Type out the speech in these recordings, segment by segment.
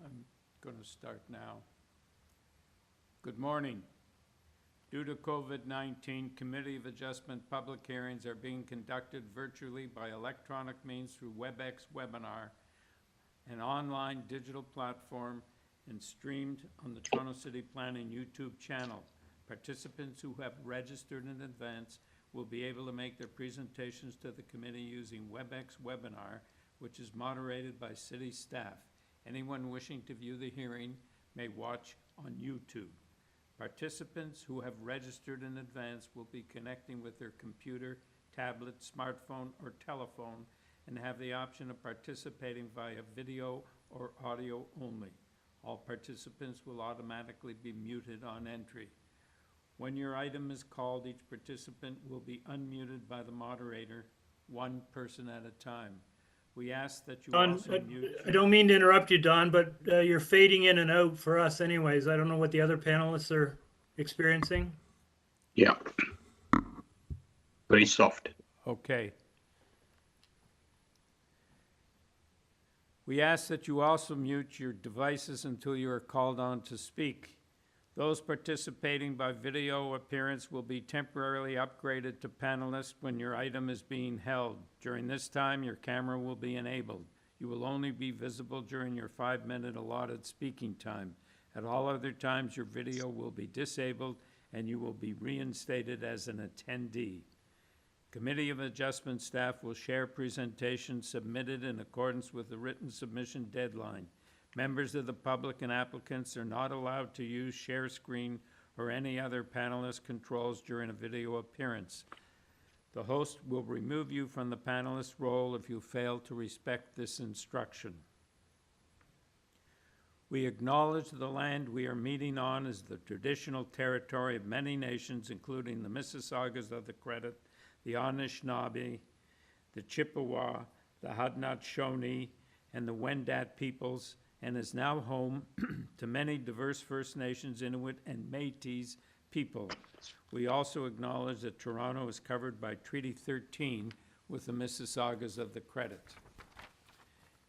I'm going to start now. Good morning. Due to COVID-19, Committee of Adjustment public hearings are being conducted virtually by electronic means through WebEx webinar, an online digital platform, and streamed on the Toronto City Planning YouTube channel. Participants who have registered in advance will be able to make their presentations to the committee using WebEx webinar, which is moderated by city staff. Anyone wishing to view the hearing may watch on YouTube. Participants who have registered in advance will be connecting with their computer, tablet, smartphone, or telephone and have the option of participating via video or audio only. All participants will automatically be muted on entry. When your item is called, each participant will be unmuted by the moderator, one person at a time. We ask that you Don, also mute. I don't mean to interrupt you, Don, but you're fading in and out for us anyways. I don't know what the other panelists are experiencing. Yeah. Very soft. Okay. We ask that you also mute your devices until you are called on to speak. Those participating by video appearance will be temporarily upgraded to panelists when your item is being held. During this time, your camera will be enabled. You will only be visible during your 5-minute allotted speaking time. At all other times, your video will be disabled and you will be reinstated as an attendee. Committee of Adjustment staff will share presentations submitted in accordance with the written submission deadline. Members of the public and applicants are not allowed to use share screen or any other panelist controls during a video appearance. The host will remove you from the panelist role if you fail to respect this instruction. We acknowledge the land we are meeting on is the traditional territory of many nations, including the Mississaugas of the Credit, the Anishinaabe, the Chippewa, the Haudenosaunee, and the Wendat peoples, and is now home to many diverse First Nations, Inuit, and Métis people. We also acknowledge that Toronto is covered by Treaty 13 with the Mississaugas of the Credit.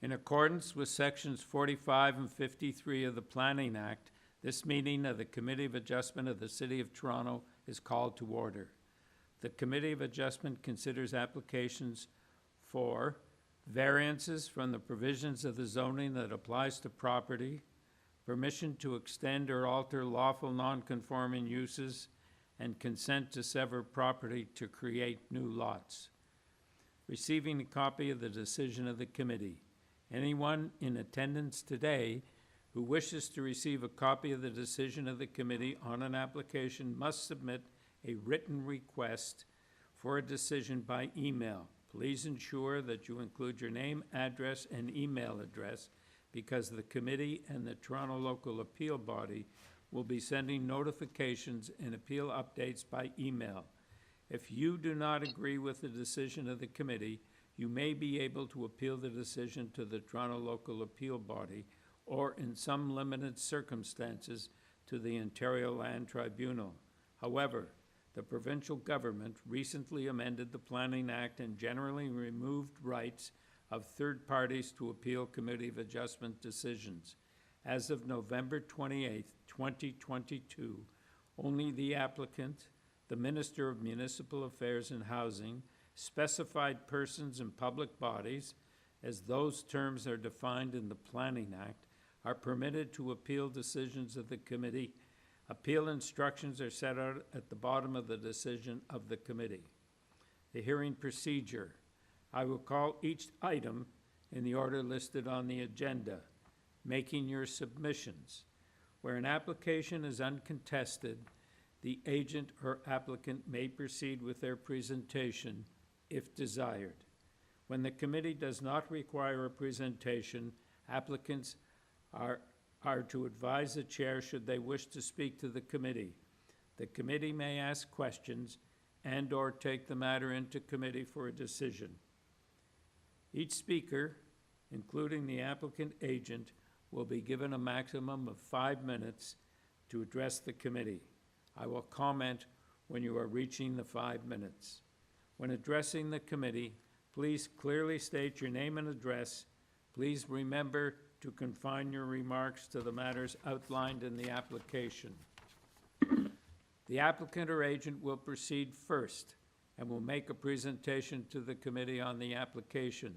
In accordance with Sections 45 and 53 of the Planning Act, this meeting of the Committee of Adjustment of the City of Toronto is called to order. The Committee of Adjustment considers applications for variances from the provisions of the zoning that applies to property, permission to extend or alter lawful non-conforming uses, and consent to sever property to create new lots. Receiving a copy of the decision of the committee. Anyone in attendance today who wishes to receive a copy of the decision of the committee on an application must submit a written request for a decision by email. Please ensure that you include your name, address, and email address because the committee and the Toronto Local Appeal Body will be sending notifications and appeal updates by email. If you do not agree with the decision of the committee, you may be able to appeal the decision to the Toronto Local Appeal Body or, in some limited circumstances, to the Ontario Land Tribunal. However, the provincial government recently amended the Planning Act and generally removed rights of third parties to appeal Committee of Adjustment decisions. As of November 28, 2022, only the applicant, the Minister of Municipal Affairs and Housing, specified persons and public bodies, as those terms are defined in the Planning Act, are permitted to appeal decisions of the committee. Appeal instructions are set out at the bottom of the decision of the committee. The hearing procedure. I will call each item in the order listed on the agenda. Making your submissions. Where an application is uncontested, the agent or applicant may proceed with their presentation if desired. When the committee does not require a presentation, applicants are to advise the chair should they wish to speak to the committee. The committee may ask questions and or take the matter into committee for a decision. Each speaker, including the applicant agent, will be given a maximum of 5 minutes to address the committee. I will comment when you are reaching the 5 minutes. When addressing the committee, please clearly state your name and address. Please remember to confine your remarks to the matters outlined in the application. The applicant or agent will proceed first and will make a presentation to the committee on the application.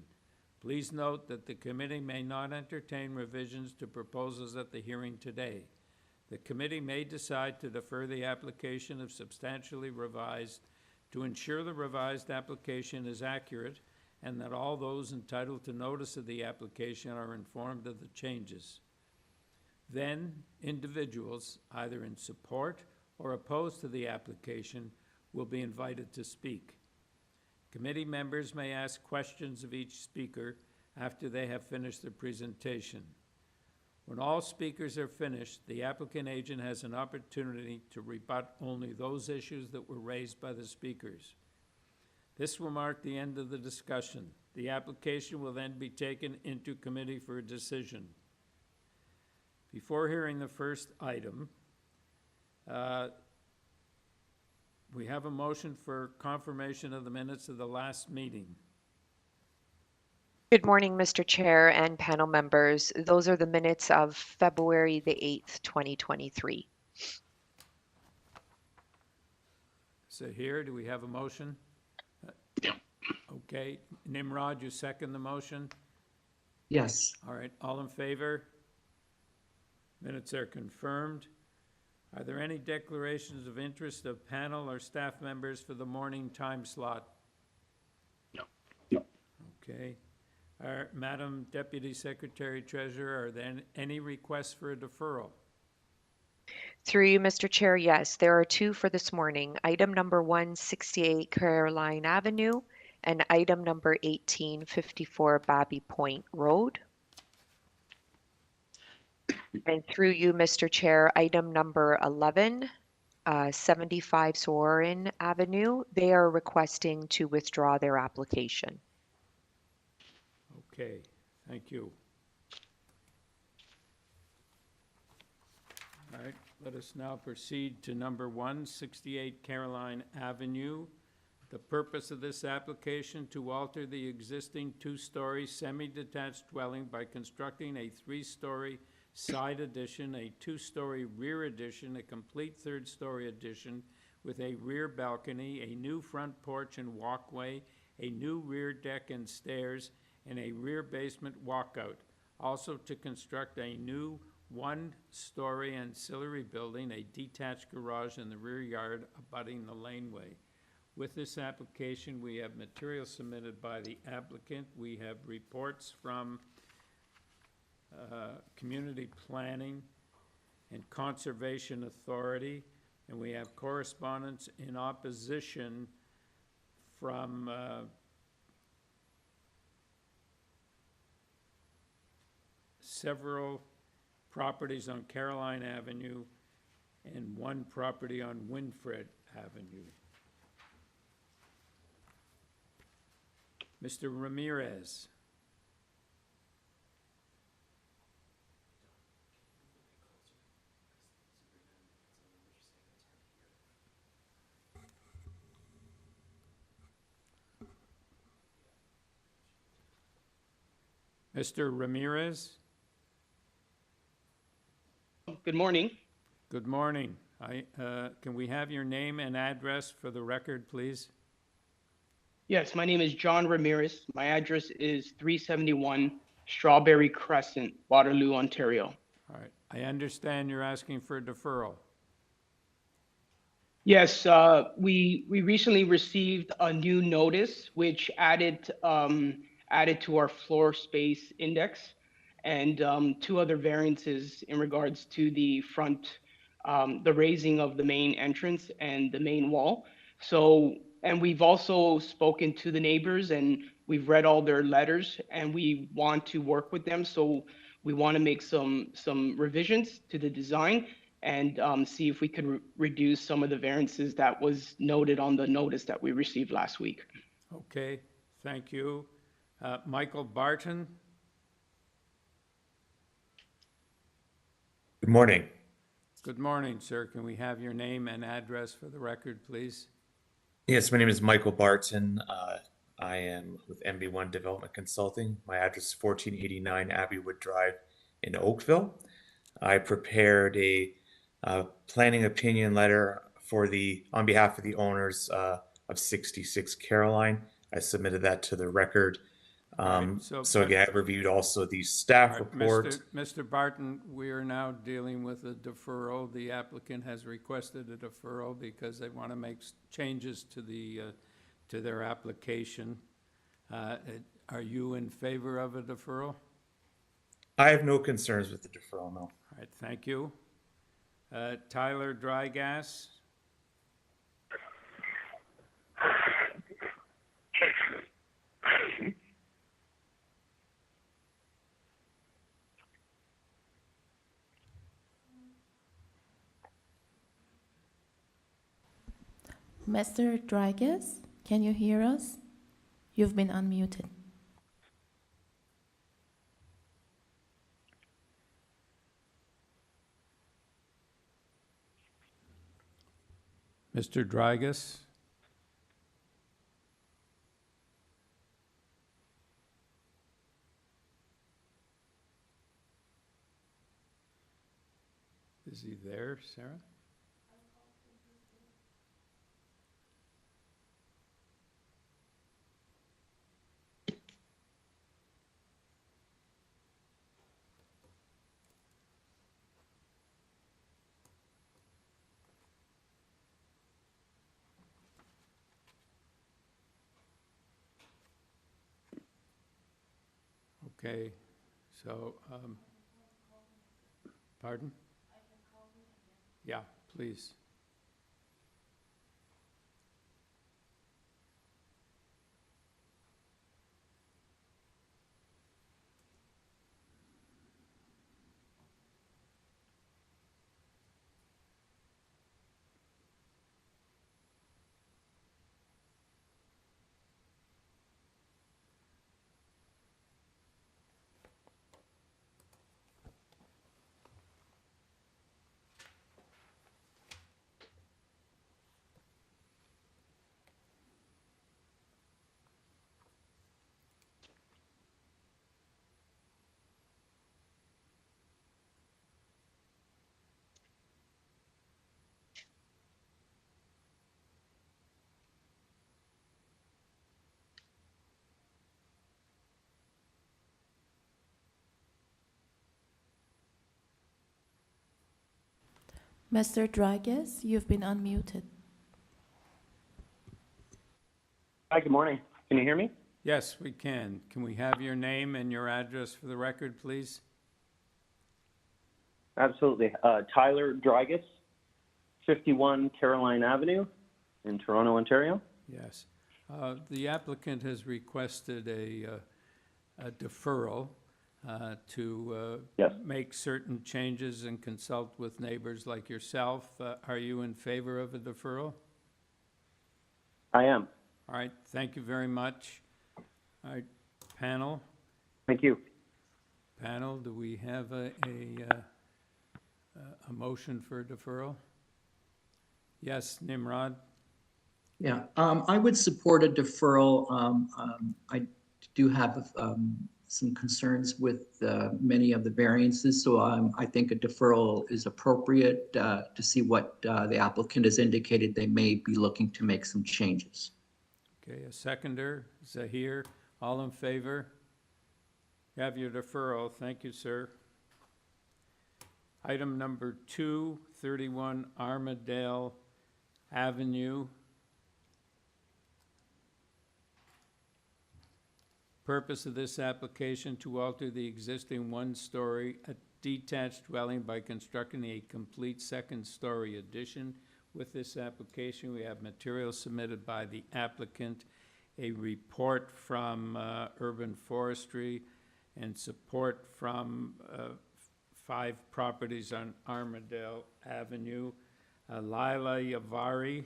Please note that the committee may not entertain revisions to proposals at the hearing today. The committee may decide to defer the application if substantially revised to ensure the revised application is accurate and that all those entitled to notice of the application are informed of the changes. Then, individuals, either in support or opposed to the application, will be invited to speak. Committee members may ask questions of each speaker after they have finished their presentation. When all speakers are finished, the applicant agent has an opportunity to rebut only those issues that were raised by the speakers. This will mark the end of the discussion. The application will then be taken into committee for a decision. Before hearing the first item, we have a motion for confirmation of the minutes of the last meeting. Good morning, Mr. Chair and panel members. Those are the minutes of February the 8th, 2023. So here, do we have a motion? Okay, Nimrod, you second the motion? Yes. All right, all in favor? Minutes are confirmed. Are there any declarations of interest of panel or staff members for the morning time slot? No. Okay. Madam Deputy Secretary Treasurer, are there any requests for a deferral? Through you, Mr. Chair, yes, there are two for this morning. Item number 168 Caroline Avenue and item number 1854 Babby Point Road. And through you, Mr. Chair, item number 11, 75 SORAUREN Avenue. They are requesting to withdraw their application. Okay, thank you. All right, let us now proceed to number 168 Caroline Avenue. The purpose of this application to alter the existing two-story semi-detached dwelling by constructing a three-story side addition, a two-story rear addition, a complete third-story addition with a rear balcony, a new front porch and walkway, a new rear deck and stairs, and a rear basement walkout. Also to construct a new one-story ancillary building, a detached garage in the rear yard abutting the laneway. With this application, we have material submitted by the applicant. We have reports from Community Planning and Conservation Authority, and we have correspondence in opposition from several properties on Caroline Avenue and one property on Winfred Avenue. Mr. Ramirez. Mr. Ramirez? Good morning. Good morning. Can we have your name and address for the record, please? Yes, my name is John Ramirez. My address is 371 Strawberry Crescent, Waterloo, Ontario. All right. I understand you're asking for a deferral. Yes, we recently received a new notice which added to our floor space index and two other variances in regards to the front, the raising of the main entrance and the main wall. So, and we've also spoken to the neighbors and we've read all their letters and we want to work with them. So we want to make some revisions to the design and see if we could reduce some of the variances that was noted on the notice that we received last week. Okay, thank you. Michael Barton? Good morning. Good morning, sir. Can we have your name and address for the record, please? Yes, my name is Michael Barton. I am with MB1 Development Consulting. My address is 1489 Abbeywood Drive in Oakville. I prepared a planning opinion letter on behalf of the owners of 66 Caroline. I submitted that to the record. Right, So again, I reviewed also the staff All right, report. Mr. Barton, we are now dealing with a deferral. The applicant has requested a deferral because they want to make changes to their application. Are you in favor of a deferral? I have no concerns with the deferral, no. All right, thank you. Tyler Dry Gas? Mr. Dragas, can you hear us? You've been unmuted. Mr. Dragas? Is he there, Sarah? Okay, so, pardon? Yeah, please. Mr. Dragas, you've been unmuted. Hi, good morning. Can you hear me? Yes, we can. Can we have your name and your address for the record, please? Absolutely. Tyler Dragas, 51 Caroline Avenue in Toronto, Ontario. Yes. The applicant has requested a deferral to Yes. make certain changes and consult with neighbors like yourself. Are you in favor of a deferral? I am. All right, thank you very much. All right, panel, Thank you. do we have a motion for a deferral? Yes, Nimrod? Yeah, I would support a deferral. I do have some concerns with many of the variances, so I think a deferral is appropriate to see what the applicant has indicated they may be looking to make some changes. Okay, a seconder, Zahir, all in favor? You have your deferral, thank you, sir. Item number 2, 31 Armadale Avenue. Purpose of this application to alter the existing one-story detached dwelling by constructing a complete second-story addition. With this application, we have materials submitted by the applicant, a report from Urban Forestry, and support from 5 properties on Armadale Avenue. Lila Yavari.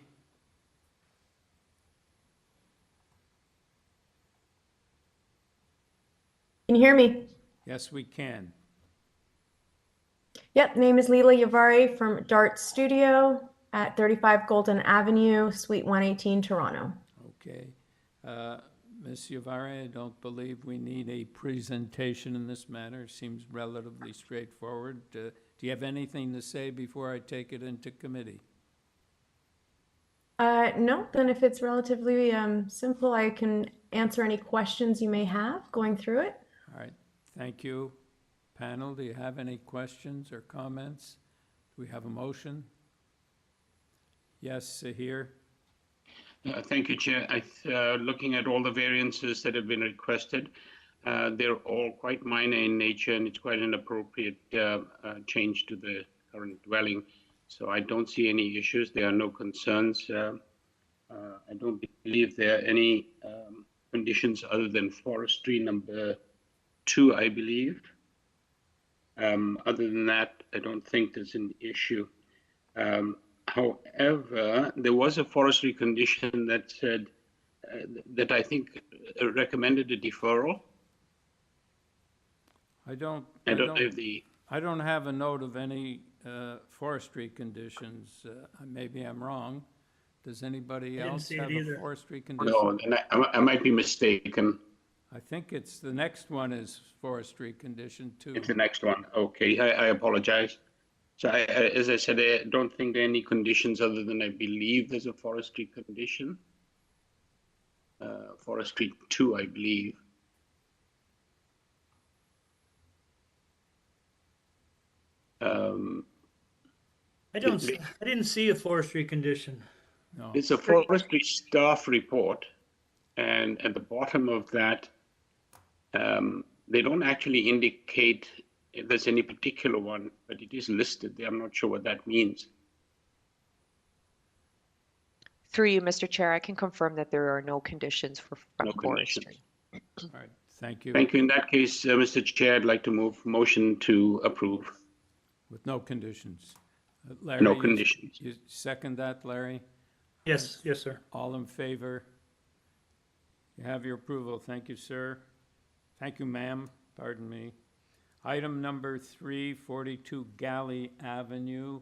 Can you hear me? Yes, we can. Yep, name is Leela Yavari from Dart Studio at 35 Golden Avenue, Suite 118, Toronto. Okay. Ms. Yavari, I don't believe we need a presentation in this matter. Seems relatively straightforward. Do you have anything to say before I take it into committee? No, then if it's relatively simple, I can answer any questions you may have going through it. All right, thank you. Panel, do you have any questions or comments? Do we have a motion? Yes, Sahir? Thank you, Chair. Looking at all the variances that have been requested, they're all quite minor in nature, and it's quite an appropriate change to the current dwelling. So I don't see any issues. There are no concerns. I don't believe there are any conditions other than forestry number 2, I believe. Other than that, I don't think there's an issue. However, there was a forestry condition that said that I think recommended a deferral. I don't know if the I don't have a note of any forestry conditions. Maybe I'm wrong. Does anybody didn't else see it have either. a forestry condition? no, and I might be mistaken. I think it's, the next one is forestry condition 2. It's the next one. Okay, I apologize. So as I said, I don't think there are any conditions other than I believe there's a forestry condition. Forestry 2, I believe. I didn't see a forestry condition. No. It's a forestry staff report, and at the bottom of that, they don't actually indicate if there's any particular one, but it is listed there. I'm not sure what that means. Through you, Mr. Chair, I can confirm that there are no conditions for No forestry. conditions. All right, thank you. Thank you. In that case, Mr. Chair, I'd like to move motion to approve. With no conditions. Larry, No conditions. You second that, Larry? Yes, yes, sir. All in favor? You have your approval. Thank you, sir. Thank you, ma'am. Pardon me. Item number 3, 42 Galley Avenue.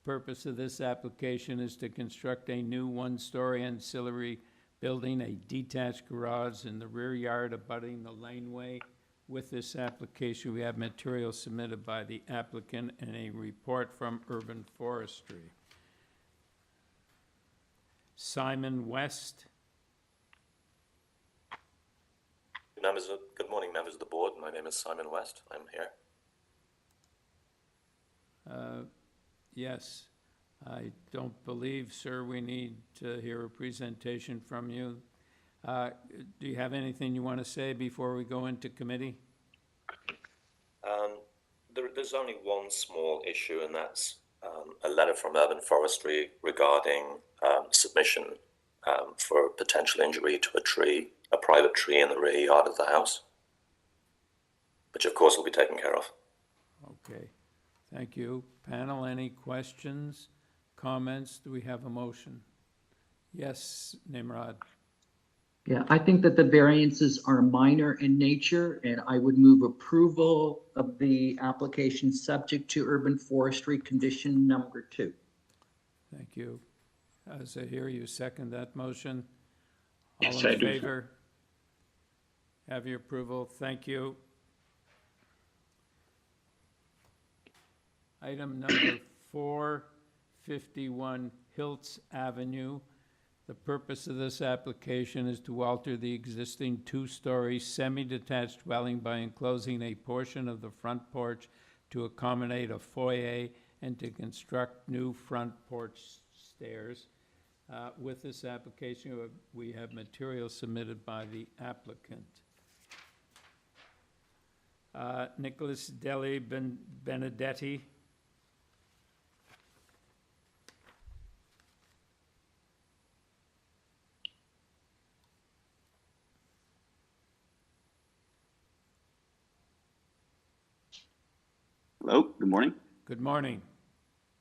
Purpose of this application is to construct a new one-story ancillary building, a detached garage in the rear yard abutting the laneway. With this application, we have material submitted by the applicant and a report from Urban Forestry. Simon West. Good morning, members of the board. My name is Simon West. I'm here. Yes, I don't believe, sir, we need to hear a presentation from you. Do you have anything you want to say before we go into committee? There's only one small issue, and that's a letter from Urban Forestry regarding submission for potential injury to a tree, a private tree in the rear yard of the house, which of course will be taken care of. Okay, thank you. Panel, any questions, comments? Do we have a motion? Yes, Nimrod. Yeah, I think that the variances are minor in nature, and I would move approval of the application subject to urban forestry condition number 2. Thank you. As I hear you second that motion. Yes, All I in do. favor? Have your approval. Thank you. Item number 4, 51 HILTZ Avenue. The purpose of this application is to alter the existing 2-story semi-detached dwelling by enclosing a portion of the front porch to accommodate a foyer and to construct new front porch stairs. With this application, we have material submitted by the applicant. Nicholas Deli Benedetti. Hello, good morning. Good morning.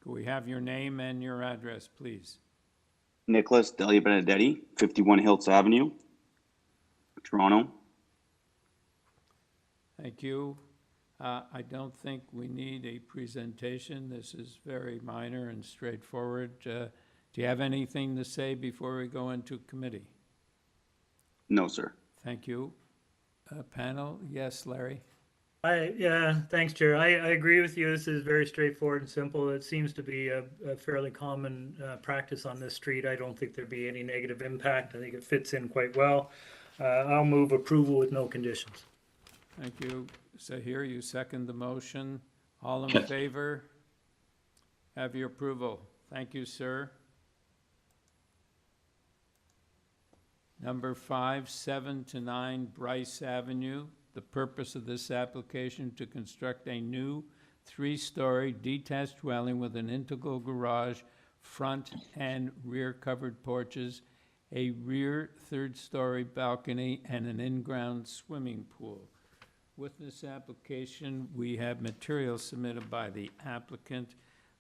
Could we have your name and your address, please? Nicholas Delia Benedetti, 51 HILTZ Avenue, Toronto. Thank you. I don't think we need a presentation. This is very minor and straightforward. Do Do you have anything to say before we go into committee? No, sir. Thank you. Panel, yes, Larry? Yeah, thanks, Chair. I agree with you. This is very straightforward and simple. It seems to be a fairly common practice on this street. I don't think there'd be any negative impact. I think it fits in quite well. I'll move approval with no conditions. Thank you. Sahir, you second the motion. All in Yes. favor? Have your approval. Thank you, sir. Number 5, 7 to 9 Bryce Avenue. The purpose of this application to construct a new 3-story detached dwelling with an integral garage, front and rear covered porches, a rear 3rd-story balcony, and an in-ground swimming pool. With this application, we have materials submitted by the applicant.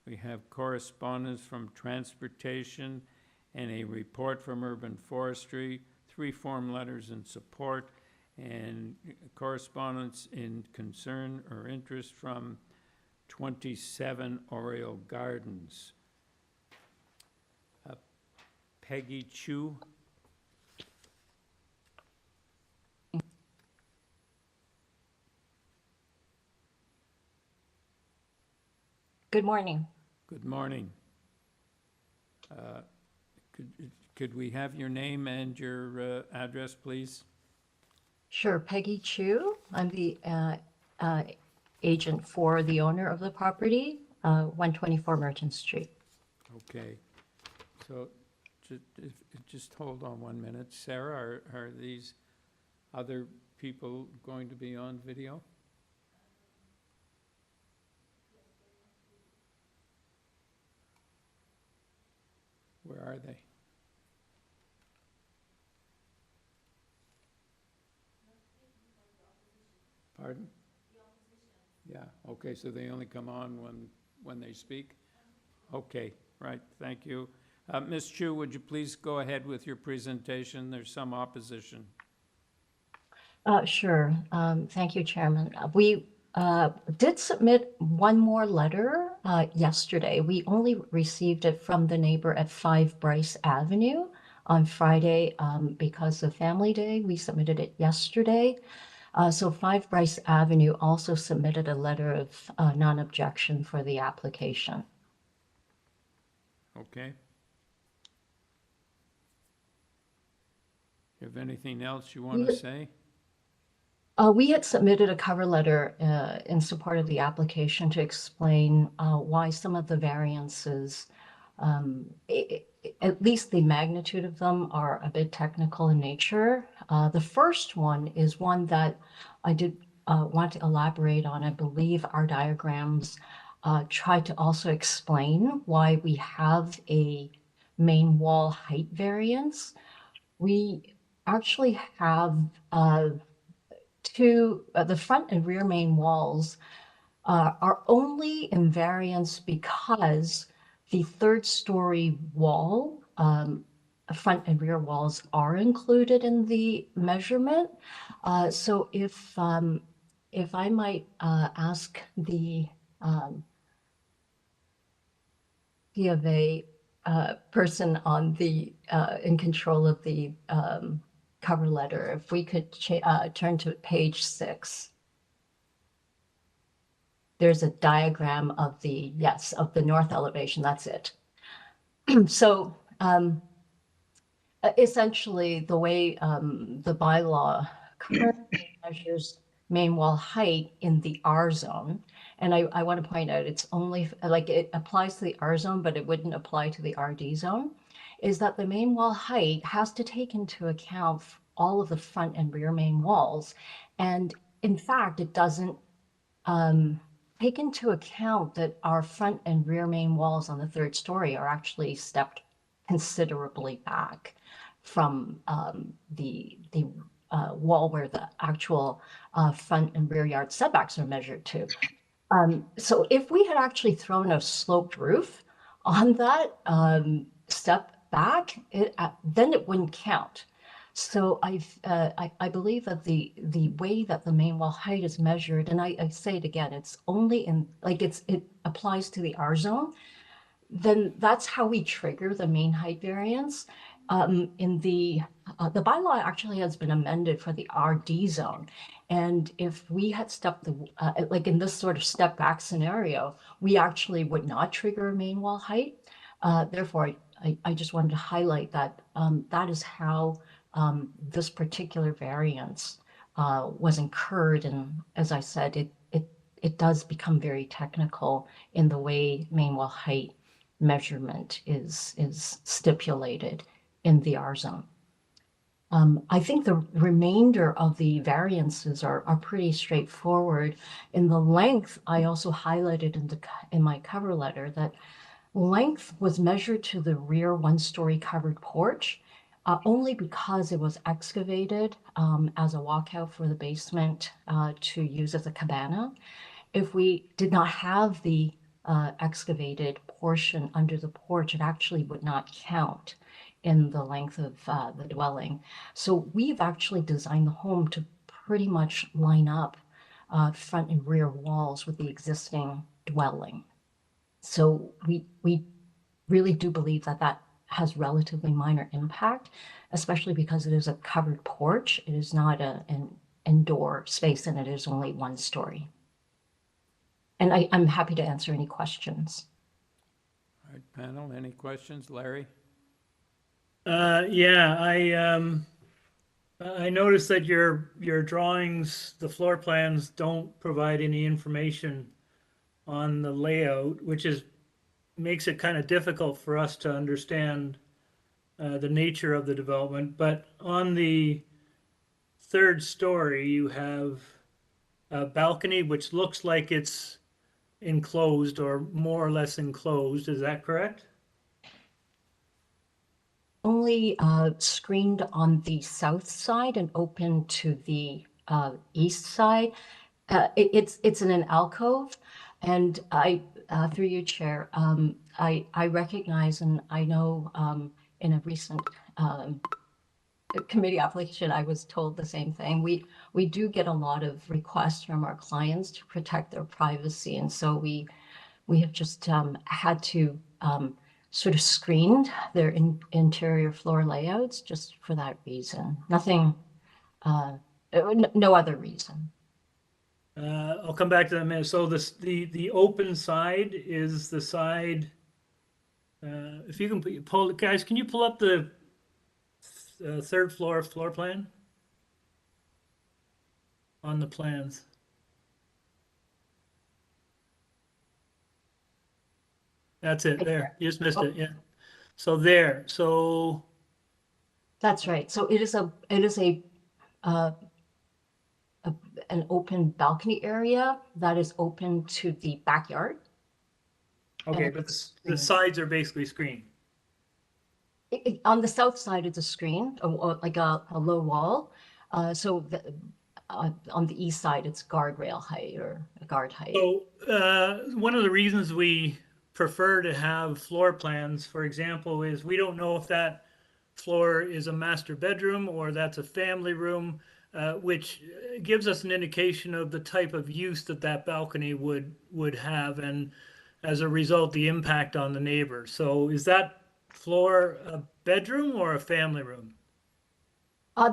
We have correspondence from Transportation and a report from Urban Forestry, 3 form letters in support, and correspondence in concern or interest from 27 Oriole Gardens. Peggy Chu. Good morning. Good morning. Could we have your name and your address, please? Sure, Peggy Chu. I'm the agent for the owner of the property, 124 Merchant Street. Okay. So just hold on 1 minute. Sarah, are these other people going to be on video? Where are they? Pardon? Yeah, okay, so they only come on when they speak? Okay, right, thank you. Ms. Chu, would you please go ahead with your presentation? There's some opposition. Sure. Thank you, Chairman. We did submit one more letter yesterday. We only received it from the neighbor at 5 Bryce Avenue on Friday because of Family Day. We submitted it yesterday. So 5 Bryce Avenue also submitted a letter of non-objection for the application. Okay. You have anything else you want to say? We had submitted a cover letter in support of the application to explain why some of the variances, at least the magnitude of them, are a bit technical in nature. The first one is one that I did want to elaborate on. I believe our diagrams try to also explain why we have a main wall height variance. We actually have the front and rear main walls are only in variance because the 3rd-story wall, front and rear walls, are included in the measurement. So if I might ask the P of A person on the in control of the cover letter, if we could turn to page 6. There's a diagram of the north elevation. That's it. So essentially, the way the bylaw currently measures main wall height in the R zone, and I want to point out it's only like it applies to the R zone, but it wouldn't apply to the RD zone, is that the main wall height has to take into account all of the front and rear main walls. And in fact, it doesn't take into account that our front and rear main walls on the 3rd story are actually stepped considerably back from the wall where the actual front and rear yard setbacks are measured to. So if we had actually thrown a sloped roof on that step back, then it wouldn't count. So I believe that the way that the main wall height is measured, and I say it again, it's only in, like it applies to the R zone. then that's how we trigger the main height variance. In the bylaw actually has been amended for the RD zone. And if we had stepped like in this sort of step back scenario, we actually would not trigger a main wall height. Therefore, I just wanted to highlight that that is how this particular variance was incurred. And as I said, it does become very technical in the way main wall height measurement is stipulated in the R zone. I think the remainder of the variances are pretty straightforward. In the length, I also highlighted in my cover letter that length was measured to the rear one-story covered porch only because it was excavated as a walkout for the basement to use as a cabana. If we did not have the excavated portion under the porch, it actually would not count in the length of the dwelling. So we've actually designed the home to pretty much line up front and rear walls with the existing dwelling. So we really do believe that that has relatively minor impact, especially because it is a covered porch. It is not an indoor space, and it is only one story. And I'm happy to answer any questions. All right, panel, any questions? Larry? Yeah, I noticed that your drawings, the floor plans, don't provide any information on the layout, which makes it kind of difficult for us to understand the nature of the development. But on the third story, you have a balcony which looks like it's enclosed or more or less enclosed. Is that correct? Only screened on the south side and open to the east side. It's in an alcove, and through you, Chair, I recognize and I know in a recent committee application, I was told the same thing. We do get a lot of requests from our clients to protect their privacy, and so we have just had to sort of screened their interior floor layouts just for that reason. Nothing, no other reason. I'll come back to that in a minute. So the open side is the side. If you can pull, guys, can you pull up the third floor plan on the plans? That's it. There, you just missed it. Yeah. So there. So that's right. So it is an open balcony area that is open to the backyard. Okay, but the sides are basically screened. On the south side, it's a screen, like a low wall. So on the east side, it's guardrail height or a guard height. So one of the reasons we prefer to have floor plans, for example, is we don't know if that floor is a master bedroom or that's a family room, which gives us an indication of the type of use that balcony would have, and as a result, the impact on the neighbor. So is that floor a bedroom or a family room?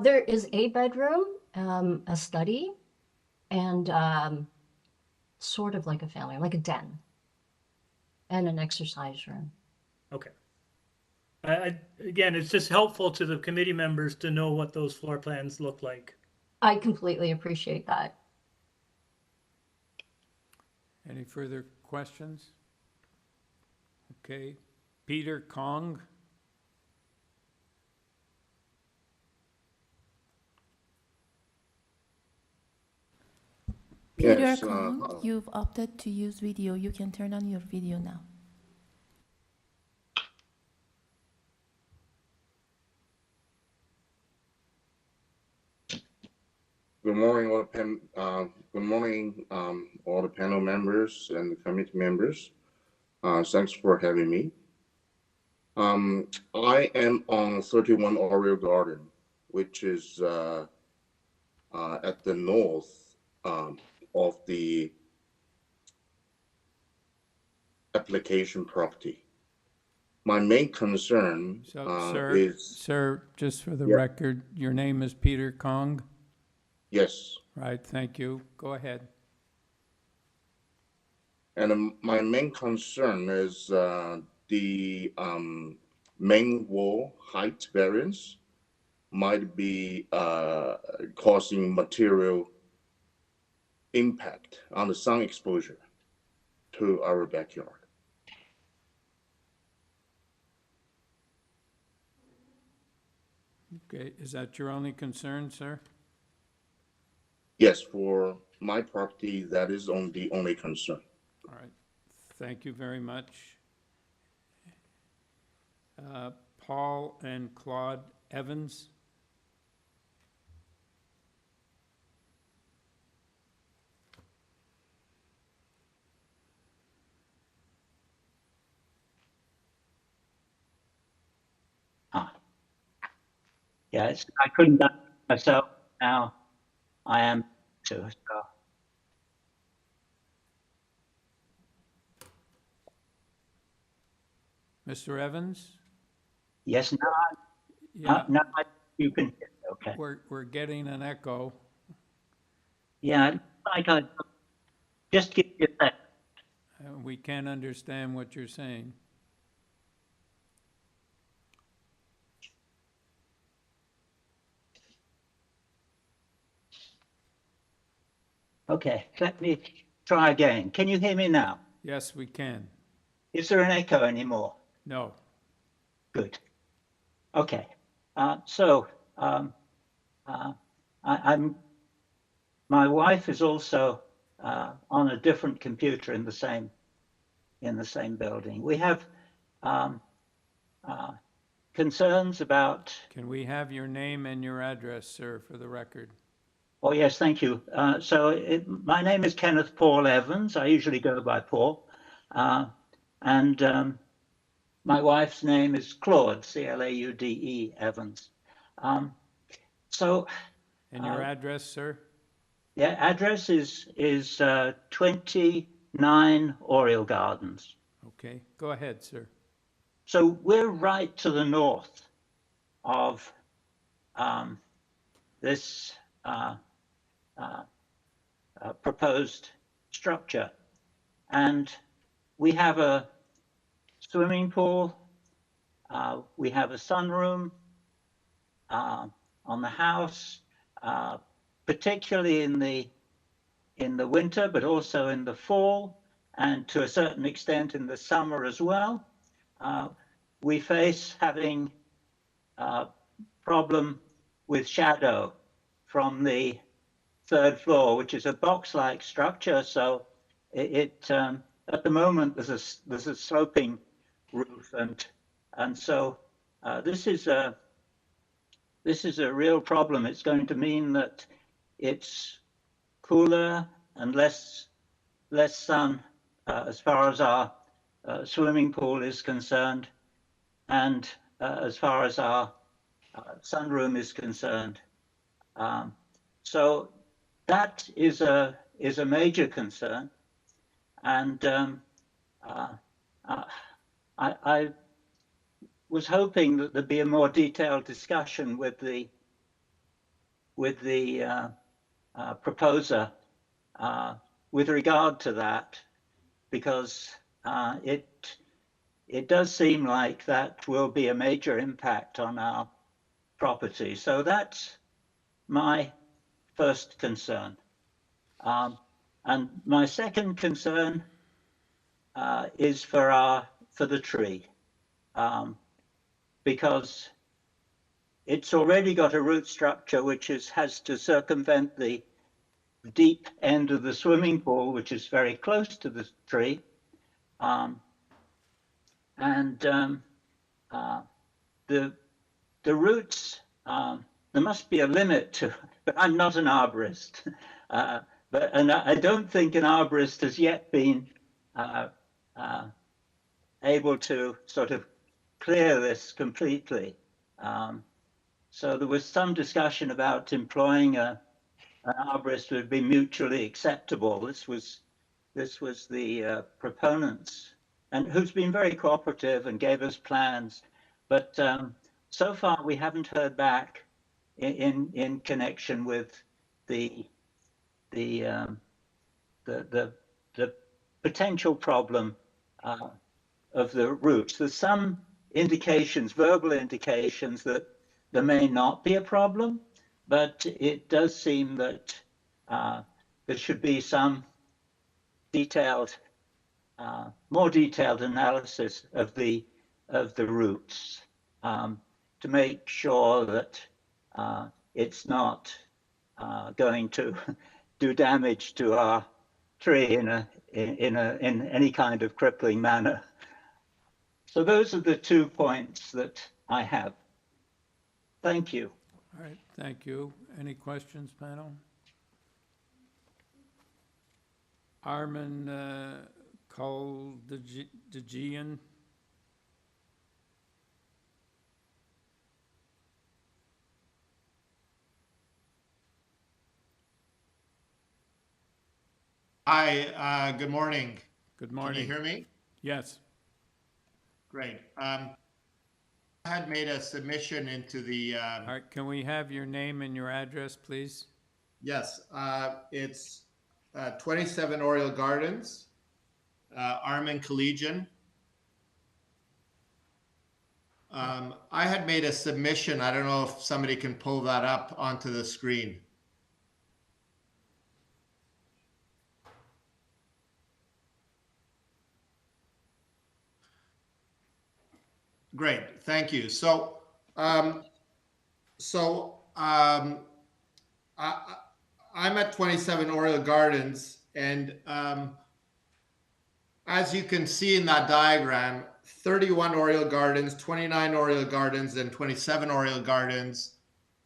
There is a bedroom, a study, and sort of like a family, like a den, and an exercise room. Okay. Again, it's just helpful to the committee members to know what those floor plans look like. I completely appreciate that. Any further questions? Okay. Peter Kong. Peter Yes, Kong, you've opted to use video. You can turn on your video now. Good morning, all the panel members and the committee members. Thanks for having me. I am on 31 Oriole Garden, which is at the north of the application property. my main concern So, is, sir, just for the Yeah. record, your name is Peter Kong? yes, Right, thank you. Go ahead. and my main concern is the main wall height variance might be causing material impact on the sun exposure to our backyard. Okay, is that your only concern, sir? Yes, for my property, that is the only concern. All right, thank you very much. Paul and Claude Evans? Yes, I couldn't do it myself. Now I am to. So. Mr. Evans? Yes, now, Yeah, you can hear. Okay. we're getting an echo. Yeah, like I just give you that. We can't understand what you're saying. Okay, let me try again. Can you hear me now? Yes, we can. Is there an echo anymore? No. Good. Okay. My wife is also on a different computer in the same building. We have concerns about. Can we have your name and your address, sir, for the record? Oh, yes, thank you. My name is Kenneth Paul Evans. I usually go by Paul. And my wife's name is Claude, C-L-A-U-D-E, Evans. And your address, sir? Yeah, address is 29 Oriole Gardens. Okay, go ahead, sir. So we're right to the north of this proposed structure. And we have a swimming pool, we have a sunroom on the house, particularly in the winter, but also in the fall, and to a certain extent in the summer as well. We face having a problem with shadow from the third floor, which is a box-like structure. So it at the moment there's a sloping roof, and so this is a real problem. It's going to mean that it's cooler and less sun as far as our swimming pool is concerned, and as far as our sunroom is concerned. So that is a major concern, and I was hoping that there'd be a more detailed discussion with the proposer with regard to that, because it does seem like that will be a major impact on our property. So that's my first concern. And my second concern is for the tree, because it's already got a root structure which has to circumvent the deep end of the swimming pool, which is very close to the tree. The roots, there must be a limit to, but I'm not an arborist. And I don't think an arborist has yet been able to sort of clear this completely. So there was some discussion about employing an arborist who would be mutually acceptable. This was the proponent's and who's been very cooperative and gave us plans. But so far, we haven't heard back in connection with the potential problem of the roots. There's some indications, verbal indications, that there may not be a problem, but it does seem that there should be some detailed, more detailed analysis of the roots to make sure that it's not going to do damage to our tree in any kind of crippling manner. So those are the 2 points that I have. Thank you. All right, thank you. Any questions, panel? Armin Koldagian. Hi, good morning. Good morning. Can you hear me? Yes. Great. I had made a submission into the... All right, can we have your name and your address, please? Yes, it's 27 Oriole Gardens, Armin Collegian. I had made a submission. I don't know if somebody can pull that up onto the screen. Great, thank you. So, I'm at 27 Oriole Gardens, and as you can see in that diagram, 31 Oriole Gardens, 29 Oriole Gardens, and 27 Oriole Gardens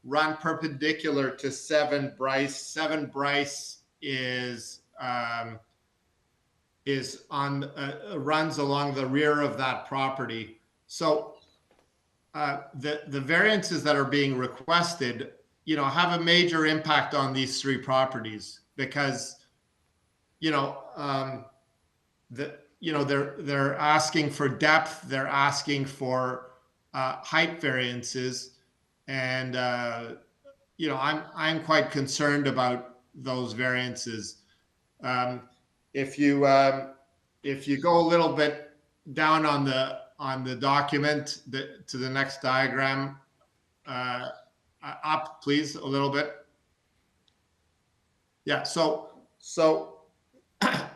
run perpendicular to 7 BRYCE. 7 BRYCE runs along the rear of that property. So the variances that are being requested, have a major impact on these 3 properties because, they're asking for depth, they're asking for height variances, and I'm quite concerned about those variances. If you go a little bit down on the document to the next diagram, up please a little bit. Yeah, so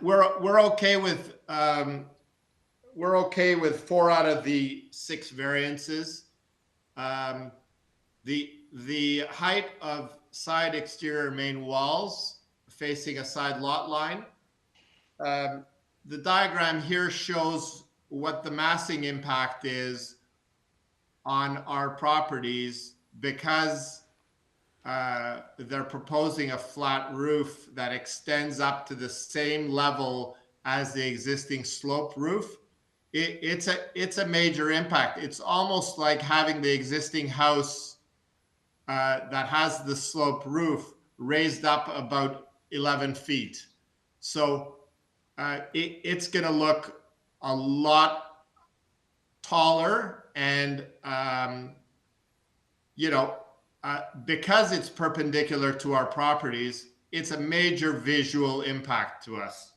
we're okay with 4 out of the 6 variances. The height of side exterior main walls facing a side lot line. The diagram here shows what the massing impact is on our properties because they're proposing a flat roof that extends up to the same level as the existing sloped roof. It's a major impact. It's almost like having the existing house that has the sloped roof raised up about 11 feet. So it's going to look a lot taller, and because it's perpendicular to our properties, it's a major visual impact to us.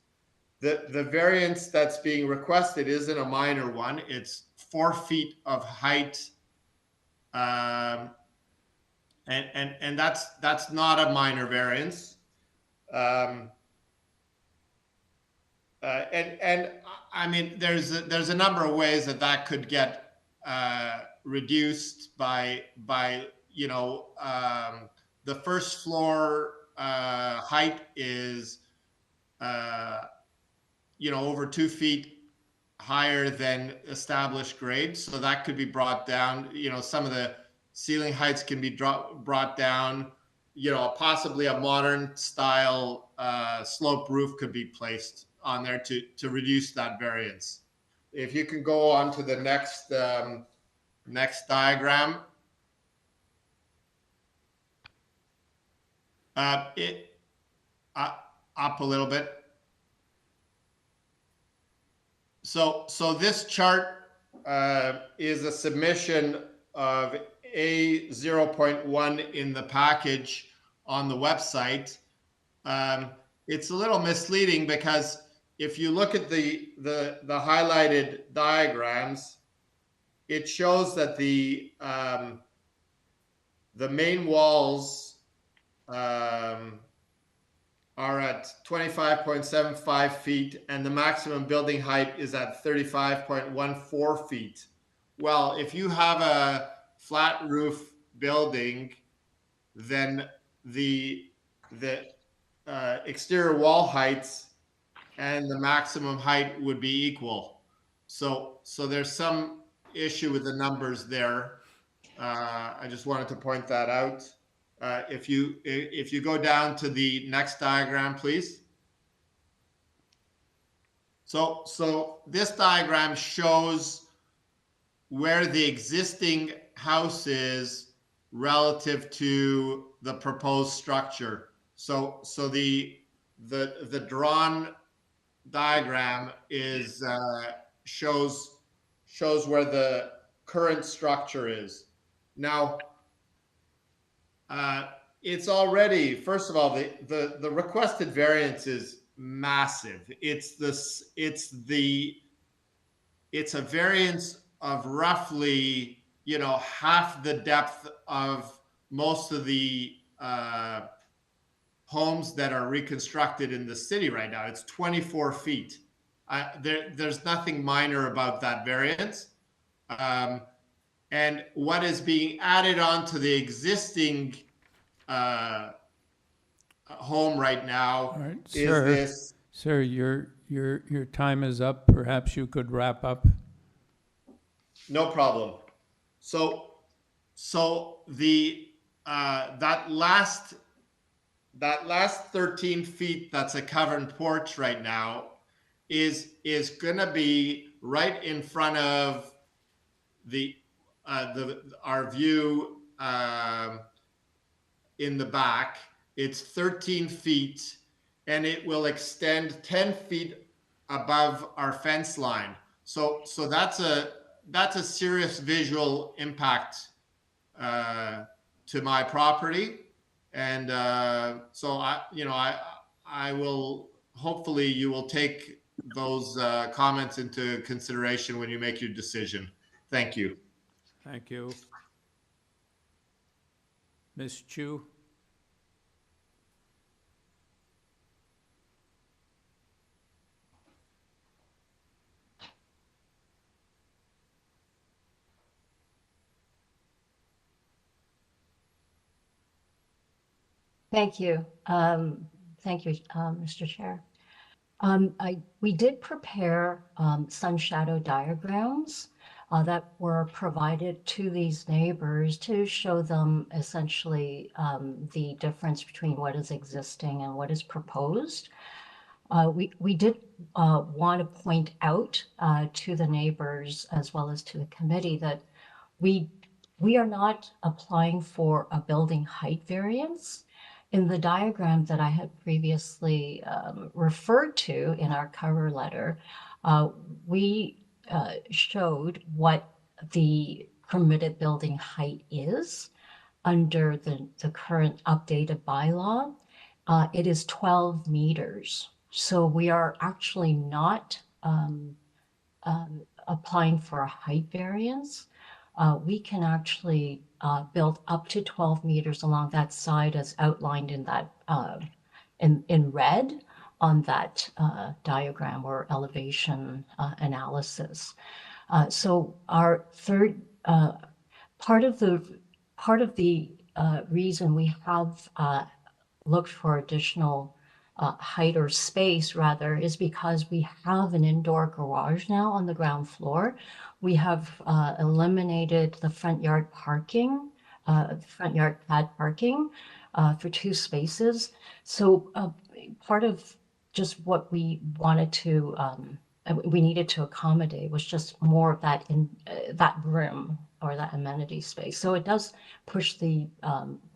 The variance that's being requested isn't a minor one. It's 4 feet of height, and that's not a minor variance. And I mean, there's a number of ways that could get reduced by the first floor height is over 2 feet higher than established grade, so that could be brought down. Some of the ceiling heights can be brought down. Possibly a modern style slope roof could be placed on there to reduce that variance. If you can go on to the next diagram. Up a little bit. So this chart is a submission of A 0.1 in the package on the website. It's a little misleading because if you look at the highlighted diagrams, it shows that the main walls are at 25.75 feet and the maximum building height is at 35.14 feet. Well, if you have a flat roof building, then the exterior wall heights and the maximum height would be equal. So there's some issue with the numbers there. I just wanted to point that out. If you go down to the next diagram, please. So this diagram shows where the existing house is relative to the proposed structure. So the drawn diagram is shows where the current structure is. Now, it's already, first of all, the requested variance is massive. It's a variance of roughly, half the depth of most of the homes that are reconstructed in the city right now. It's 24 feet. There's nothing minor about that variance. And what is being added on to the existing home right now is this. Sir, your time is up. Perhaps you could wrap up. No problem. So the that last 13 feet that's a covered porch right now is gonna be right in front of our view in the back. It's 13 feet and it will extend 10 feet above our fence line. So that's a serious visual impact to my property. And so I will, hopefully you will take those comments into consideration when you make your decision. Thank you. Thank you. Ms. Chu? Thank you. Thank you, Mr. Chair. We did prepare sun shadow diagrams that were provided to these neighbors to show them essentially the difference between what is existing and what is proposed. We did want to point out to the neighbors as well as to the committee that we are not applying for a building height variance. In the diagram that I had previously referred to in our cover letter, we showed what the permitted building height is under the current updated bylaw. It is 12 meters. So we are actually not applying for a height variance. We can actually build up to 12 meters along that side as outlined in that in red on that diagram or elevation analysis. So our third part of the reason we have looked for additional height or space rather is because we have an indoor garage now on the ground floor. We have eliminated the front yard parking, front yard pad parking for 2 spaces. So part of just what we wanted to we needed to accommodate was just more of that that room or that amenity space. So it does push the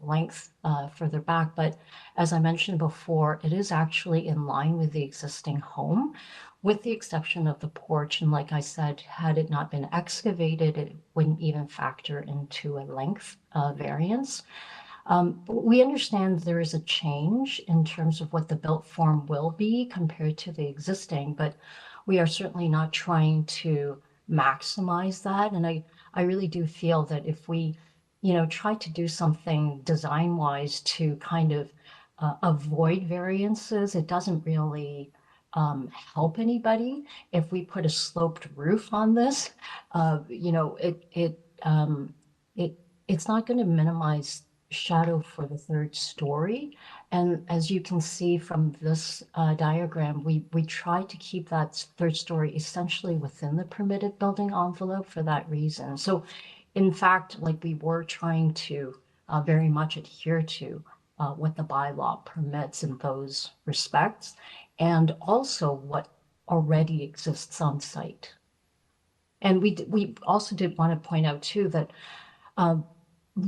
length further back. But as I mentioned before, it is actually in line with the existing home, with the exception of the porch. And like I said, had it not been excavated, it wouldn't even factor into a length variance. We understand there is a change in terms of what the built form will be compared to the existing, but we are certainly not trying to maximize that. And I really do feel that if we, try to do something design-wise to kind of avoid variances, it doesn't really help anybody. If we put a sloped roof on this, it's not going to minimize shadow for the third story. And as you can see from this diagram, we try to keep that third story essentially within the permitted building envelope for that reason. So in fact, like we were trying to very much adhere to what the bylaw permits in those respects, and also what already exists on site. And we also did want to point out too that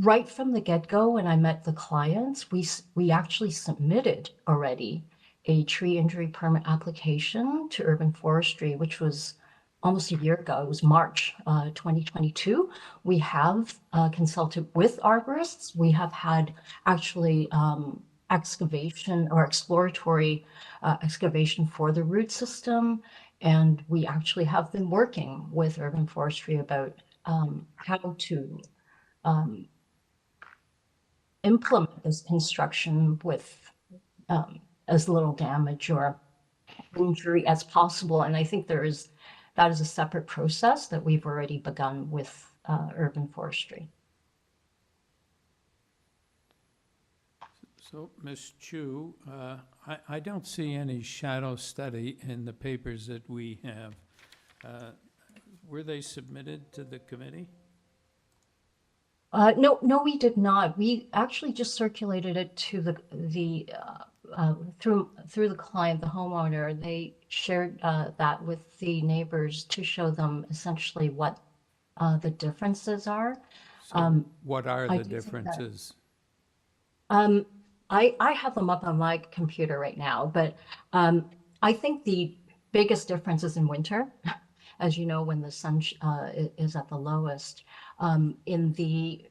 right from the get-go, when I met the clients, we actually submitted already a tree injury permit application to Urban Forestry, which was almost a year ago. It was March 2022. We have consulted with arborists. We have had actually excavation or exploratory excavation for the root system. And we actually have been working with Urban Forestry about how to implement this construction with as little damage or injury as possible. And I think that is a separate process that we've already begun with Urban Forestry. So, Ms. Chu, I don't see any shadow study in the papers that we have. Were they submitted to the committee? No, we did not. We actually just circulated it to through the client, the homeowner. They shared that with the neighbors to show them essentially what the differences are. So what are the differences? I have them up on my computer right now, but I think the biggest difference is in winter, as you know, when the sun is at the lowest. In the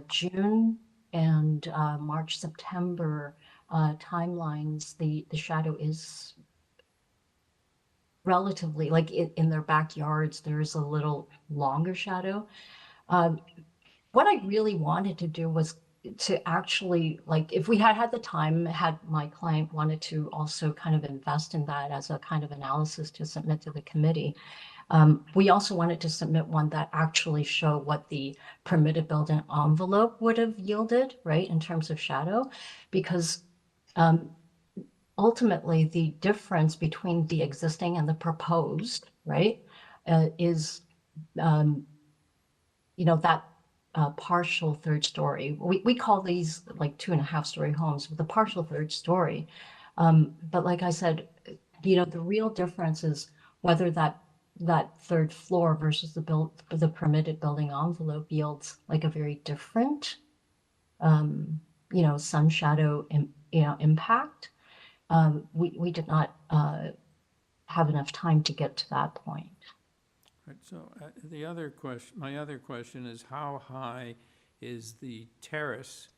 June and March, September timelines, the shadow is relatively, like in their backyards, there is a little longer shadow. What I really wanted to do was to actually, like, if we had the time, had my client wanted to also kind of invest in that as a kind of analysis to submit to the committee. We also wanted to submit one that actually show what the permitted building envelope would have yielded, right, in terms of shadow, because ultimately the difference between the existing and the proposed, right, is, that partial third story. We call these like 2.5-story homes with a partial third story. But like I said, the real difference is whether that third floor versus the permitted building envelope yields like a very different, sun shadow, impact. We did not have enough time to get to that point. Right, so my other question is, how high is the terrace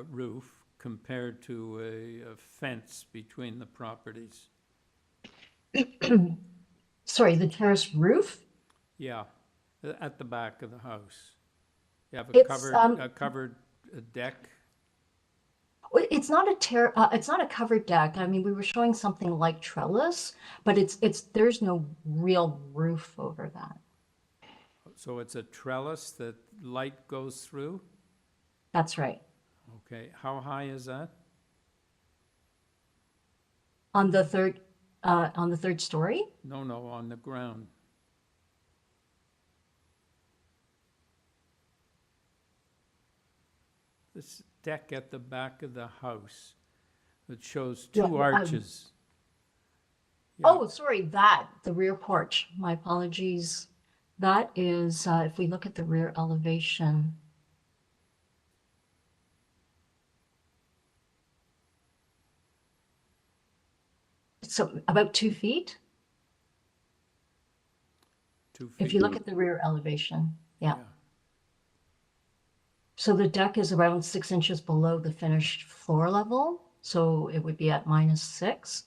roof compared to a fence between the properties? Sorry, the terrace roof? Yeah, at the back of the house. You have a covered deck? It's not a covered deck. I mean, we were showing something like trellis, but there's no real roof over that. So it's a trellis that light goes through? That's right. Okay, how high is that? On the third story? No, on the ground. This deck at the back of the house that shows two arches. Oh, sorry, the rear porch. My apologies. That is, if we look at the rear elevation, so about 2 feet. 2 feet. If you look at the rear elevation, yeah. So the deck is around 6 inches below the finished floor level, so it would be at -6.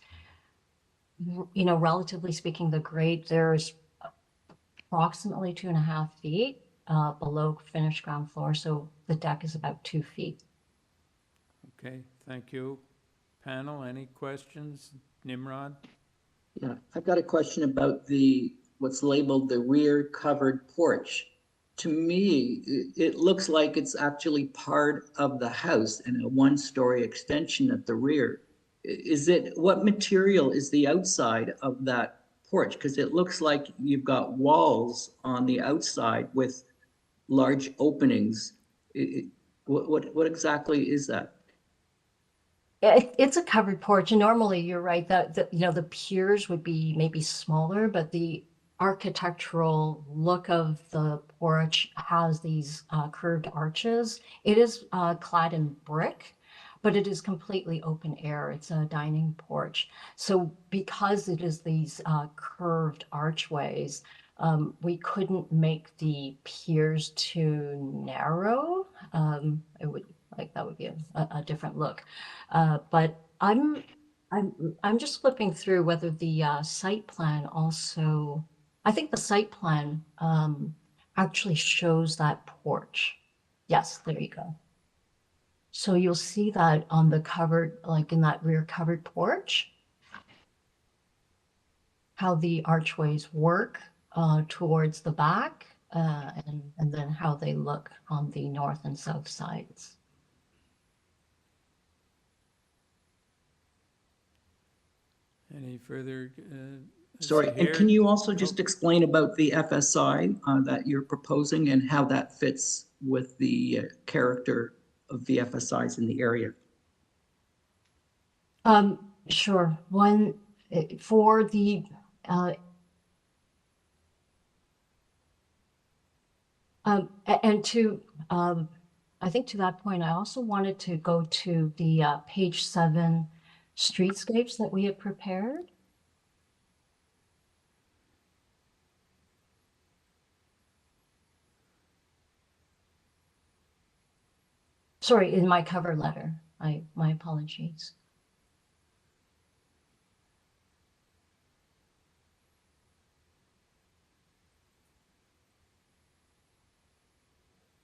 You know, relatively speaking, the grade there is approximately 2.5 feet below finished ground floor, so the deck is about 2 feet. Okay, thank you. Panel, any questions? Nimrod? Yeah, I've got a question about what's labeled the rear covered porch. To me, it looks like it's actually part of the house and a one-story extension at the rear. What material is the outside of that porch? Because it looks like you've got walls on the outside with large openings. What exactly is that? It's a covered porch, and normally you're right that you know, the piers would be maybe smaller, but the architectural look of the porch has these curved arches. It is clad in brick, but it is completely open air. It's a dining porch. So because it is these curved archways, we couldn't make the piers too narrow. It would that would be a different look. But I'm just flipping through whether the site plan also. I think the site plan actually shows that porch. Yes, there you go. So you'll see that on the covered, like in that rear covered porch, how the archways work towards the back, and then how they look on the north and south sides. Any further? Sorry, and can you also just explain about the FSI that you're proposing and how that fits with the character of the FSIs in the area? Sure. One for the and to I think to that point, I also wanted to go to the page 7 streetscapes that we had prepared. Sorry, in my cover letter. My apologies.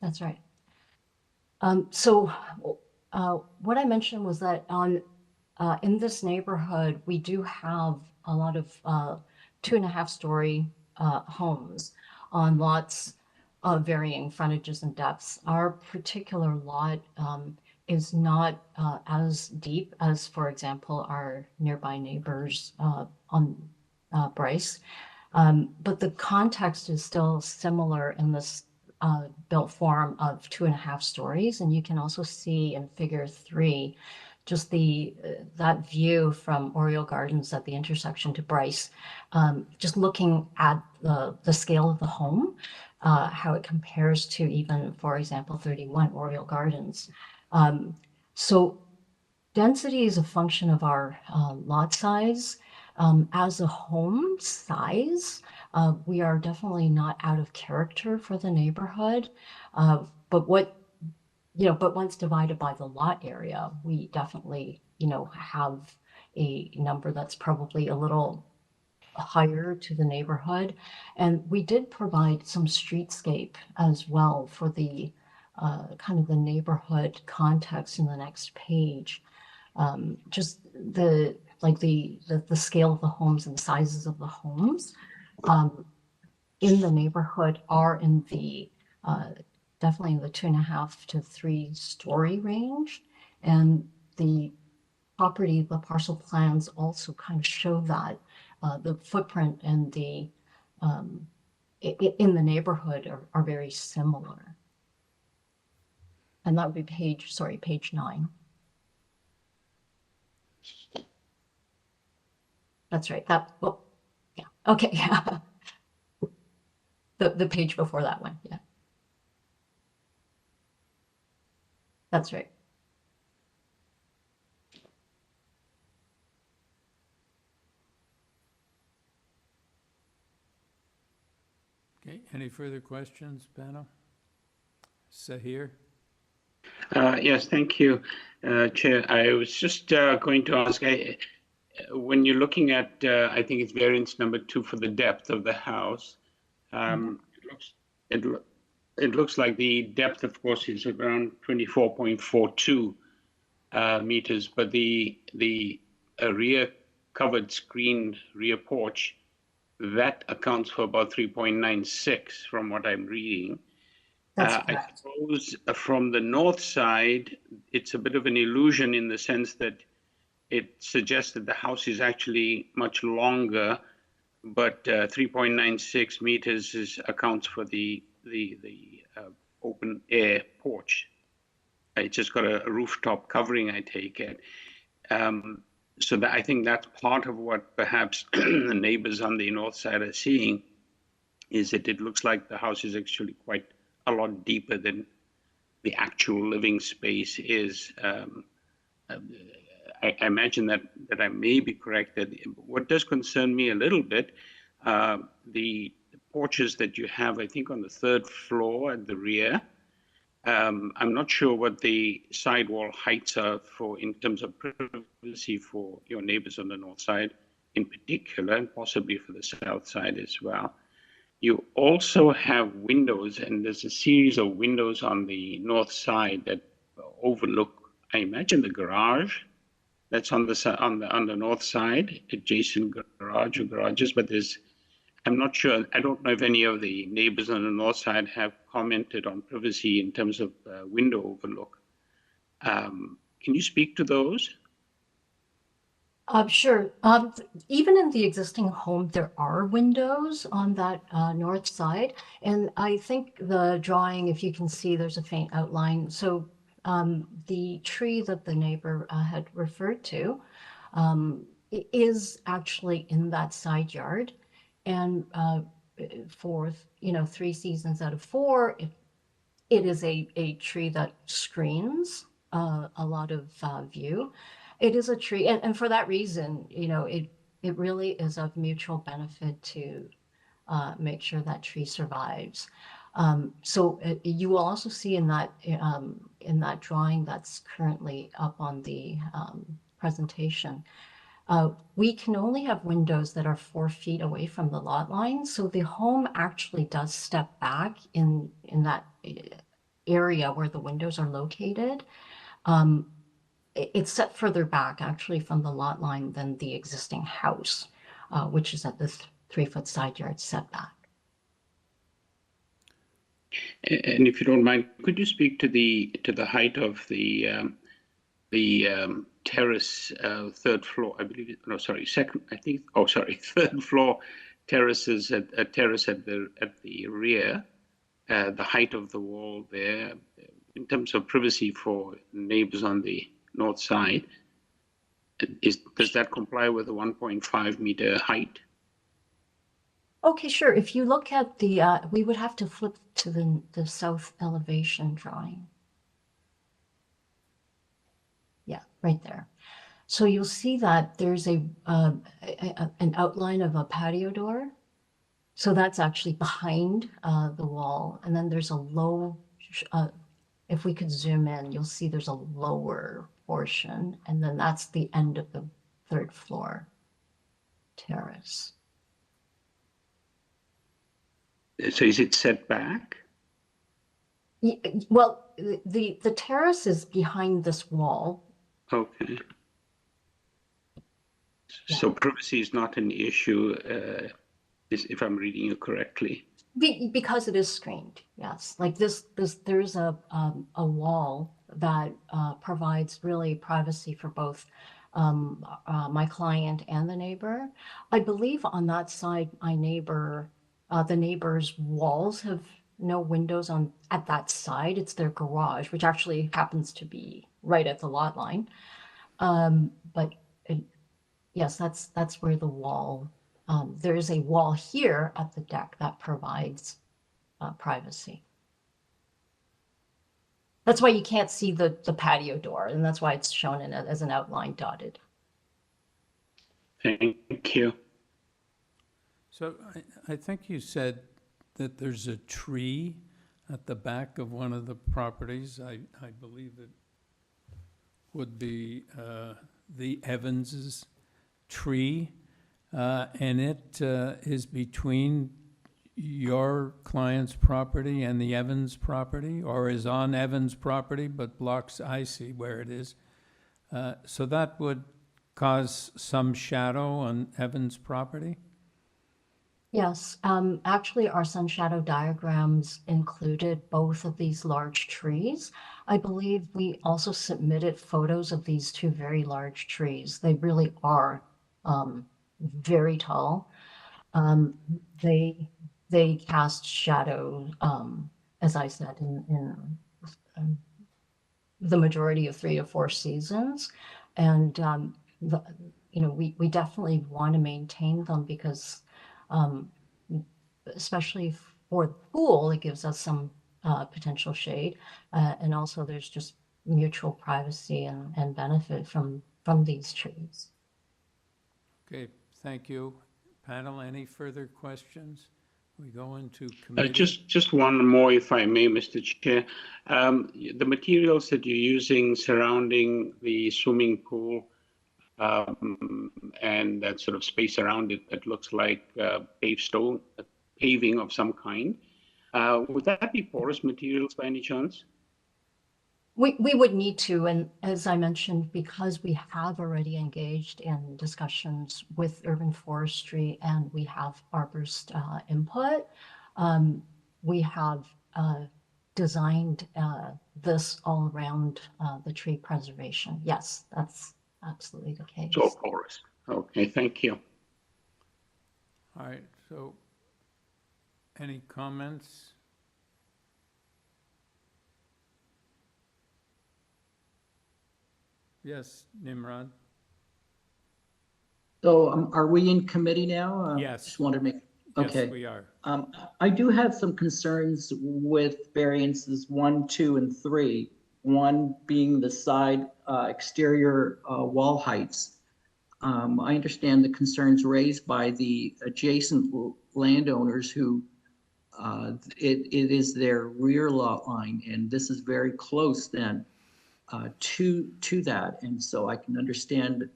That's right. So what I mentioned was that in this neighborhood, we do have a lot of 2.5-story homes on lots of varying frontages and depths. Our particular lot is not as deep as, for example, our nearby neighbors on BRYCE, but the context is still similar in this built form of 2.5 stories. And you can also see in figure 3, just that view from Oriole Gardens at the intersection to BRYCE, just looking at the scale of the home, how it compares to even, for example, 31 Oriole Gardens. So density is a function of our lot size. As a home size, we are definitely not out of character for the neighborhood. But once divided by the lot area, we definitely, have a number that's probably a little higher to the neighborhood. And we did provide some streetscape as well for the kind of the neighborhood context in the next page. Just the scale of the homes and sizes of the homes in the neighborhood are in the definitely in the 2.5 to 3 story range, and the parcel plans also kind of show that the footprint and the in the neighborhood are very similar. And that would be page 9. that's right. That, well, yeah, okay, yeah. The page before that one, yeah. That's right. Okay, any further questions, panel? Sahir? Yes, thank you, Chair. I was just going to ask, when you're looking at, I think it's variance number 2 for the depth of the house, it looks like the depth, of course, is around 24.42 meters, but the rear covered screened rear porch, that accounts for about 3.96 from what I'm reading. I suppose from the north side, it's a bit of an illusion in the sense that it suggests that the house is actually much longer, but 3.96 meters accounts for the open air porch. It's just got a rooftop covering, I take it. So that, I think that's part of what perhaps the neighbors on the north side are seeing, is that it looks like the house is actually quite a lot deeper than the actual living space is. I imagine that I may be correct. That what does concern me a little bit, the porches that you have, I think, on the 3rd floor at the rear. I'm not sure what the sidewall heights are for in terms of privacy for your neighbors on the north side in particular, and possibly for the south side as well. You also have windows, and there's a series of windows on the north side that overlook, I imagine, the garage that's on the north side, adjacent garage or garages, but I'm not sure. I don't know if any of the neighbors on the north side have commented on privacy in terms of window overlook. Can you speak to those? Sure. Even in the existing home, there are windows on that north side. And I think the drawing, if you can see, there's a faint outline. So the tree that the neighbor had referred to is actually in that side yard. And for, 3 seasons out of 4, it is a tree that screens a lot of view. It is a tree, and for that reason, it really is of mutual benefit to make sure that tree survives. So you will also see in that drawing that's currently up on the presentation, we can only have windows that are 4 feet away from the lot line. So the home actually does step back in that area where the windows are located. It's set further back actually from the lot line than the existing house, which is at the 3-foot side yard setback. And if you don't mind, could you speak to the height of the terrace, 3rd floor? I believe. No, sorry, second. I think. Oh, sorry, 3rd floor terraces at terrace at the rear. The height of the wall there, in terms of privacy for neighbors on the north side, does that comply with the 1.5 meter height? Okay, sure. If you look at the, we would have to flip to the south elevation drawing. Yeah, right there. So you'll see that there's an outline of a patio door. So that's actually behind the wall. And then there's a low, if we could zoom in, you'll see there's a lower portion. And then that's the end of the 3rd floor terrace. So is it set back? Well, the terrace is behind this wall. Okay. So privacy is not an issue, if I'm reading you correctly. Because it is screened, yes. Like there's a wall that provides really privacy for both my client and the neighbor. I believe on that side, my neighbor, the neighbor's walls have no windows at that side. It's their garage, which actually happens to be right at the lot line. But yes, that's where the wall, there is a wall here at the deck that provides privacy. That's why you can't see the patio door, and that's why it's shown in as an outline dotted. Thank you. So I think you said that there's a tree at the back of one of the properties. I believe it would be the Evans's tree, and it is between your client's property and the Evans property, or is on Evans property but blocks, I see where it is. So that would cause some shadow on Evans property? Yes, actually our sun shadow diagrams included both of these large trees. I believe we also submitted photos of these two very large trees. They really are very tall. They cast shadow, as I said, in the majority of 3 to 4 seasons. And, you know, we definitely want to maintain them because especially for the pool, it gives us some potential shade. And also there's just mutual privacy and benefit from these trees. Okay, thank you. Panel, any further questions? We go into committee. Just one more, if I may, Mr. Chair. The materials that you're using surrounding the swimming pool and that sort of space around it that looks like paved stone, paving of some kind, would that be porous materials by any chance? We would need to, and as I mentioned, because we have already engaged in discussions with urban forestry and we have arborist input, we have designed this all around the tree preservation. Yes, that's absolutely the case. So porous. Okay, thank you. All right, so any comments? Yes, Nimrod. So are we in committee now? Yes. Just wanted to make, okay. Yes, we are. I do have some concerns with variances 1, 2, and 3. 1 being the side exterior wall heights. I understand the concerns raised by the adjacent landowners who it is their rear lot line, and this is very close then to that. And so I can understand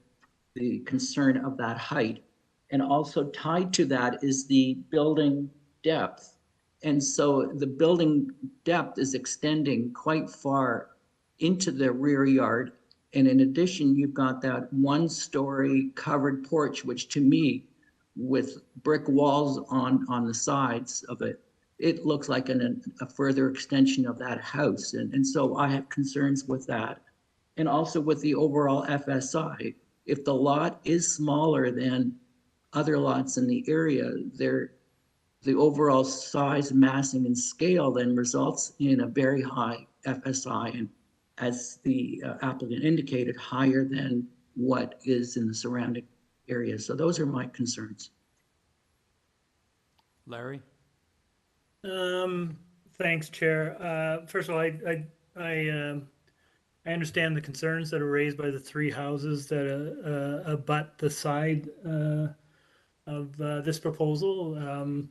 the concern of that height. And also tied to that is the building depth. And so the building depth is extending quite far into the rear yard. And in addition, you've got that 1-story covered porch, which to me, with brick walls on the sides of it, it looks like a further extension of that house. And so I have concerns with that. And also with the overall FSI. If the lot is smaller than other lots in the area, the overall size, massing, and scale then results in a very high FSI, and as the applicant indicated, higher than what is in the surrounding areas. So those are my concerns. Larry? Thanks, Chair. First of all, I understand the concerns that are raised by the 3 houses that abut the side of this proposal.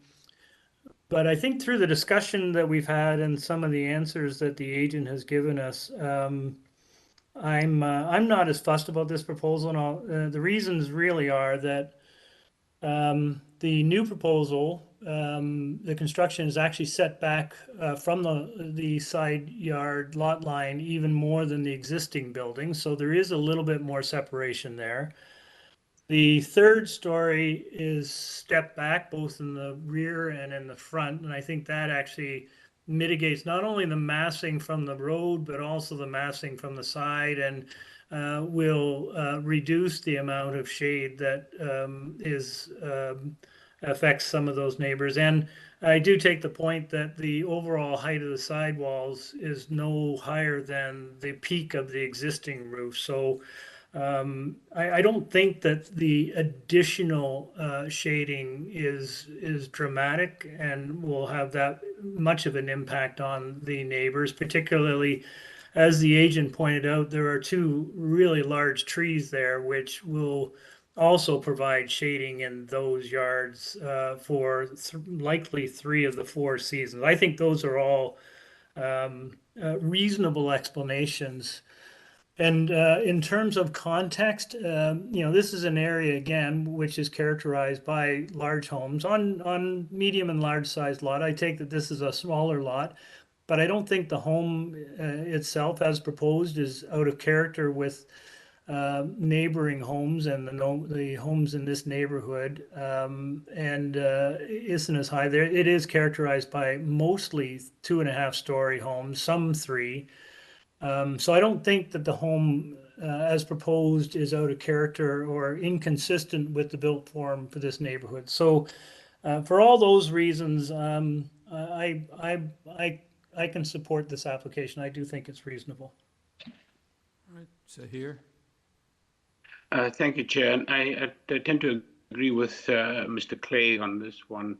But I think through the discussion that we've had and some of the answers that the agent has given us, I'm not as fussed about this proposal. And all, the reasons really are that the new proposal, the construction is actually set back from the side yard lot line even more than the existing building. So there is a little bit more separation there. The 3rd story is stepped back both in the rear and in the front. And I think that actually mitigates not only the massing from the road, but also the massing from the side, and will reduce the amount of shade that affects some of those neighbors. And I do take the point that the overall height of the sidewalls is no higher than the peak of the existing roof. So I don't think that the additional shading is dramatic and will have that much of an impact on the neighbors, particularly as the agent pointed out, there are two really large trees there, which will also provide shading in those yards for likely 3 of the 4 seasons. I think those are all reasonable explanations. And in terms of context, this is an area, again, which is characterized by large homes on medium and large sized lot. I take that this is a smaller lot, but I don't think the home itself as proposed is out of character with neighboring homes and the homes in this neighborhood, and isn't as high there. It is characterized by mostly 2.5-story homes, some 3. So I don't think that the home as proposed is out of character or inconsistent with the built form for this neighborhood. So for all those reasons, I can support this application. I do think it's reasonable. All right, Zahir. Thank you, Chair. And I tend to agree with Mr. Clay on this one.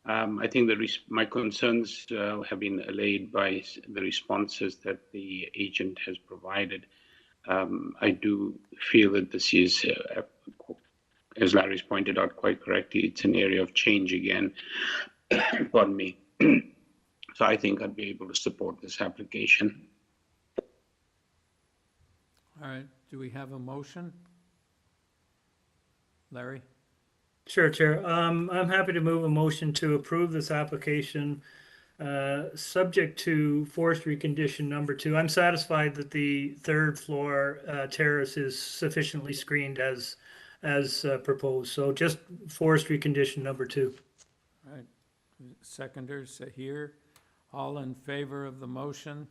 I think my concerns have been allayed by the responses that the agent has provided. I do feel that this is, as Larry's pointed out quite correctly, it's an area of change again. Pardon me. So I think I'd be able to support this application. All right, do we have a motion? Larry? Sure, Chair. I'm happy to move a motion to approve this application subject to forestry condition number 2. I'm satisfied that the 3rd floor terrace is sufficiently screened as proposed. So just forestry condition number 2. All right, seconders, Zahir. All in favor of the motion?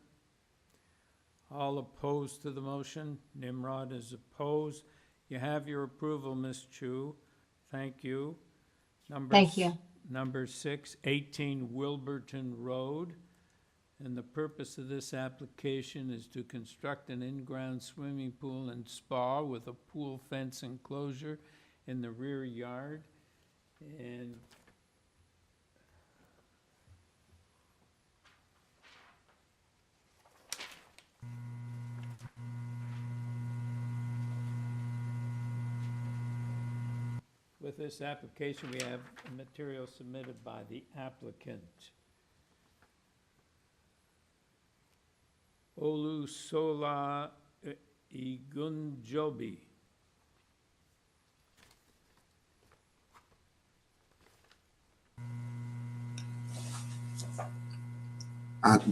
All opposed to the motion? Nimrod is opposed. You have your approval, Ms. Chu. Thank you. Thank you. Number 6, 18 Wilberton Road. And the purpose of this application is to construct an in-ground swimming pool and spa with a pool fence enclosure in the rear yard. And with this application, we have material submitted by the applicant. Olusola Igunjobi.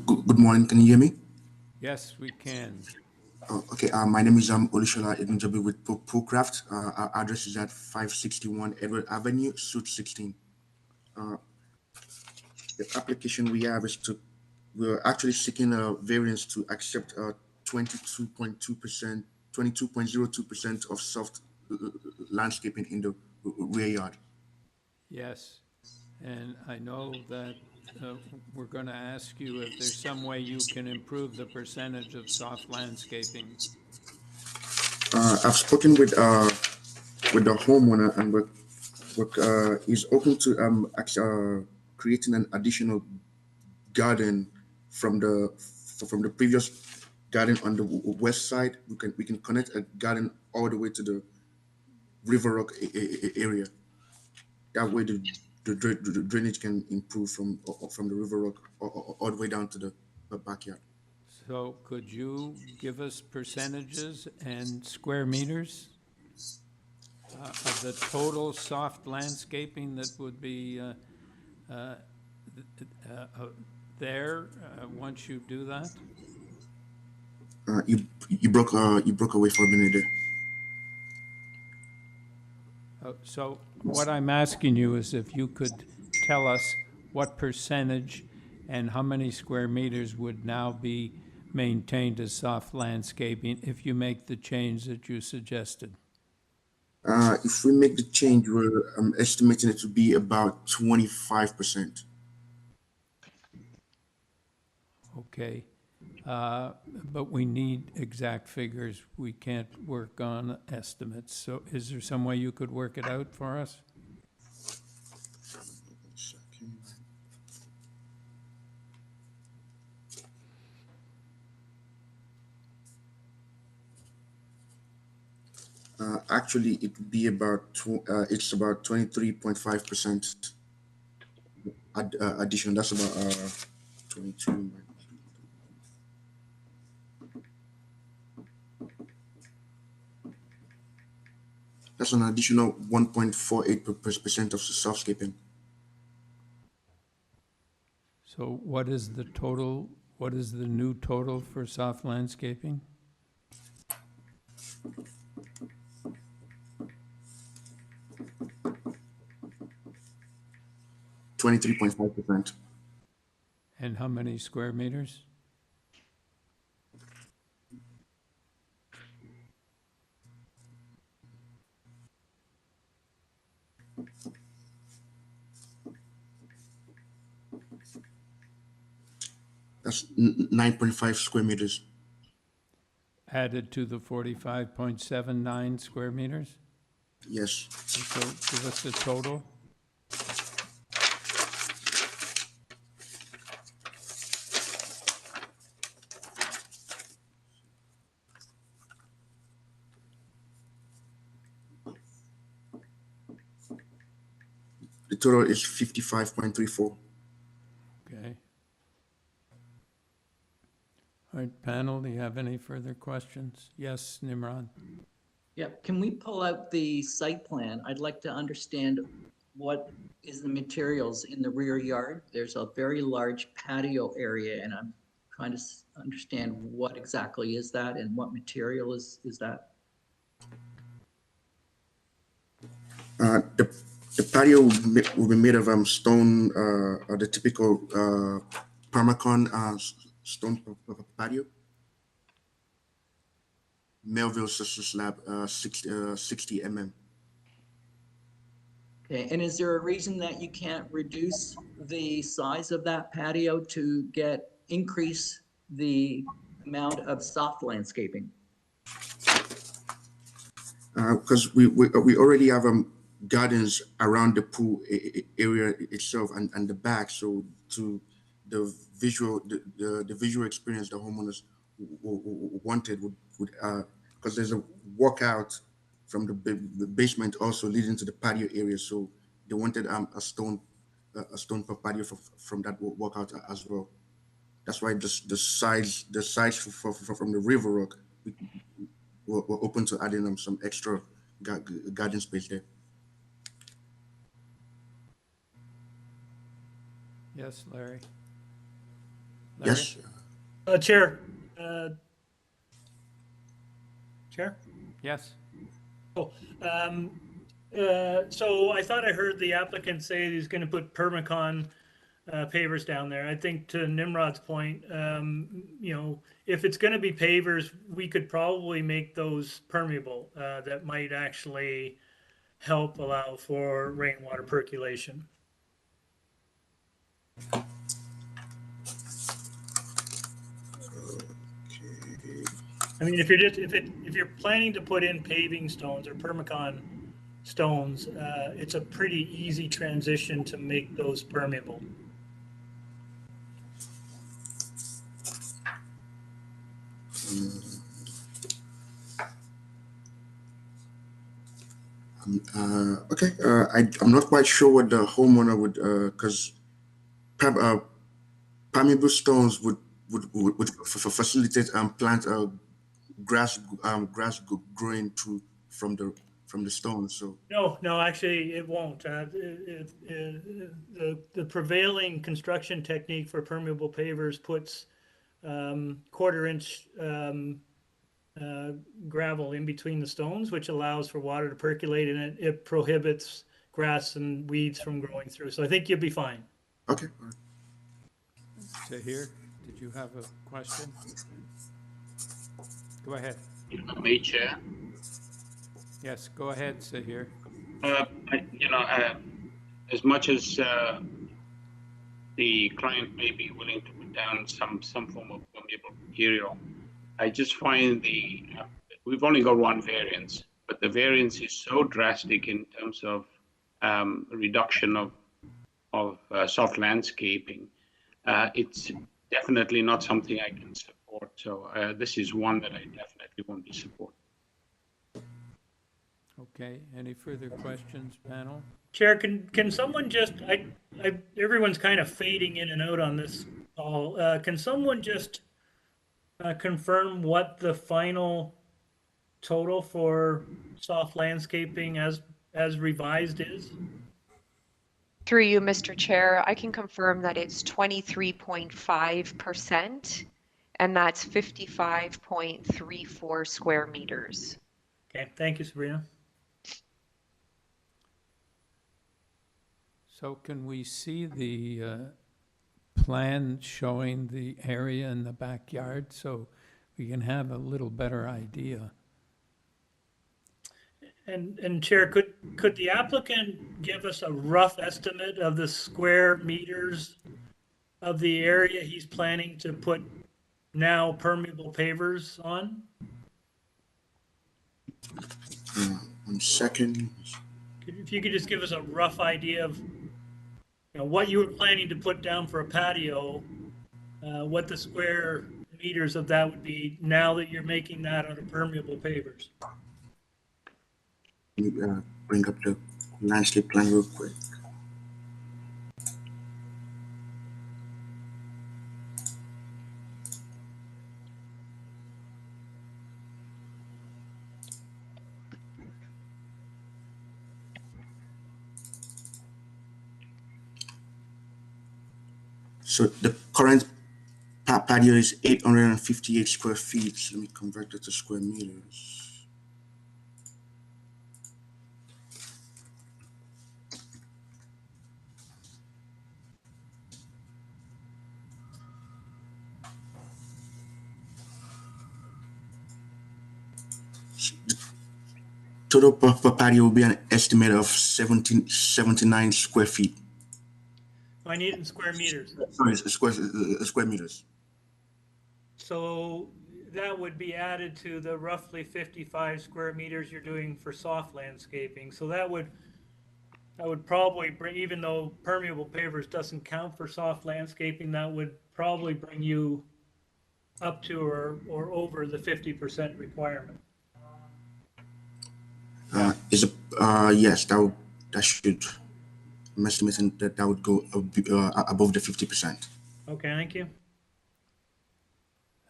Good morning. Can you hear me? Yes, we can. Oh, okay. My name is Olusola Igunjobi with Poolcraft. Our address is at 561 Edward Avenue, Suite 16. The application we have is we're actually seeking a variance to accept 22.2%, 22.02% of soft landscaping in the rear yard. Yes, and I know that we're going to ask you if there's some way you can improve the percentage of soft landscaping. I've spoken with the homeowner, and he's open to creating an additional garden from the previous garden on the west side. We can connect a garden all the way to the River Rock area. That way the drainage can improve from the River Rock all the way down to the backyard. So could you give us percentages and square meters of the total soft landscaping that would be there once you do that? You broke away for a minute there. So what I'm asking you is if you could tell us what percentage and how many square meters would now be maintained as soft landscaping if you make the change that you suggested. If we make the change, we're estimating it to be about 25%. Okay. But we need exact figures. We can't work on estimates. So is there some way you could work it out for us? Actually, it would be about it's about 23.5% addition. That's about 22. That's an additional 1.48% of softscaping. So what is the total? What is the new total for soft landscaping? (23.5%). And how many square meters? That's 9.5 square meters. Added to the 45.79 square meters? Yes. So give us the total. The total is 55.34. Okay. All right, panel, do you have any further questions? Yes, Nimrod? Yep, can we pull out the site plan? I'd like to understand what is the materials in the rear yard. There's a very large patio area, and I'm trying to understand what exactly is that and what material is that? The patio will be made of stone, the typical Permacon stone patio. Melville slab, 60 mm. Okay, and is there a reason that you can't reduce the size of that patio to increase the amount of soft landscaping? Because we already have gardens around the pool area itself and the back, so to the visual experience the homeowners wanted would because there's a walkout from the basement also leading to the patio area, so they wanted a stone patio from that walkout as well. That's why the sides from the river rock we're open to adding some extra garden space there. Yes, Larry? Yes. Chair. Chair? Yes. Oh, so I thought I heard the applicant say he's going to put Permacon pavers down there. I think to Nimrod's point, you know, if it's going to be pavers, we could probably make those permeable. That might actually help allow for rainwater percolation. I mean, if you're planning to put in paving stones or Permacon stones, it's a pretty easy transition to make those permeable. Okay, I'm not quite sure what the homeowner would, because permeable stones would facilitate plant grass growing from the stones. So No, actually, it won't. The prevailing construction technique for permeable pavers puts 1/4 inch gravel in between the stones, which allows for water to percolate, and it prohibits grass and weeds from growing through. So I think you'll be fine. Okay. Sahir, did you have a question? Go ahead. Me, Chair. Yes, go ahead, Sahir. As much as the client may be willing to put down some form of permeable material. I just find we've only got one variance, but the variance is so drastic in terms of reduction of soft landscaping. It's definitely not something I can support. So this is one that I definitely won't be supporting. Okay, any further questions, panel? Chair, can someone just, everyone's kind of fading in and out on this call. Can someone just confirm what the final total for soft landscaping as revised is? Through you, Mr. Chair, I can confirm that it's 23.5%, and that's 55.34 square meters. Okay, thank you, Sabrina. So can we see the plan showing the area in the backyard so we can have a little better idea? And Chair, could the applicant give us a rough estimate of the square meters of the area he's planning to put now permeable pavers on? 1 second. If you could just give us a rough idea of what you were planning to put down for a patio, what the square meters of that would be now that you're making that out of permeable pavers. Let me bring up the landscape plan real quick. So the current patio is 858 square feet. So let me convert it to square meters. Total per patio will be an estimate of 79 square feet. I need it in square meters. Sorry, square meters. So that would be added to the roughly 55 square meters you're doing for soft landscaping. So that would probably bring, even though permeable pavers doesn't count for soft landscaping, that would probably bring you up to or over the 50% requirement. Yes, that should. I'm estimating that would go above the 50%. Okay, thank you.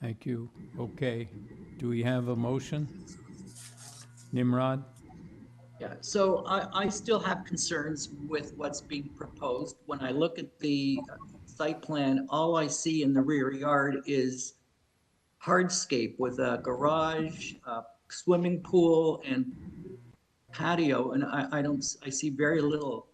Thank you. Okay, do we have a motion? Nimrod? Yeah, so I still have concerns with what's being proposed. When I look at the site plan, all I see in the rear yard is hardscape with a garage, a swimming pool, and patio, and I see very little,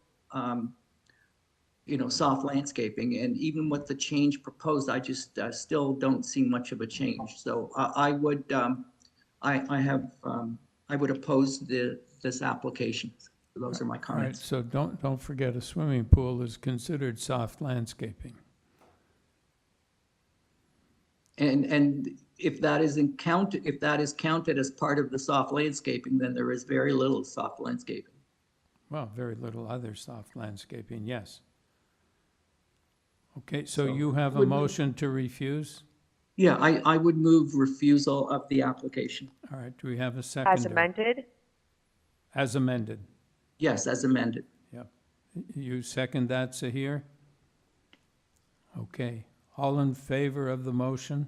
soft landscaping. And even with the change proposed, I just still don't see much of a change. So I would oppose this application. So those are my comments. All right, so don't forget a swimming pool is considered soft landscaping. And if that is counted as part of the soft landscaping, then there is very little soft landscaping. Well, very little other soft landscaping, yes. Okay, so you have a motion to refuse? Yeah, I would move refusal of the application. All right, do we have a second? As amended? As amended. Yes, as amended. Yep. You second that, Sahir? Okay. All in favor of the motion?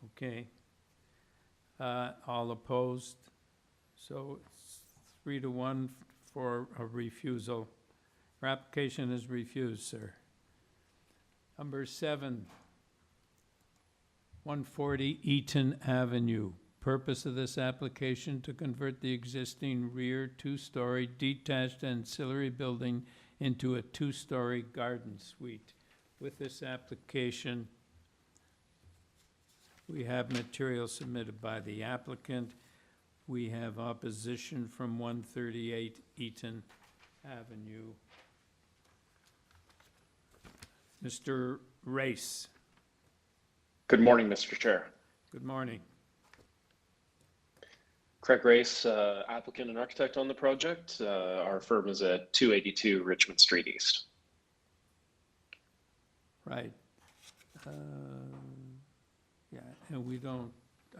Okay. All opposed? So it's 3-1 for a refusal. Your application is refused, sir. Number 7, 140 Eaton Avenue. Purpose of this application to convert the existing rear 2-story detached ancillary building into a 2-story garden suite. With this application, we have material submitted by the applicant. We have opposition from 138 Eaton Avenue. Mr. Race. Good morning, Mr. Chair. Good morning. Craig Race, applicant and architect on the project. Our firm is at 282 Richmond Street East. Right. Yeah, and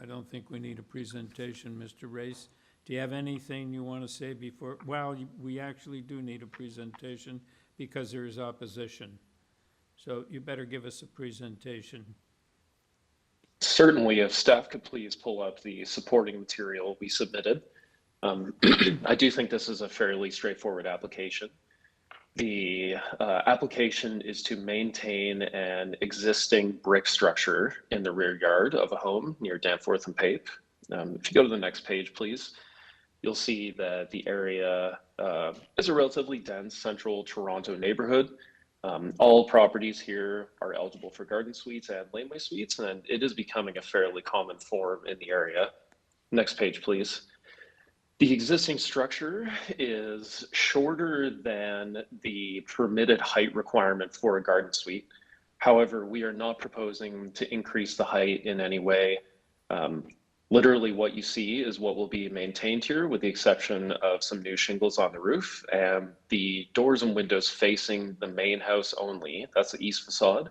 I don't think we need a presentation, Mr. Race. Do you have anything you want to say before? Well, we actually do need a presentation because there is opposition. So you better give us a presentation. Certainly, if staff could please pull up the supporting material we submitted. I do think this is a fairly straightforward application. The application is to maintain an existing brick structure in the rear yard of a home near Danforth and Pape. If you go to the next page, please, you'll see that the area is a relatively dense central Toronto neighborhood. All properties here are eligible for garden suites and laneway suites, and it is becoming a fairly common form in the area. Next page, please. The existing structure is shorter than the permitted height requirement for a garden suite. However, we are not proposing to increase the height in any way. Literally what you see is what will be maintained here, with the exception of some new shingles on the roof, and the doors and windows facing the main house only, that's the east facade,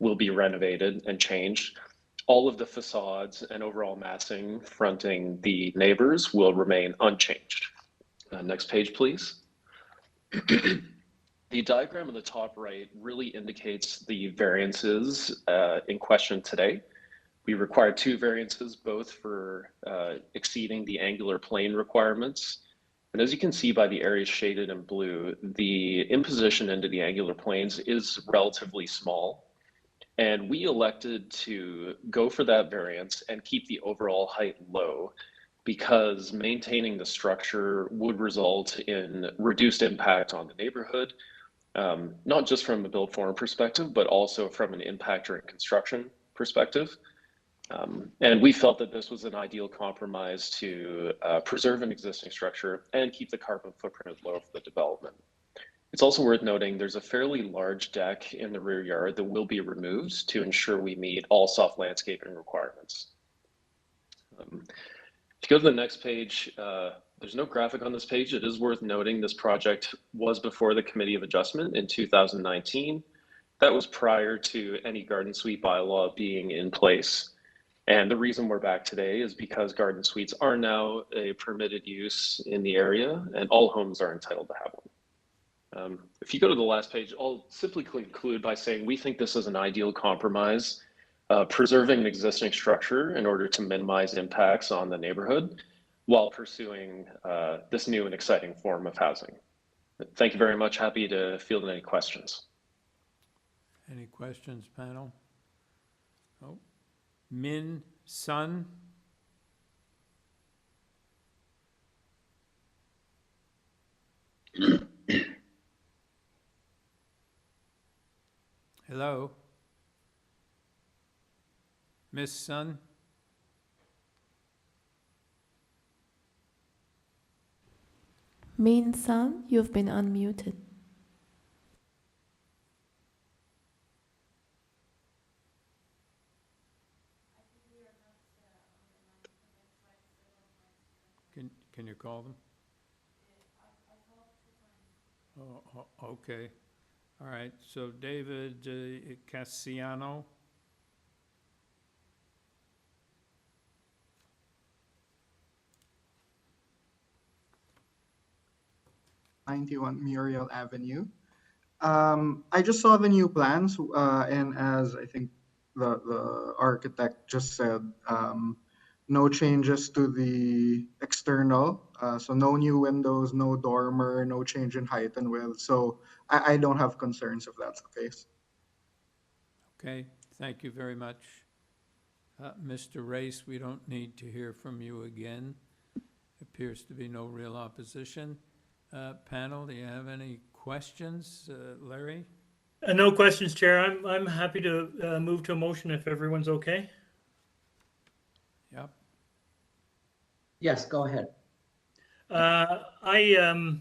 will be renovated and changed. All of the facades and overall massing fronting the neighbors will remain unchanged. Next page, please. The diagram on the top right really indicates the variances in question today. We require 2 variances, both for exceeding the angular plane requirements. And as you can see by the areas shaded in blue, the imposition into the angular planes is relatively small. And we elected to go for that variance and keep the overall height low, because maintaining the structure would result in reduced impact on the neighborhood, not just from a build form perspective, but also from an impact during construction perspective. And we felt that this was an ideal compromise to preserve an existing structure and keep the carbon footprint low for the development. It's also worth noting there's a fairly large deck in the rear yard that will be removed to ensure we meet all soft landscaping requirements. If you go to the next page, there's no graphic on this page. It is worth noting this project was before the Committee of Adjustment in 2019. That was prior to any garden suite bylaw being in place. And the reason we're back today is because garden suites are now a permitted use in the area, and all homes are entitled to have one. If you go to the last page, I'll simply conclude by saying we think this is an ideal compromise, preserving an existing structure in order to minimize impacts on the neighborhood while pursuing this new and exciting form of housing. Thank you very much. Happy to field any questions. Any questions, panel? Oh. Min Sun. Hello? Miss Sun? Min Sun, you've been unmuted. Can you call them? Oh, okay. All right, so David Cassiano. '91 Muriel Avenue. I just saw the new plans, and as I think the architect just said, no changes to the external, so no new windows, no dormer, no change in height and width. So I don't have concerns if that's the case. Okay, thank you very much. Mr. Race, we don't need to hear from you again. Appears to be no real opposition. Panel, do you have any questions? Larry? No questions, Chair. I'm happy to move to a motion if everyone's okay. Yep. Yes, go ahead. I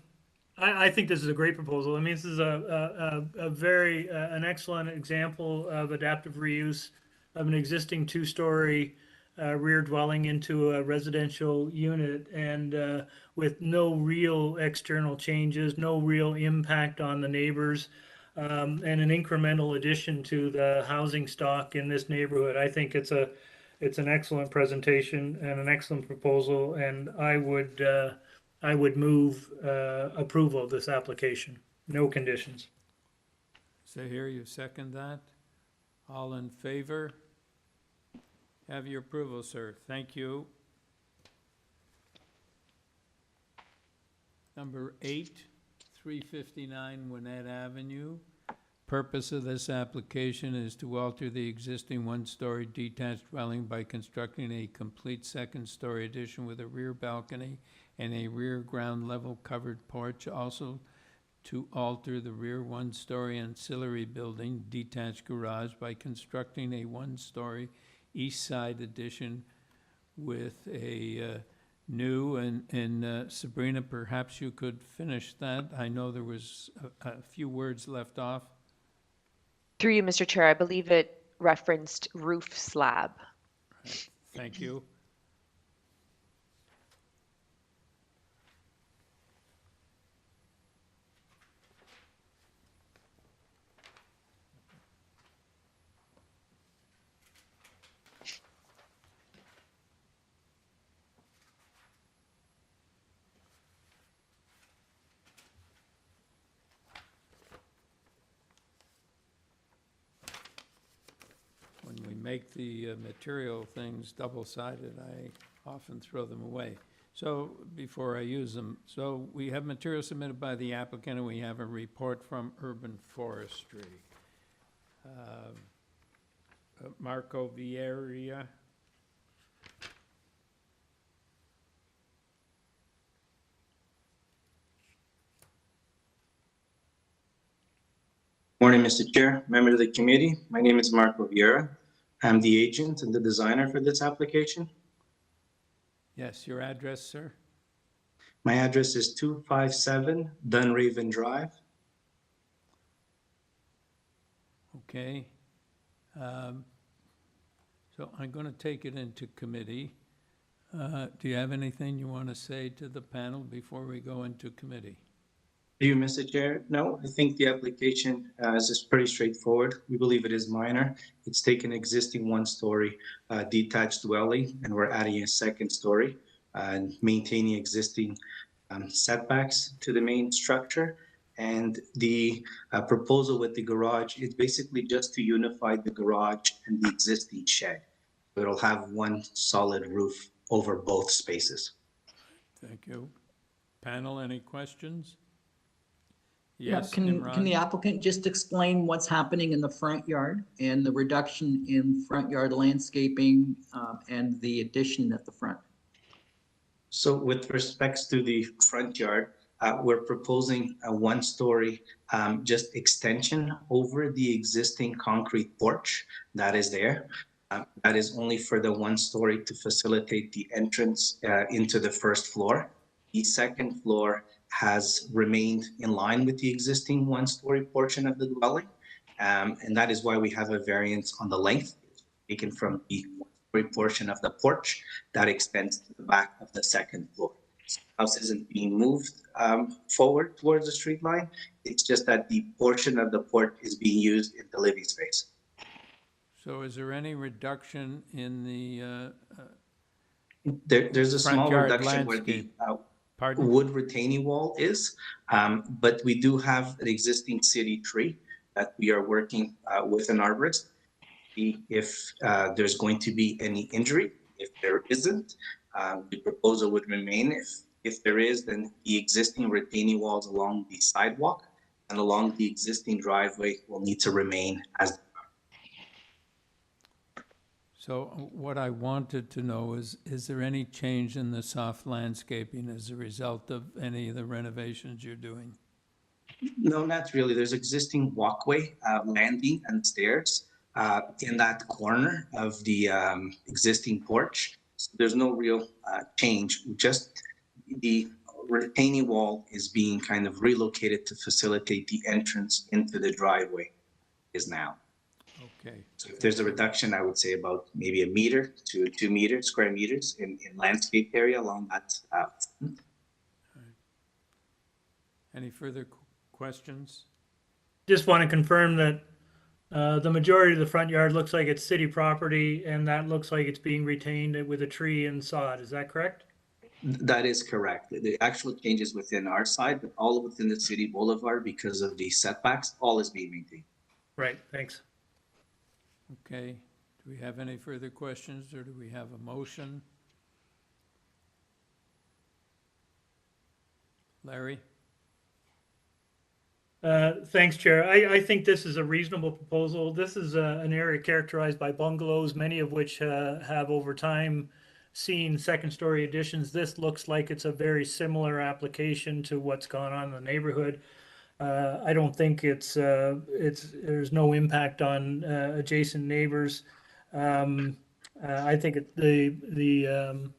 I think this is a great proposal. I mean, this is a very, an excellent example of adaptive reuse of an existing two-story rear dwelling into a residential unit, and with no real external changes, no real impact on the neighbors, and an incremental addition to the housing stock in this neighborhood. I think it's an excellent presentation and an excellent proposal, and I would move approval of this application. No conditions. So here you second that? All in favor? Have your approval, sir. Thank you. Number 8, 359 Winnett Avenue. Purpose of this application is to alter the existing one-story detached dwelling by constructing a complete second-story addition with a rear balcony and a rear ground level covered porch. Also to alter the rear one-story ancillary building detached garage by constructing a one-story east side addition with a new, and Sabrina, perhaps you could finish that. I know there was a few words left off. Through you, Mr. Chair, I believe it referenced roof slab. Right. Thank you. Make the material things double-sided, I often throw them away. So before I use them, so we have material submitted by the applicant, and we have a report from Urban Forestry. Marco Vieira. Morning, Mr. Chair, members of the committee. My name is Marco Vieira. I'm the agent and the designer for this application. Yes, your address, sir? My address is 257 Dunraven Drive. Okay. So I'm going to take it into committee. Do you have anything you want to say to the panel before we go into committee? To you, Mr. Chair. No, I think the application is just pretty straightforward. We believe it is minor. It's taken existing one-story detached dwelling, and we're adding a second story and maintaining existing setbacks to the main structure. And the proposal with the garage is basically just to unify the garage and the existing shed. So it'll have one solid roof over both spaces. Thank you. Panel, any questions? Yeah, Yes, can Imran? the applicant just explain what's happening in the front yard and the reduction in front yard landscaping and the addition at the front? So with respects to the front yard, we're proposing a one-story just extension over the existing concrete porch that is there. That is only for the one story to facilitate the entrance into the first floor. The second floor has remained in line with the existing one-story portion of the dwelling. And that is why we have a variance on the length taken from the one-story portion of the porch that extends to the back of the second floor. So the house isn't being moved forward towards the street line. It's just that the portion of the porch is being used in the living space. So is there any reduction in the there's a front small yard reduction where the Pardon? wood retaining wall is, but we do have an existing city tree that we are working with an arborist. If there's going to be any injury, if there isn't, the proposal would remain. If there is, then the existing retaining walls along the sidewalk and along the existing driveway will need to remain as. So what I wanted to know is there any change in the soft landscaping as a result of any of the renovations you're doing? No, not really. There's existing walkway, landing and stairs in that corner of the existing porch. So there's no real change. Just the retaining wall is being kind of relocated to facilitate the entrance into the driveway is now. Okay. So if there's a reduction, I would say about maybe 1 meter to 2 meters, square meters in landscape area along that. Any further questions? Just want to confirm that the majority of the front yard looks like it's city property, and that looks like it's being retained with a tree and sod. Is that correct? That is correct. The actual changes within our side, but all within the city boulevard because of the setbacks, all is being maintained. Right, thanks. Okay. Do we have any further questions, or do we have a motion? Larry? Thanks, Chair. I think this is a reasonable proposal. This is an area characterized by bungalows, many of which have over time seen second-story additions. This looks like it's a very similar application to what's gone on in the neighborhood. I don't think there's no impact on adjacent neighbors. I think the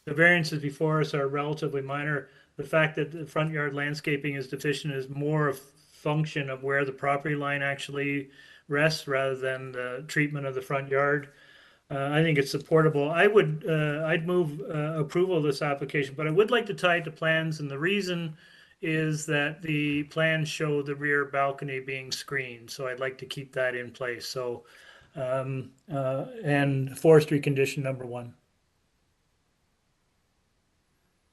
variances before us are relatively minor. The fact that the front yard landscaping is deficient is more a function of where the property line actually rests rather than the treatment of the front yard. I think it's supportable. I'd move approval of this application, but I would like to tie it to plans, and the reason is that the plans show the rear balcony being screened, so I'd like to keep that in place. So, and forestry condition number 1.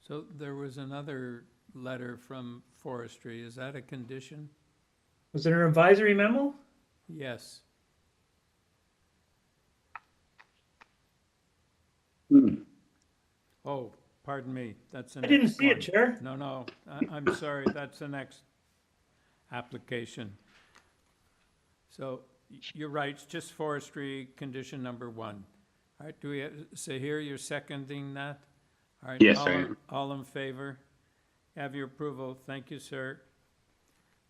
So there was another letter from forestry. Is that a condition? Was there an advisory memo? Yes. Oh, pardon me. That's the next I didn't see one. it, Chair. No, I'm sorry. That's the next application. So you're right. It's just forestry condition number 1. All right. Do we say here you're seconding that? All right. Yes, I am. All in favor? Have your approval. Thank you, sir.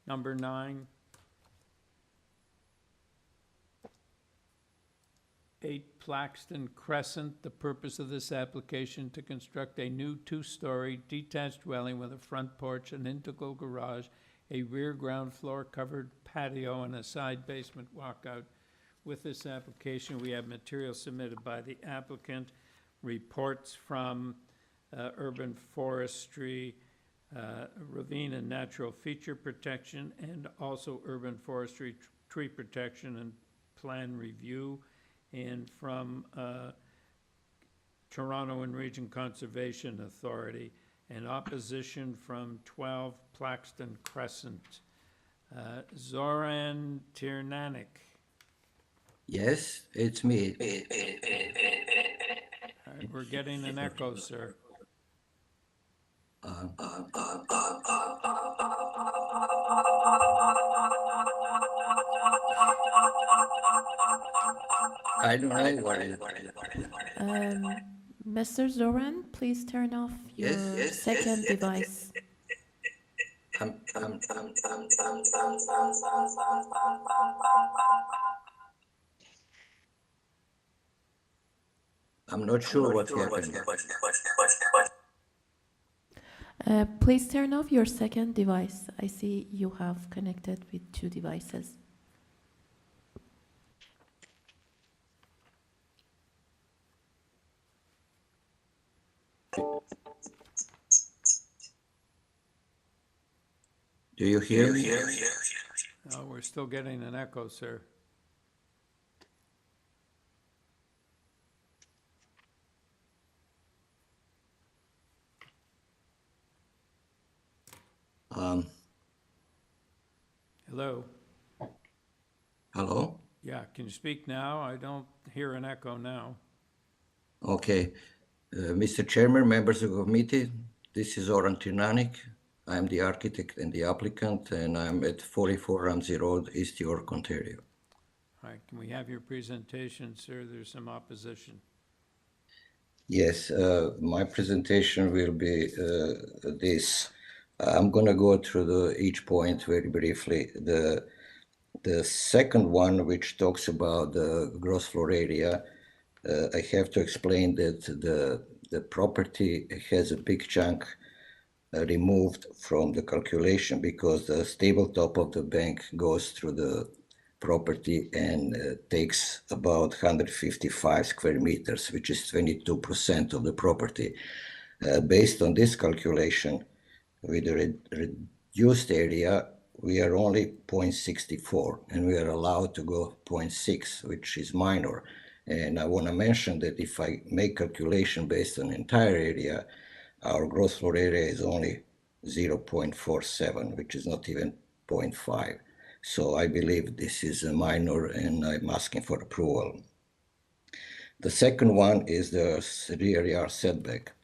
Number 9. 8 PLAXTON Crescent. The purpose of this application to construct a new 2-story detached dwelling with a front porch, an integral garage, a rear ground floor covered patio, and a side basement walkout. With this application, we have material submitted by the applicant, reports from urban forestry, ravine and natural feature protection, and also urban forestry tree protection and plan review, and from Toronto and Region Conservation Authority, and opposition from 12 PLAXTON Crescent. Zoran Tirnanik. Yes, it's me. All right, we're getting an echo, sir. I don't know what it is. Mr. Zoran, please turn off your second device. I'm not sure what's happening. Please turn off your second device. I see you have connected with 2 devices. Do you hear me? No, we're still getting an echo, sir. Hello? Hello? Yeah, can you speak now? I don't hear an echo now. Okay. Mr. Chairman, members of the committee, this is Zoran Tirnanik. I'm the architect and the applicant, and I'm at 44 Ramsey Road, East York, Ontario. All right, can we have your presentation, sir? There's some opposition. Yes, my presentation will be this. I'm going to go through each point very briefly. The second one, which talks about the gross floor area, I have to explain that the property has a big chunk removed from the calculation because the stable top of the bank goes through the property and takes about 155 square meters, which is 22% of the property. Based on this calculation, with the reduced area, we are only 0.64 and we are allowed to go 0.6, which is minor. And I want to mention that if I make calculation based on entire area, our gross floor area is only 0.47, which is not even 0.5. So I believe this is a minor and I'm asking for approval. The second one is the rear yard setback.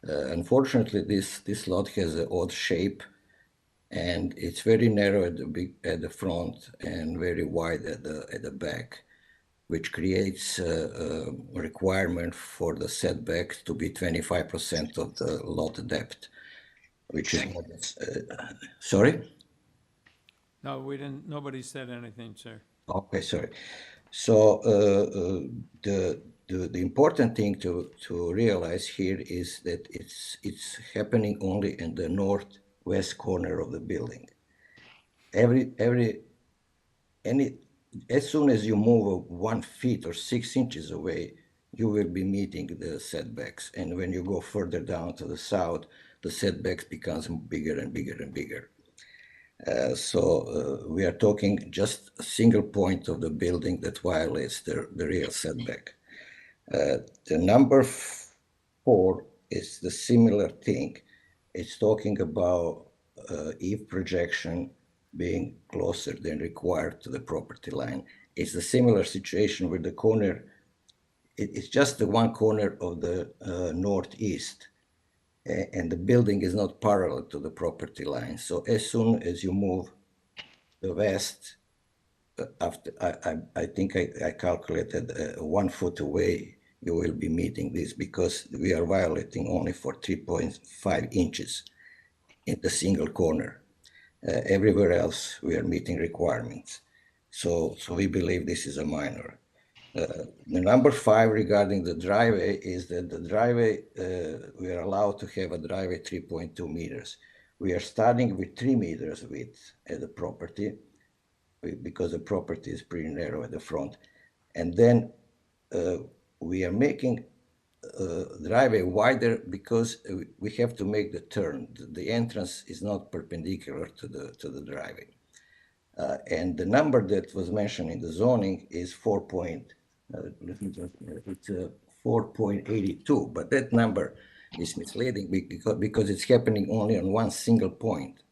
Unfortunately, this lot has an odd shape and it's very narrow at the front and very wide at the back, which creates a requirement for the setback to be 25% of the lot depth, which is more than, sorry? No, we didn't, nobody said anything, sir. Okay, sorry. So the important thing to realize here is that it's happening only in the northwest corner of the building. As soon as you move 1 foot or 6 inches away, you will be meeting the setbacks. And when you go further down to the south, the setbacks becomes bigger and bigger and bigger. So we are talking just a single point of the building that violates the real setback. The number 4 is the similar thing. It's talking about eave projection being closer than required to the property line. It's a similar situation with the corner. It's just the one corner of the northeast, and the building is not parallel to the property line. So as soon as you move the west, after I think I calculated 1 foot away, you will be meeting this because we are violating only for 3.5 inches in the single corner. Everywhere else, we are meeting requirements. So we believe this is a minor. The number 5 regarding the driveway is that the driveway, we are allowed to have a driveway 3.2 meters. We are starting with 3 meters width at the property because the property is pretty narrow at the front. And then we are making driveway wider because we have to make the turn. The entrance is not perpendicular to the driveway. And the number that was mentioned in the zoning is 4.82, but that number is misleading because it's happening only on one single point.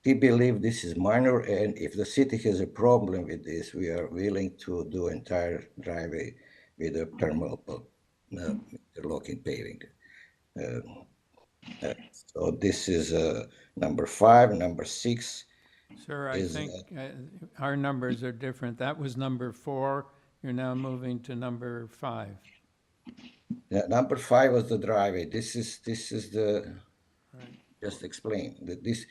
We believe this is minor, and if the city has a problem with this, we are willing to do entire driveway with a permeable interlocking paving. So this is number 5. Number 6. Sir, I think our numbers are different. That was number 4. You're now moving to number 5. Yeah, number 5 was the driveway. This is the, right. Just explain that this.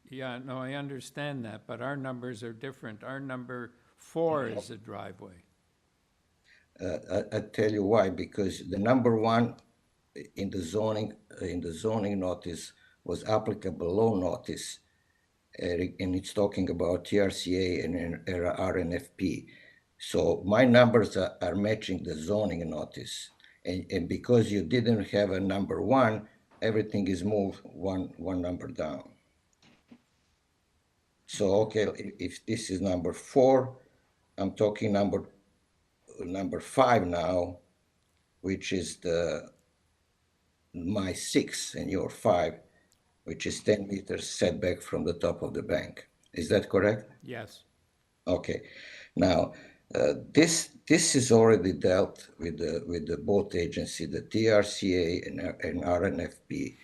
Yeah, no, I understand that, but our numbers are different. Our number 4 is the driveway. I tell you why, because the number 1 in the zoning notice was applicable low notice, and it's talking about TRCA and RNFP. So my numbers are matching the zoning notice, and because you didn't have a number 1, everything is moved one number down. So okay, if this is number 4, I'm talking number 5 now, which is my 6 and your 5, which is 10 meters setback from the top of the bank. Is that correct? Yes. Okay. Now, this is already dealt with the both agency, the TRCA and RNFP.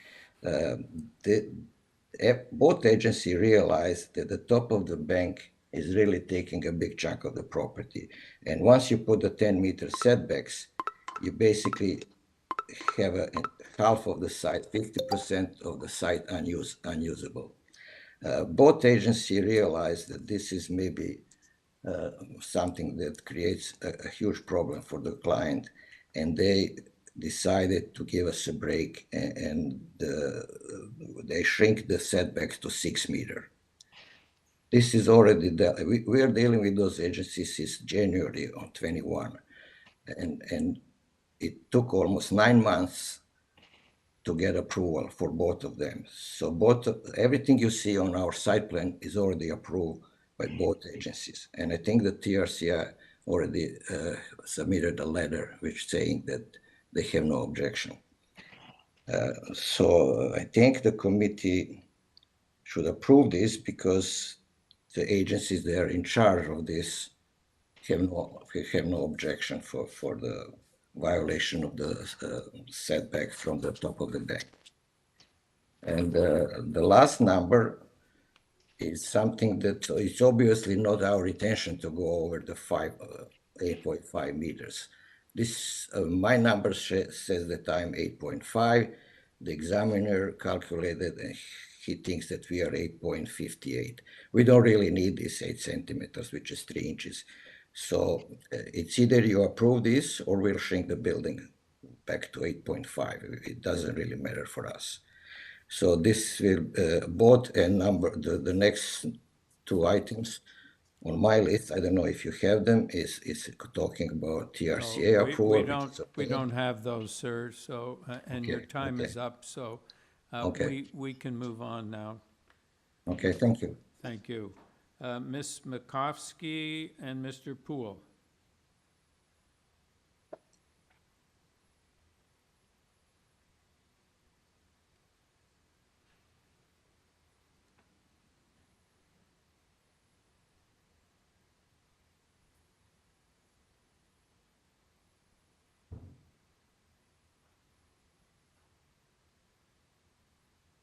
Both agency realized that the top of the bank is really taking a big chunk of the property. And once you put the 10-meter setbacks, you basically have half of the site, 50% of the site unusable. Both agencies realized that this is maybe something that creates a huge problem for the client, and they decided to give us a break, and they shrink the setback to 6 meters. This is already, we are dealing with those agencies since January of 21, and it took almost 9 months to get approval for both of them. So everything you see on our site plan is already approved by both agencies. And I think the TRCI already submitted a letter which saying that they have no objection. So I think the committee should approve this because the agencies that are in charge of this have no objection for the violation of the setback from the top of the deck. And the last number is something that it's obviously not our intention to go over the 8.5 meters. This, my number says that I'm 8.5. The examiner calculated and he thinks that we are 8.58. We don't really need this 8 centimeters, which is 3 inches. So it's either you approve this or we'll shrink the building back to 8.5. It doesn't really matter for us. So this will both a number, the next 2 items on my list, I don't know if you have them, is talking about TRCA approval. We don't have those, sir, so, and your time is up, so we can move on now. Okay, thank you. Thank you. Ms. Makovsky and Mr. Poole.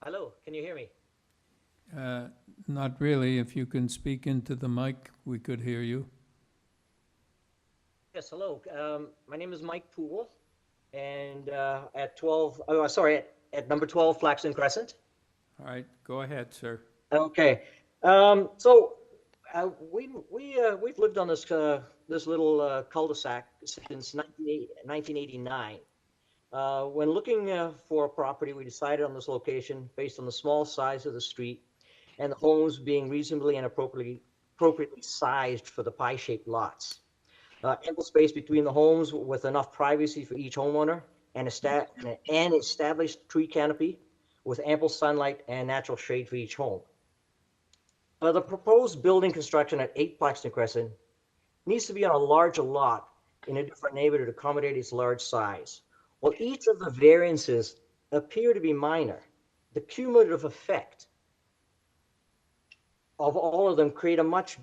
Hello, can you hear me? Not really. If you can speak into the mic, we could hear you. Yes, hello. My name is Mike Poole, and at number 12 PLAXTON Crescent. All right, go ahead, sir. Okay. We've lived on this this little cul-de-sac since 1989. When looking for a property, we decided on this location based on the small size of the street and the homes being reasonably and appropriately sized for the pie-shaped lots. Ample space between the homes with enough privacy for each homeowner and an established tree canopy with ample sunlight and natural shade for each home. The proposed building construction at 8 PLAXTON Crescent needs to be on a larger lot in a different neighborhood to accommodate its large size. While each of the variances appear to be minor, the cumulative effect of all of them create a much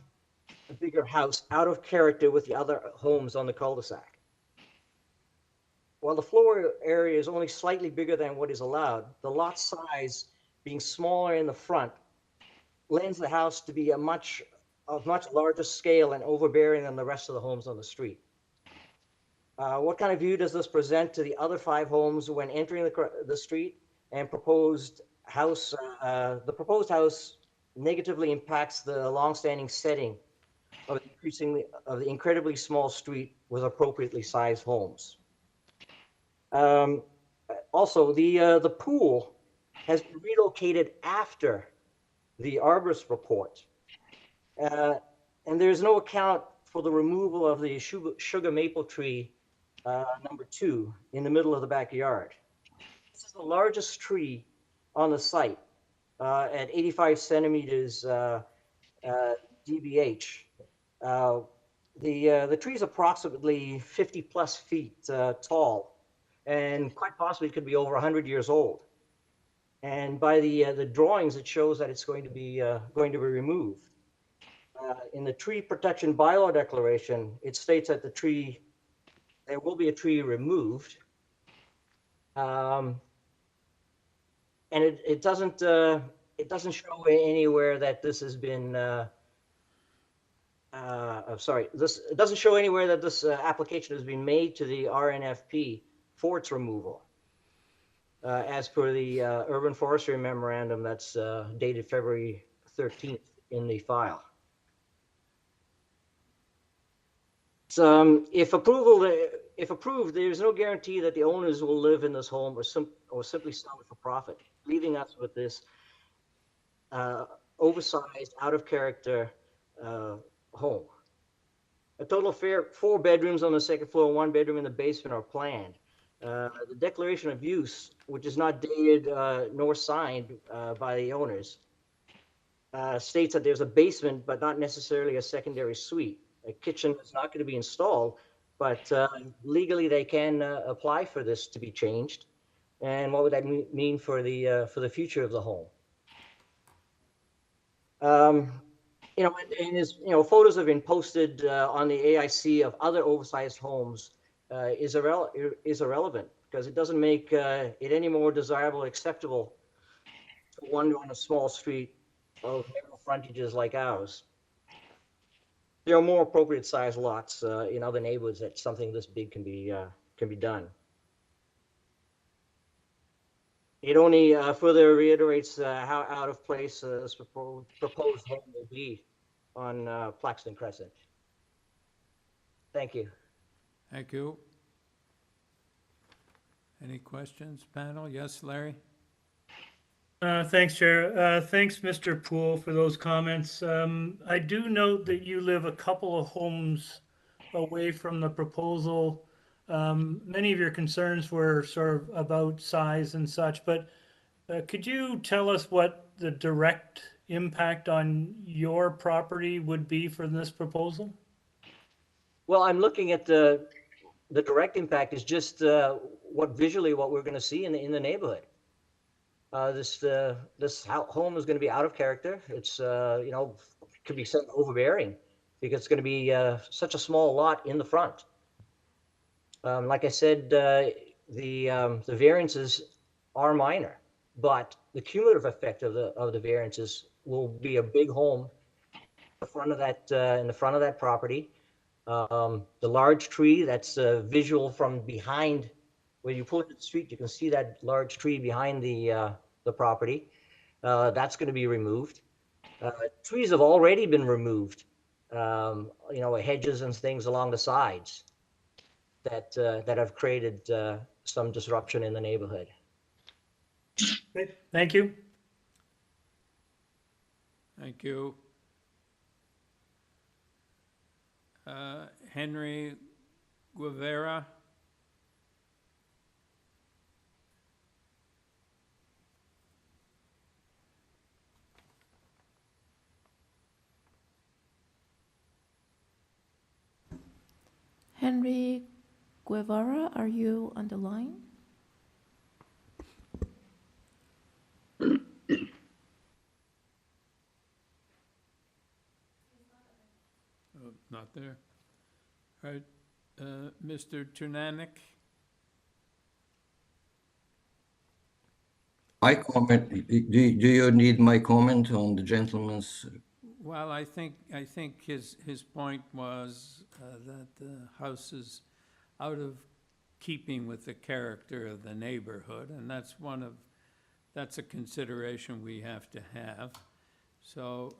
bigger house out of character with the other homes on the cul-de-sac. While the floor area is only slightly bigger than what is allowed, the lot size being smaller in the front lends the house to be of much larger scale and overbearing than the rest of the homes on the street. What kind of view does this present to the other 5 homes when entering the street? And the proposed house negatively impacts the long-standing setting of the incredibly small street with appropriately sized homes. Also, the pool has been relocated after the arborist report, and there's no account for the removal of the sugar maple tree number 2 in the middle of the backyard. This is the largest tree on the site at 85 centimeters DBH. The tree is approximately 50 plus feet tall and quite possibly could be over 100 years old. And by the drawings, it shows that it's going to be removed. In the tree protection bylaw declaration, it states that there will be a tree removed, and it doesn't show anywhere that this has been. It doesn't show anywhere that this application has been made to the RNFP for its removal, as per the urban forestry memorandum that's dated February 13th in the file. So, if approval if approved, there's no guarantee that the owners will live in this home or simply sell it for profit, leaving us with this oversized, out of character home. A total of 4 bedrooms on the second floor and 1 bedroom in the basement are planned. The declaration of use, which is not dated nor signed by the owners, states that there's a basement, but not necessarily a secondary suite. A kitchen is not going to be installed, but legally they can apply for this to be changed. And what would that mean for the future of the home? You know, and as you know, photos have been posted on the AIC of other oversized homes is irrelevant because it doesn't make it any more desirable or acceptable for one on a small street of narrow frontages like ours. There are more appropriate sized lots in other neighborhoods that something this big can be done. It only further reiterates how out of place this proposed home will be on PLAXTON Crescent. Thank you. Thank you. Any questions, panel? Yes, Larry? Thanks, Chair. Thanks, Mr. Poole, for those comments. I do note that you live a couple of homes away from the proposal. Many of your concerns were sort of about size and such, but could you tell us what the direct impact on your property would be for this proposal? Well, I'm looking at the direct impact is just what we're going to see in the neighborhood. This home is going to be out of character. It's you know, could be said overbearing because it's going to be such a small lot in the front. Like I said, the variances are minor, but the cumulative effect of the variances will be a big home in the front of that property. The large tree that's visual from behind, when you pull into the street, you can see that large tree behind the property. That's going to be removed. Trees have already been removed. You know, hedges and things along the sides that have created some disruption in the neighborhood. Okay, thank you. Thank you. Henry Guevara. Henry Guevara, are you on the line? Not there. All right, Mr. Ternanek. I comment. Do you need my comment on the gentleman's? Well, I think his point was that the house is out of keeping with the character of the neighborhood, and that's a consideration we have to have. So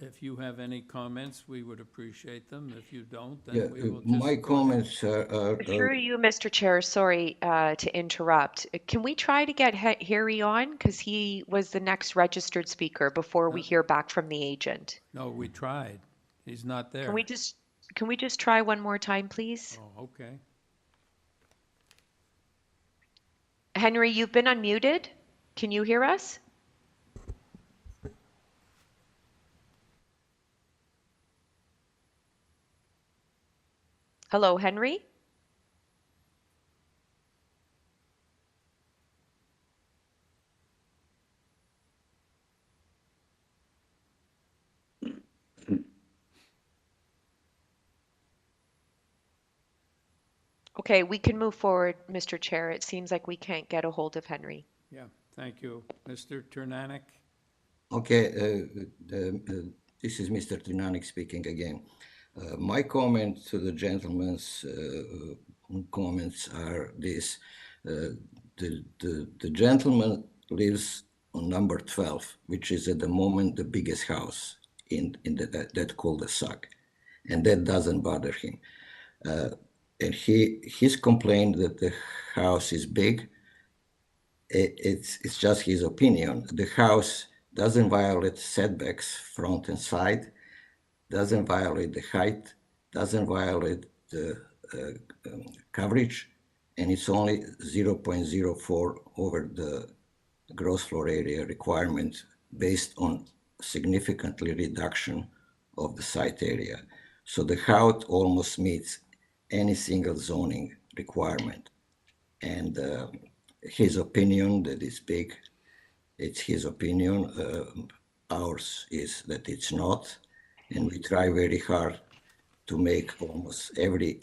if you have any comments, we would appreciate them. If you don't, then we will just... My comments are... Through you, Mr. Chair, sorry to interrupt. Can we try to get Harry on? Because he was the next registered speaker before we hear back from the agent. No, we tried. He's not there. Can we just try one more time, please? Oh, okay. Henry, you've been unmuted. Can you hear us? Hello, Henry? Okay, we can move forward, Mr. Chair. It seems like we can't get a hold of Henry. Yeah, thank you. Mr. Ternanek? Okay, this is Mr. Ternanek speaking again. My comment to the gentleman's comments are this. The gentleman lives on number 12, which is at the moment the biggest house in that cul-de-sac, and that doesn't bother him. and he's complained that the house is big. It's just his opinion. The house doesn't violate setbacks front and side, doesn't violate the height, doesn't violate the coverage, and it's only 0.04 over the gross floor area requirement based on significantly reduction of the site area. So the house almost meets any single zoning requirement. And his opinion that it's big, it's his opinion. Ours is that it's not. And we try very hard to make almost every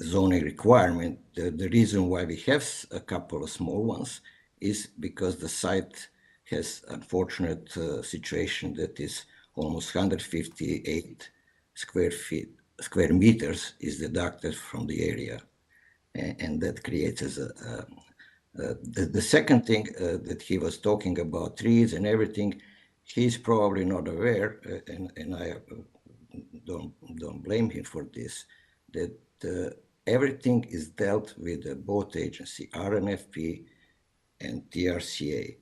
zoning requirement. The reason why we have a couple of small ones is because the site has unfortunate situation that is almost 158 square meters is deducted from the area, and that creates the second thing that he was talking about trees and everything. He's probably not aware, and I don't blame him for this, that everything is dealt with both agency, RNFP and TRCA.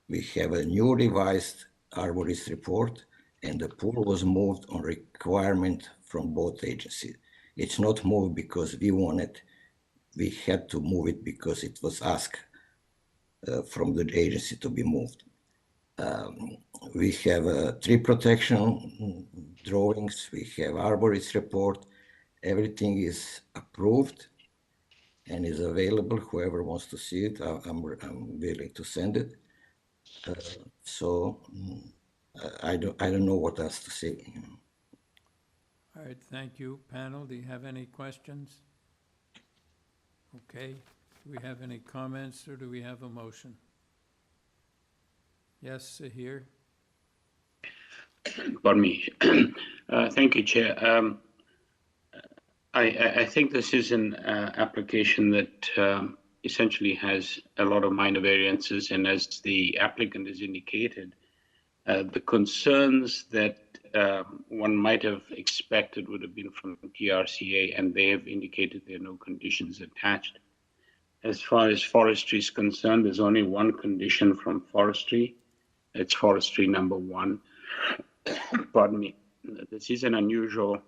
We have a new revised arborist report, and the pool was moved on requirement from both agencies. It's not moved because we want it. We had to move it because it was asked from the agency to be moved. We have tree protection drawings. We have arborist report. Everything is approved and is available. Whoever wants to see it, I'm willing to send it. So I don't know what else to say. All right, thank you. Panel, do you have any questions? Okay, do we have any comments or do we have a motion? Yes, here. Pardon me. Thank you, Chair. I think this is an application that essentially has a lot of minor variances, and as the applicant has indicated, the concerns that one might have expected would have been from TRCA, and they have indicated there are no conditions attached. As far as forestry is concerned, there's only one condition from forestry. It's forestry number 1. Pardon me. This is an unusual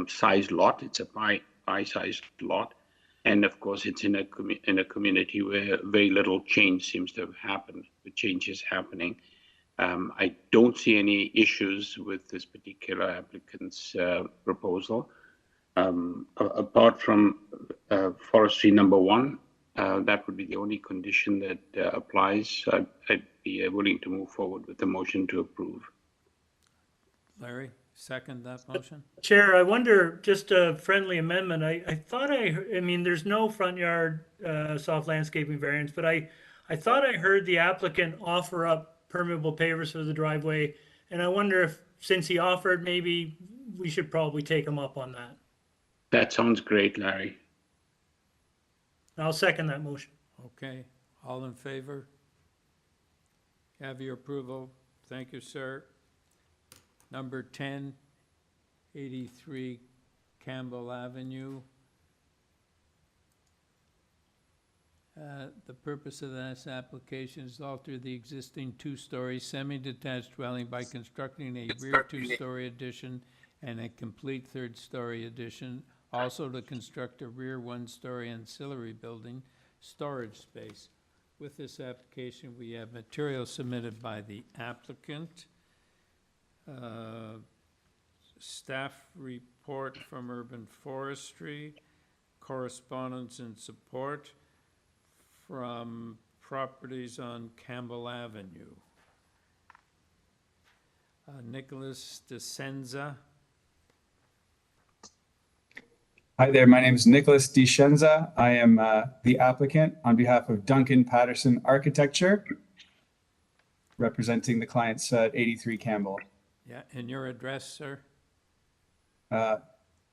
sized lot. It's a pie-sized lot. And of course, it's in a community where very little change seems to have happened. The change is happening. I don't see any issues with this particular applicant's proposal. Apart from forestry number 1, that would be the only condition that applies. I'd be willing to move forward with the motion to approve. Larry, second that motion? Chair, I wonder, just a friendly amendment, I thought I mean, there's no front yard soft landscaping variance, but I thought I heard the applicant offer up permeable pavers for the driveway, and I wonder if, since he offered, maybe we should probably take him up on that. That sounds great, Larry. I'll second that motion. Okay, all in favor? Have your approval. Thank you, sir. Number 1083 Campbell Avenue. The purpose of this application is to alter the existing 2-story semi-detached dwelling by constructing a rear 2-story addition and a complete 3rd-story addition. Also to construct a rear 1-story ancillary building storage space. With this application, we have material submitted by the applicant. Staff report from Urban Forestry, correspondence and support from properties on Campbell Avenue. Nicholas DeSenza. Hi there, my name is Nicholas DeSenza. I am the applicant on behalf of Duncan Patterson Architecture, representing the clients at 83 Campbell. Yeah, and your address, sir?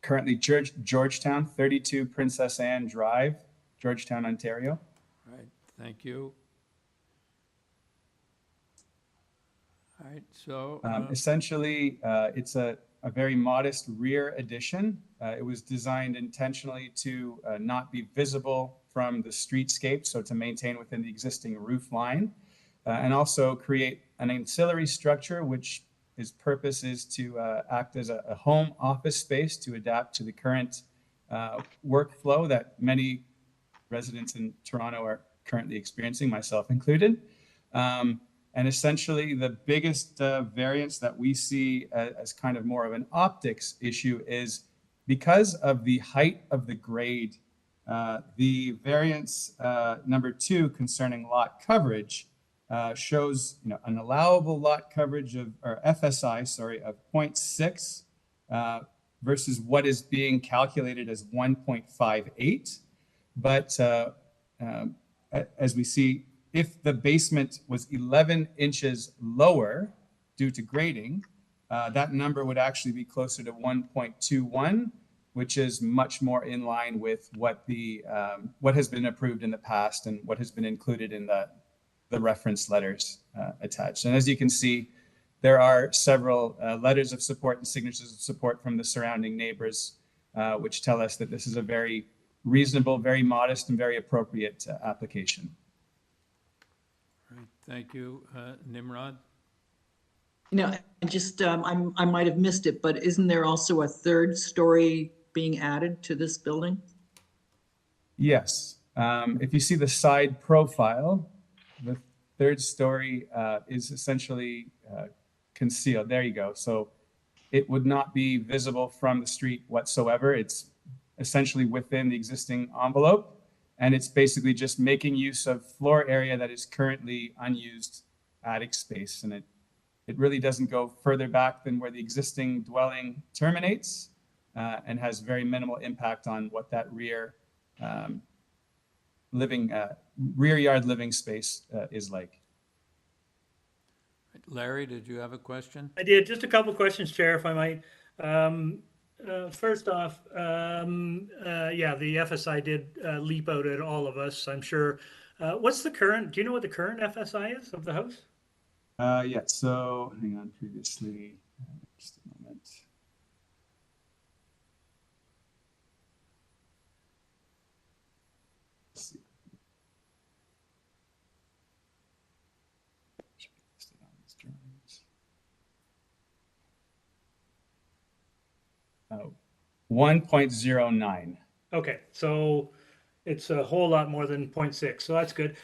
Currently Georgetown, 32 Princess Anne Drive, Georgetown, Ontario. All right, thank you. All right, so... Essentially, it's a a very modest rear addition. It was designed intentionally to not be visible from the streetscape, so to maintain within the existing roof line, and also create an ancillary structure which its purpose is to act as a home office space to adapt to the current workflow that many residents in Toronto are currently experiencing, myself included. And essentially the biggest variance that we see as kind of more of an optics issue is because of the height of the grade, the variance number 2 concerning lot coverage shows an allowable lot coverage of, or FSI, sorry, of 0.6 versus what is being calculated as 1.58. But as we see, if the basement was 11 inches lower due to grading, that number would actually be closer to 1.21, which is much more in line with what the what has been approved in the past and what has been included in the reference letters attached. And as you can see, there are several letters of support and signatures of support from the surrounding neighbors, which tell us that this is a very reasonable, very modest, and very appropriate application. Right, thank you. Nimrod? I might have missed it, but isn't there also a third story being added to this building? Yes. If you see the side profile, the third story is essentially concealed. There you go. So it would not be visible from the street whatsoever. It's essentially within the existing envelope. And it's basically just making use of floor area that is currently unused attic space. And it really doesn't go further back than where the existing dwelling terminates and has very minimal impact on what that rear yard living space is like. Larry, did you have a question? I did. Just a couple questions, Chair, if I might. First off, yeah, the FSI did leap out at all of us, I'm sure. What's the current, do you know what the current FSI is of the house? Yeah, so hang on, previously, just a moment. Let's see. Oh, 1.09. Okay, so it's a whole lot more than 0.6, so that's good.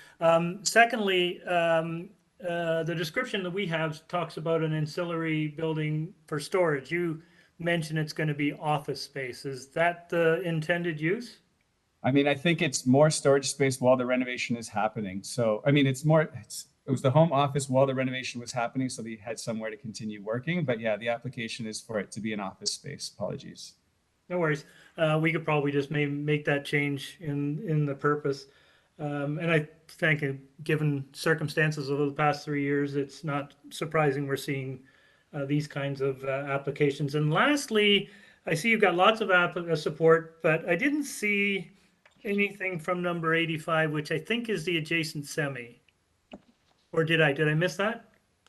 Secondly, the description that we have talks about an ancillary building for storage. You mentioned it's going to be office space. Is that the intended use? I mean, I think it's more storage space while the renovation is happening. So, I mean, it was the home office while the renovation was happening, so they had somewhere to continue working. But yeah, the application is for it to be an office space. Apologies. No worries. We could probably just make that change in the purpose. And I think given circumstances over the past 3 years, it's not surprising we're seeing these kinds of applications. And lastly, I see you've got lots of support, but I didn't see anything from number 85, which I think is the adjacent semi. Or did I miss that?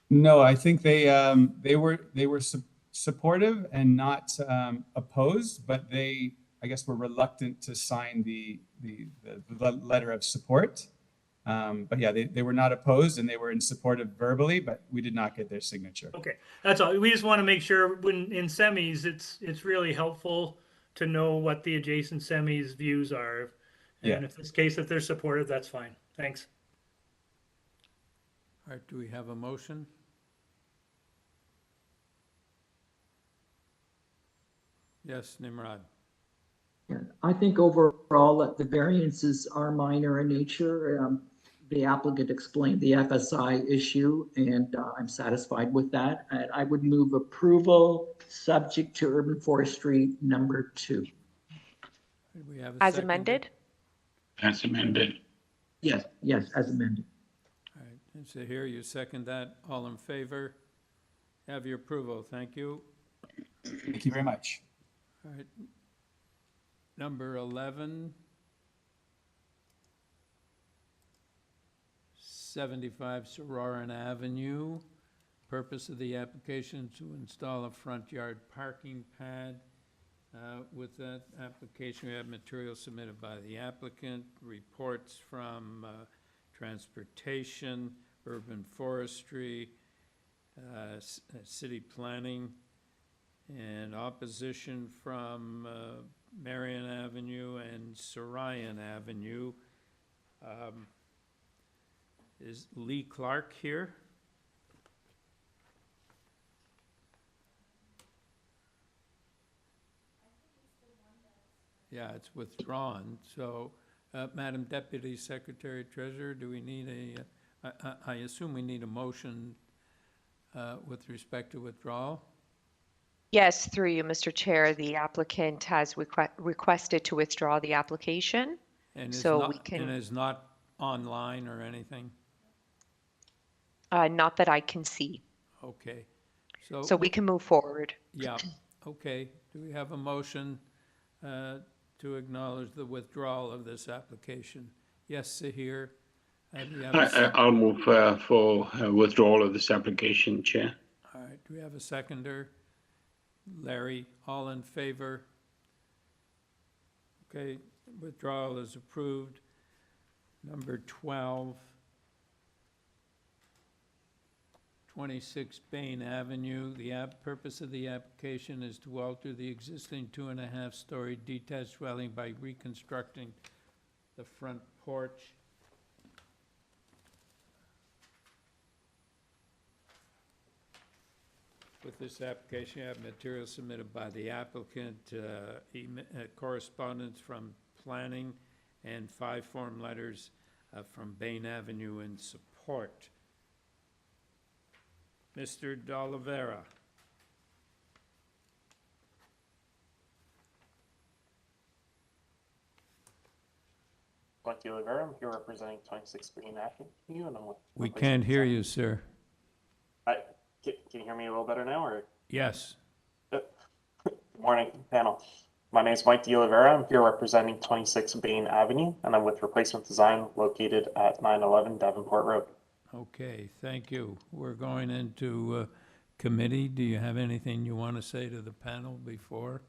No, I think they were supportive and not opposed, but they, I guess, were reluctant to sign the letter of support. But yeah, they were not opposed and they were in support of verbally, but we did not get their signature. Okay, that's all. We just want to make sure when in semis, it's really helpful to know what the adjacent semis views are. And Yeah. if it's the case that they're supportive, that's fine. Thanks. All right, do we have a motion? Yes, Nimrod. Yeah, I think overall that the variances are minor in nature. The applicant explained the FSI issue, and I'm satisfied with that. And I would move approval subject to urban forestry number 2. Do we have a As second? amended? As amended. Yes, as amended. All right, and so here you second that. All in favor? Have your approval. Thank you. Thank you very much. All right. Number 11. 75 SORAUREN Avenue. Purpose of the application to install a front yard parking pad. With that application, we have material submitted by the applicant, reports from transportation, urban forestry, city planning, and opposition from Marion Avenue and SORAUREN Avenue. Is Lee Clark here? Yeah, it's withdrawn. So, Madam Deputy Secretary Treasurer, do we need I assume we need a motion with respect to withdrawal? Yes, through you, Mr. Chair, the applicant has requested to withdraw the application. And is So not, we can, and is not online or anything? not that I can see. Okay. So we can move forward. Yeah, okay. Do we have a motion to acknowledge the withdrawal of this application? Yes, Sahir? Do we have I'll move for withdrawal of this application, Chair. All right, do we have a seconder? Larry, all in favor? Okay, withdrawal is approved. Number 12, 26 BAIN Avenue. The purpose of the application is to alter the existing 2.5-story detached dwelling by reconstructing the front porch. With this application, you have material submitted by the applicant, correspondence from planning, and 5 form letters from BAIN Avenue in support. Mr. D'Oliveira. Mike D'Oliveira, I'm here representing 26 BAIN Avenue, and I'm with. We can't hear you, sir. Can you hear me a little better now, or? Yes. Good morning, panel. My name is Mike D'Oliveira. I'm here representing 26 BAIN Avenue, and I'm with Replacement Design located at 911 Davenport Road. Okay, thank you. We're going into committee. Do you have anything you want to say to the panel before?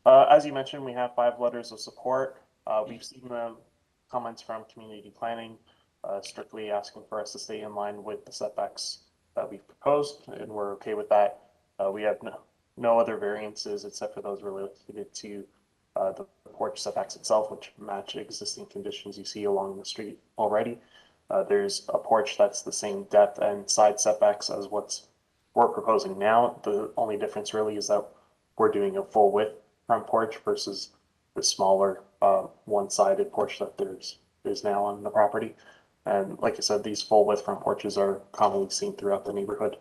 As you mentioned, we have 5 letters of support. We've seen the comments from community planning, strictly asking for us to stay in line with the setbacks that we've proposed, and we're okay with that. We have no other variances except for those related to the porch setbacks itself, which match existing conditions you see along the street already. There's a porch that's the same depth and side setbacks as what's we're proposing now. The only difference really is that we're doing a full width front porch versus the smaller one-sided porch that there's now on the property. And like I said, these full width front porches are commonly seen throughout the neighborhood.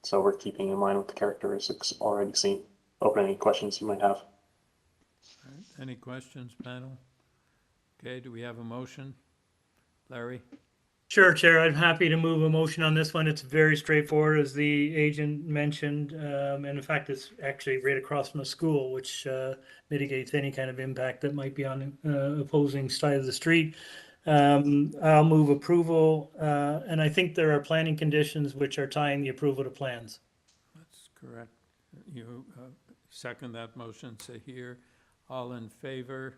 So we're keeping in line with the characteristics already seen. Open any questions you might have. All right. Any questions, panel? Okay, do we have a motion? Larry? Sure, Chair. I'm happy to move a motion on this one. It's very straightforward, as the agent mentioned. And in fact, it's actually right across from a school, which mitigates any kind of impact that might be on opposing side of the street. I'll move approval, and I think there are planning conditions which are tying the approval to plans. That's correct. You second that motion, Sahir. All in favor?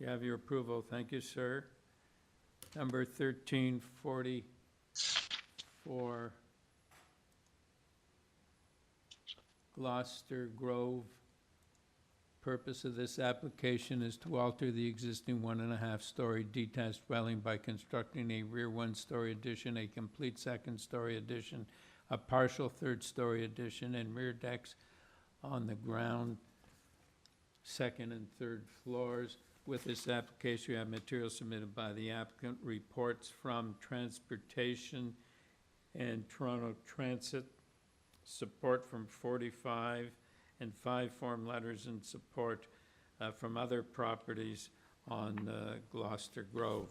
You have your approval. Thank you, sir. Number 1344, Gloucester Grove. Purpose of this application is to alter the existing 1.5-story detached dwelling by constructing a rear 1-story addition, a complete 2nd-story addition, a partial 3rd-story addition, and rear decks on the ground, 2nd and 3rd floors. With this application, you have material submitted by the applicant, reports from transportation and Toronto Transit, support from 45, and 5 form letters in support from other properties on Gloucester Grove.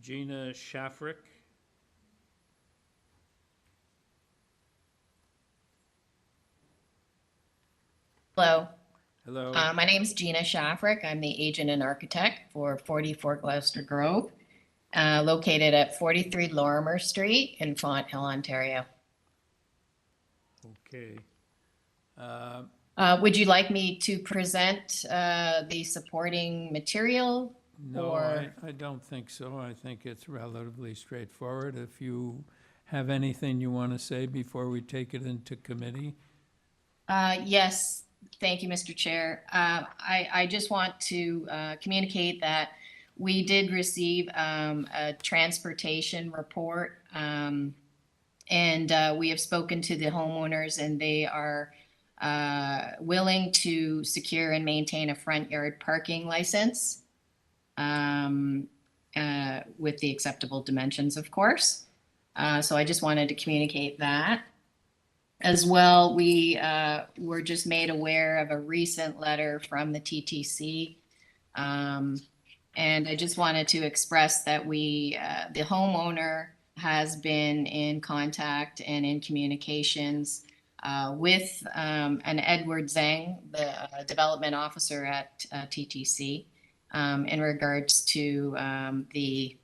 Gina Shafrick. Hello. Hello. My name's Gina Shaffrick. I'm the agent and architect for 44 Gloucester Grove, located at 43 Lorimer Street in Font Hill, Ontario. Okay. Would you like me to present the supporting material? No, or? I don't think so. I think it's relatively straightforward. If you have anything you want to say before we take it into committee? Yes, thank you, Mr. Chair. I just want to communicate that we did receive a transportation report, and we have spoken to the homeowners, and they are willing to secure and maintain a front yard parking license with the acceptable dimensions, of course. So I just wanted to communicate that. As well, we were just made aware of a recent letter from the TTC. And I just wanted to express that the homeowner has been in contact and in communications with an Edward Zhang, the development officer at TTC, in regards to the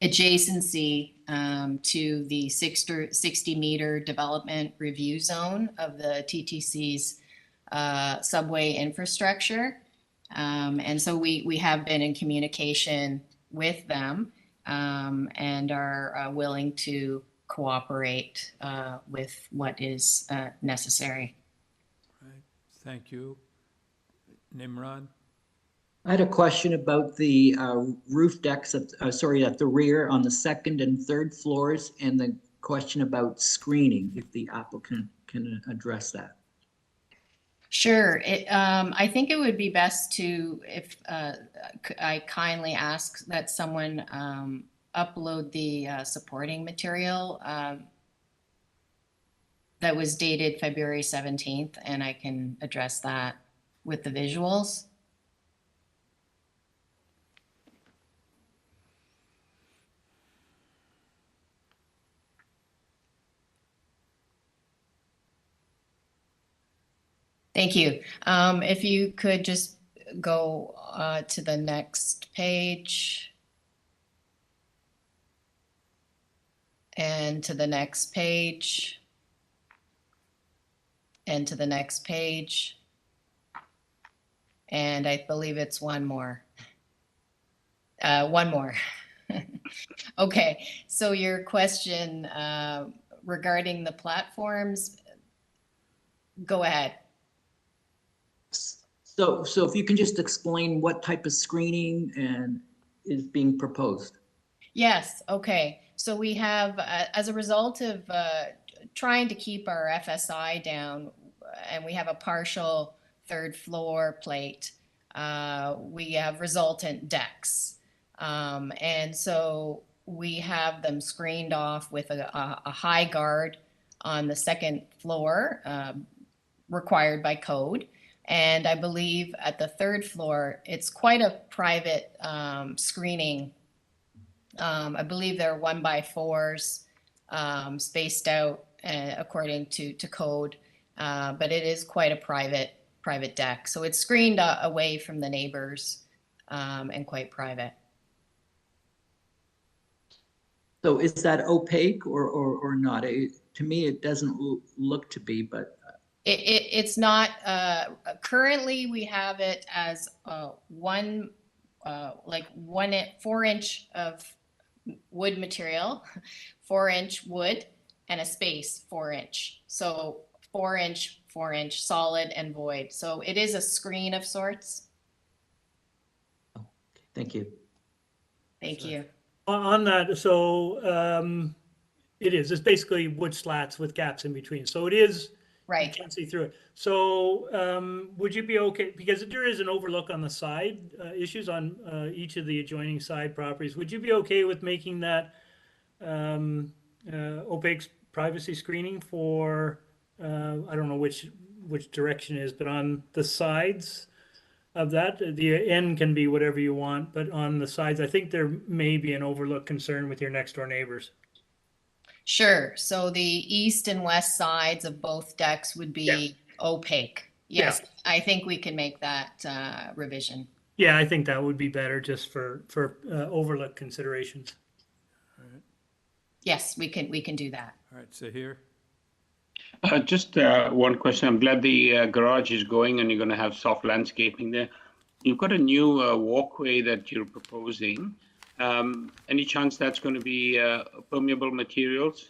adjacency to the 60-meter development review zone of the TTC's subway infrastructure. And so we have been in communication with them and are willing to cooperate with what is necessary. Right. Thank you. Nimrod? I had a question about the roof decks at the rear on the second and third floors, and the question about screening, if the applicant can address that. Sure. I think it would be best to, if I kindly ask that someone upload the supporting material that was dated February 17th, and I can address that with the visuals. Thank you. If you could just go to the next page. And to the next page. And to the next page. And I believe it's one more. One more. Okay, so your question regarding the platforms, go ahead. So if you can just explain what type of screening is being proposed. Yes, okay. So we have, as a result of trying to keep our FSI down, and we have a partial third floor plate, we have resultant decks. And so we have them screened off with a high guard on the second floor, required by code. And I believe at the third floor, it's quite a private screening. I believe they're 1x4s spaced out according to code, but it is quite a private deck. So it's screened away from the neighbors and quite private. So is that opaque or not? To me, it doesn't look to be, but. It's not, currently we have it as 4 inch of wood material, 4 inch wood, and a space 4 inch. So 4 inch solid and void. So it is a screen of sorts. Thank you. Thank you. On that, so it's basically wood slats with gaps in between. So it is. Right. You can't see through it. So would you be okay, because there is an overlook on the side issues on each of the adjoining side properties. Would you be okay with making that opaque privacy screening for, I don't know which direction it is, but on the sides of that, the end can be whatever you want, but on the sides, I think there may be an overlook concern with your next door neighbors. Sure. So the east and west sides of both decks would be opaque. Yes, I think we can make that revision. Yeah, I think that would be better just for overlook considerations. Yes, we can do that. All right, so here, Just one question. I'm glad the garage is going and you're going to have soft landscaping there. You've got a new walkway that you're proposing. Any chance that's going to be permeable materials?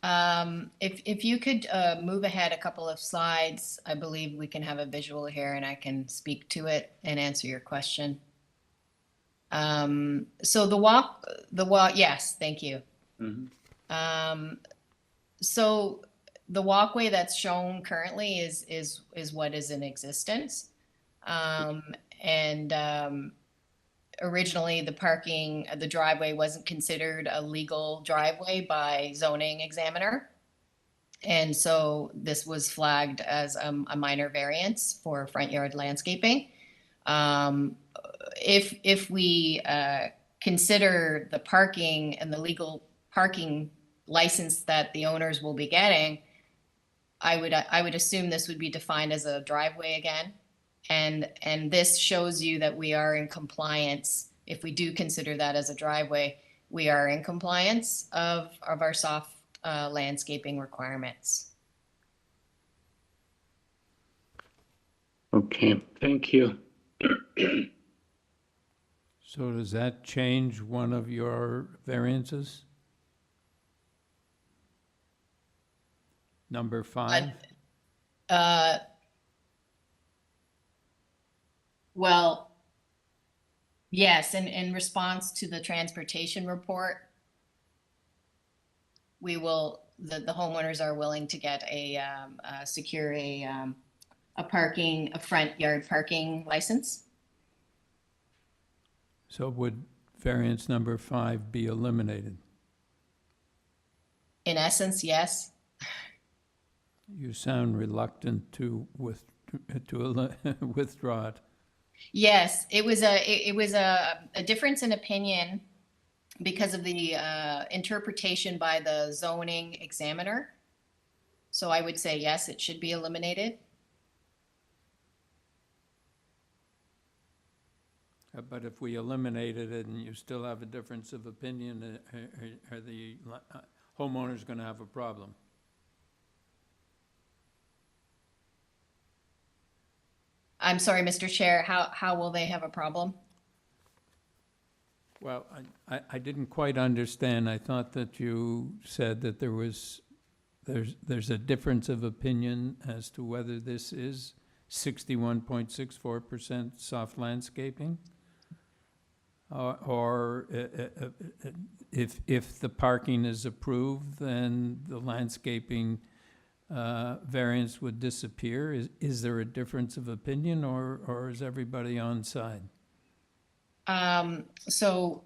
If you could move ahead a couple of slides, I believe we can have a visual here and I can speak to it and answer your question. So the walk, yes, thank you. So the walkway that's shown currently is what is in existence. Originally the driveway wasn't considered a legal driveway by zoning examiner. And so this was flagged as a minor variance for front yard landscaping. If we consider the parking and the legal parking license that the owners will be getting, I would assume this would be defined as a driveway again. And this shows you that we are in compliance. If we do consider that as a driveway, we are in compliance of our soft landscaping requirements. Okay, thank you. so does that change one of your variances? Number 5? Well, yes, and in response to the transportation report, we will, the homeowners are willing to get secure a front yard parking license. So would variance number 5 be eliminated? In essence, yes. You sound reluctant to withdraw it. Yes, it was a difference in opinion because of the interpretation by the zoning examiner. So I would say yes, it should be eliminated. But if we eliminated it and you still have a difference of opinion, are the homeowners going to have a problem? I'm sorry, Mr. Chair, how will they have a problem? Well, I didn't quite understand. I thought that you said that there's a difference of opinion as to whether this is 61.64% soft landscaping, or if the parking is approved, then the landscaping variance would disappear. Is there a difference of opinion, or is everybody on side? So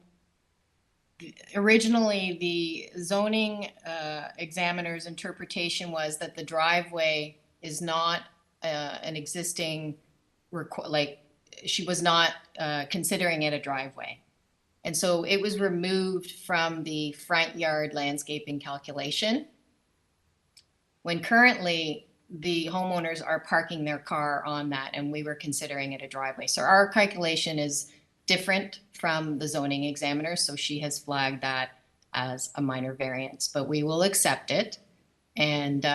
originally the zoning examiner's interpretation was that the driveway is not an existing, she was not considering it a driveway. And so it was removed from the front yard landscaping calculation, when currently the homeowners are parking their car on that and we were considering it a driveway. So our calculation is different from the zoning examiner, so she has flagged that as a minor variance, but we will accept it. And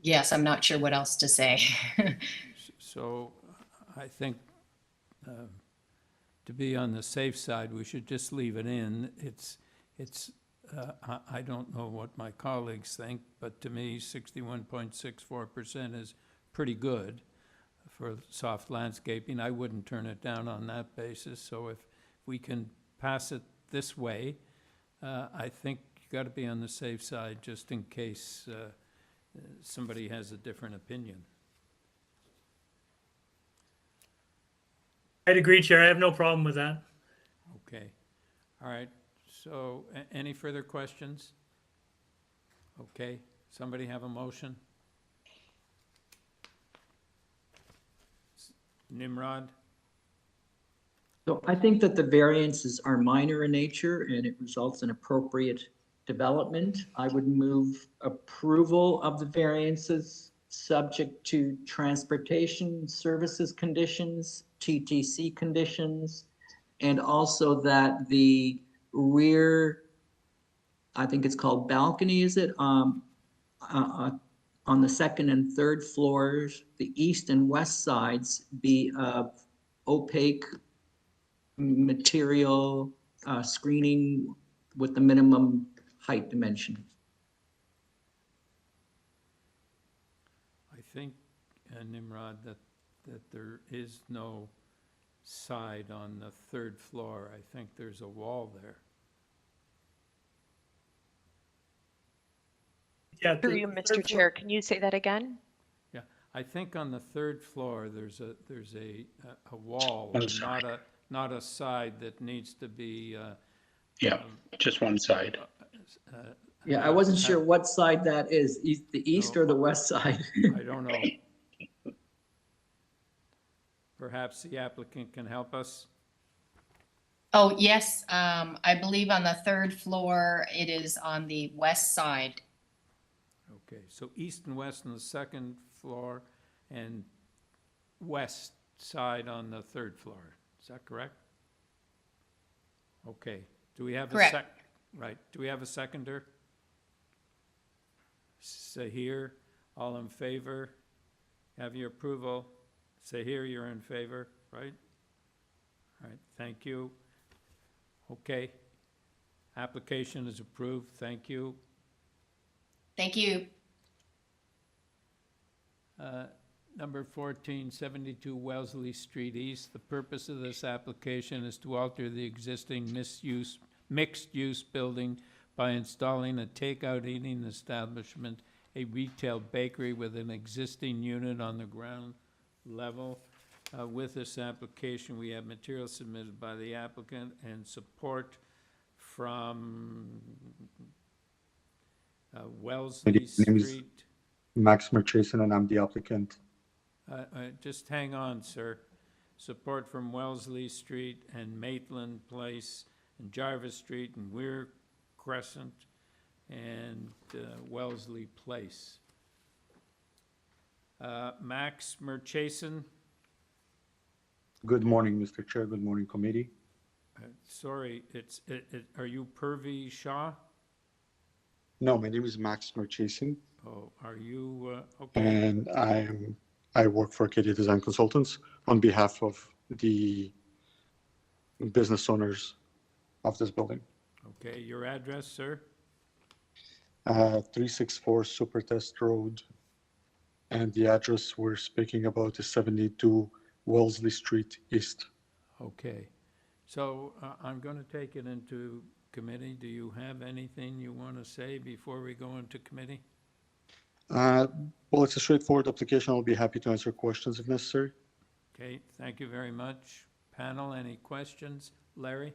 yes, I'm not sure what else to say. So I think to be on the safe side, we should just leave it in. I don't know what my colleagues think, but to me, 61.64% is pretty good for soft landscaping. I wouldn't turn it down on that basis. So if we can pass it this way, I think you got to be on the safe side just in case somebody has a different opinion. I'd agree, Chair. I have no problem with that. Okay. All right. So any further questions? Okay. Somebody have a motion? Nimrod? So I think that the variances are minor in nature and it results in appropriate development. I would move approval of the variances subject to transportation services conditions, TTC conditions, and also that the rear, I think it's called balcony, is it? On the second and third floors, the east and west sides be of opaque material screening with the minimum height dimension. I think, Nimrod, that there is no side on the third floor. I think there's a wall there. Yeah, Through you, Mr. Chair, can you say that again? Yeah, I think on the third floor, there's a wall, One and side. not a side that needs to be. Yeah, just one side. Yeah, I wasn't sure what side that is, the east or the west side. I don't know. Perhaps the applicant can help us. Oh, yes, I believe on the third floor, it is on the west side. Okay, so east and west on the second floor and west side on the third floor. Is that correct? Okay, do we have a Correct. Right, do we have a seconder? Sahir, all in favor? Have your approval? Sahir, you're in favor, right? All right, thank you. Okay, application is approved, thank you. Thank you. Number 14, 72 Wellesley Street East. The purpose of this application is to alter the existing mixed-use building by installing a takeout eating establishment, a retail bakery with an existing unit on the ground level. With this application, we have material submitted by the applicant and support from Wellesley Street. Max Murchison, and I'm the applicant. Just hang on, sir. Support from Wellesley Street and Maitland Place and Jarvis Street and Weir Crescent and Wellesley Place. Max Murchison. Good morning, Mr. Chair. Good morning, committee. Sorry, are you Purvi Shah? No, my name is Max Murchison. Oh, are you, okay. And I work for Acadia Design Consultants on behalf of the business owners of this building. Okay, your address, sir? 364 Supertest Road. And the address we're speaking about is 72 Wellesley Street East. Okay, so I'm going to take it into committee. Do you have anything you want to say before we go into committee? Well, it's a straightforward application. I'll be happy to answer questions if necessary. Okay, thank you very much. Panel, any questions? Larry?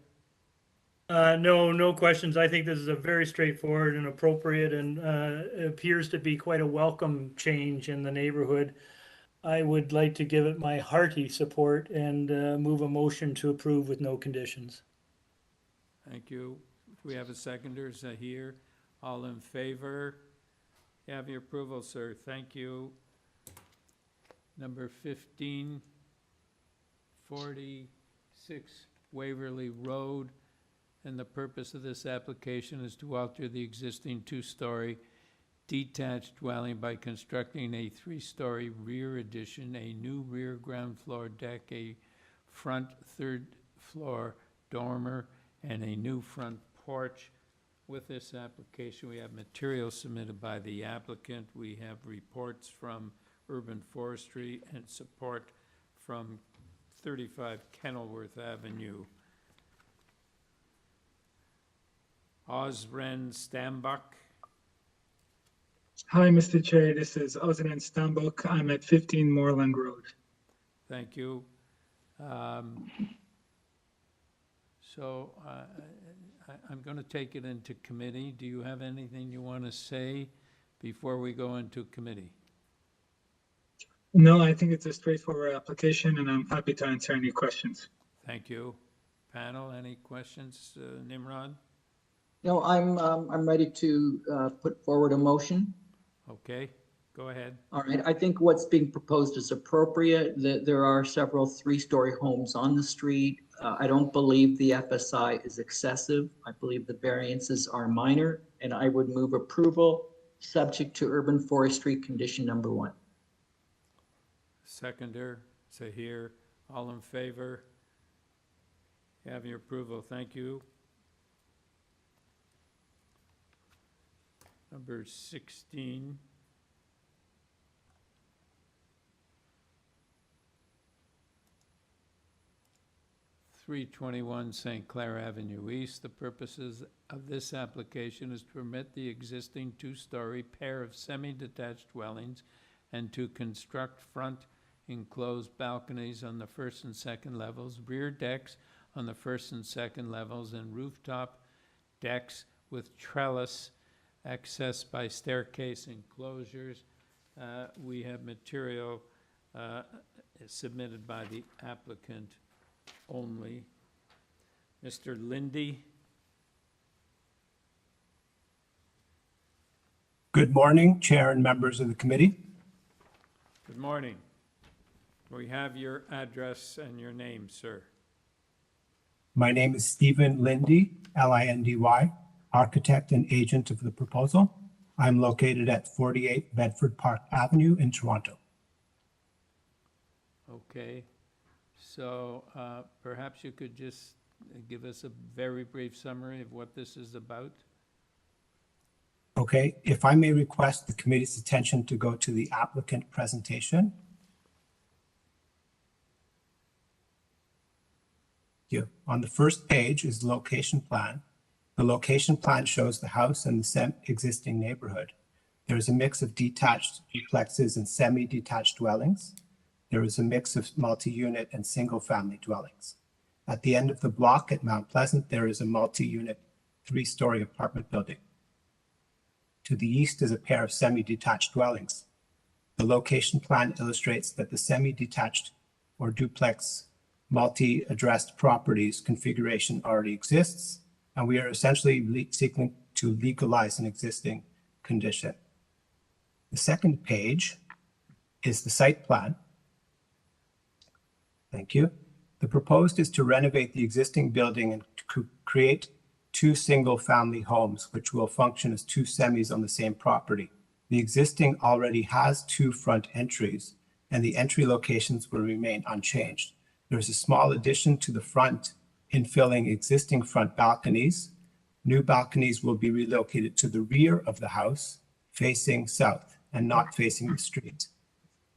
No questions. I think this is a very straightforward and appropriate and it appears to be quite a welcome change in the neighborhood. I would like to give it my hearty support and move a motion to approve with no conditions. Thank you. We have a seconder, Zahir. All in favor? You have your approval, sir. Thank you. Number 15, 46 Waverley Road. And the purpose of this application is to alter the existing two-story detached dwelling by constructing a three-story rear addition, a new rear ground floor deck, a front third floor dormer, and a new front porch. With this application, we have materials submitted by the applicant. We have reports from Urban Forestry and support from 35 Kenilworth Avenue. Osren Stambuk. Hi, Mr. Chair. This is Osren Stambuk. I'm at 15 Moreland Road. Thank you. So I'm going to take it into committee. Do you have anything you want to say before we go into committee? No, I think it's a straightforward application, and I'm happy to answer any questions. Thank you. Panel, any questions? Nimrod? No, I'm ready to put forward a motion. Okay, go ahead. All right, I think what's being proposed is appropriate. There are several three-story homes on the street. I don't believe the FSI is excessive. I believe the variances are minor, and I would move approval subject to urban forestry condition number 1. Seconder, say here. All in favor? You have your approval. Thank you. Number 16. (321) St. Clair Avenue East. The purposes of this application is to permit the existing two-story pair of semi-detached dwellings and to construct front enclosed balconies on the first and second levels, rear decks on the first and second levels, and rooftop decks with trellis accessed by staircase enclosures. We have material submitted by the applicant only. Mr. Lindy. Good morning, Chair and members of the committee. Good morning. We have your address and your name, sir. My name is Stephen Lindy, L-I-N-D-Y, architect and agent of the proposal. I'm located at 48 Bedford Park Avenue in Toronto. Okay, so perhaps you could just give us a very brief summary of what this is about. Okay, if I may request the committee's attention to go to the applicant presentation. On the first page is the location plan. The location plan shows the house and the existing neighborhood. There is a mix of detached duplexes and semi-detached dwellings. There is a mix of multi-unit and single-family dwellings. At the end of the block at Mount Pleasant, there is a multi-unit 3-story apartment building. To the east is a pair of semi-detached dwellings. The location plan illustrates that the semi-detached or duplex multi-addressed properties configuration already exists, and we are essentially seeking to legalize an existing condition. The second page is the site plan. Thank you. The proposed is to renovate the existing building and to create 2 single-family homes, which will function as 2 semis on the same property. The existing already has 2 front entries, and the entry locations will remain unchanged. There is a small addition to the front, infilling existing front balconies. New balconies will be relocated to the rear of the house, facing south and not facing the street.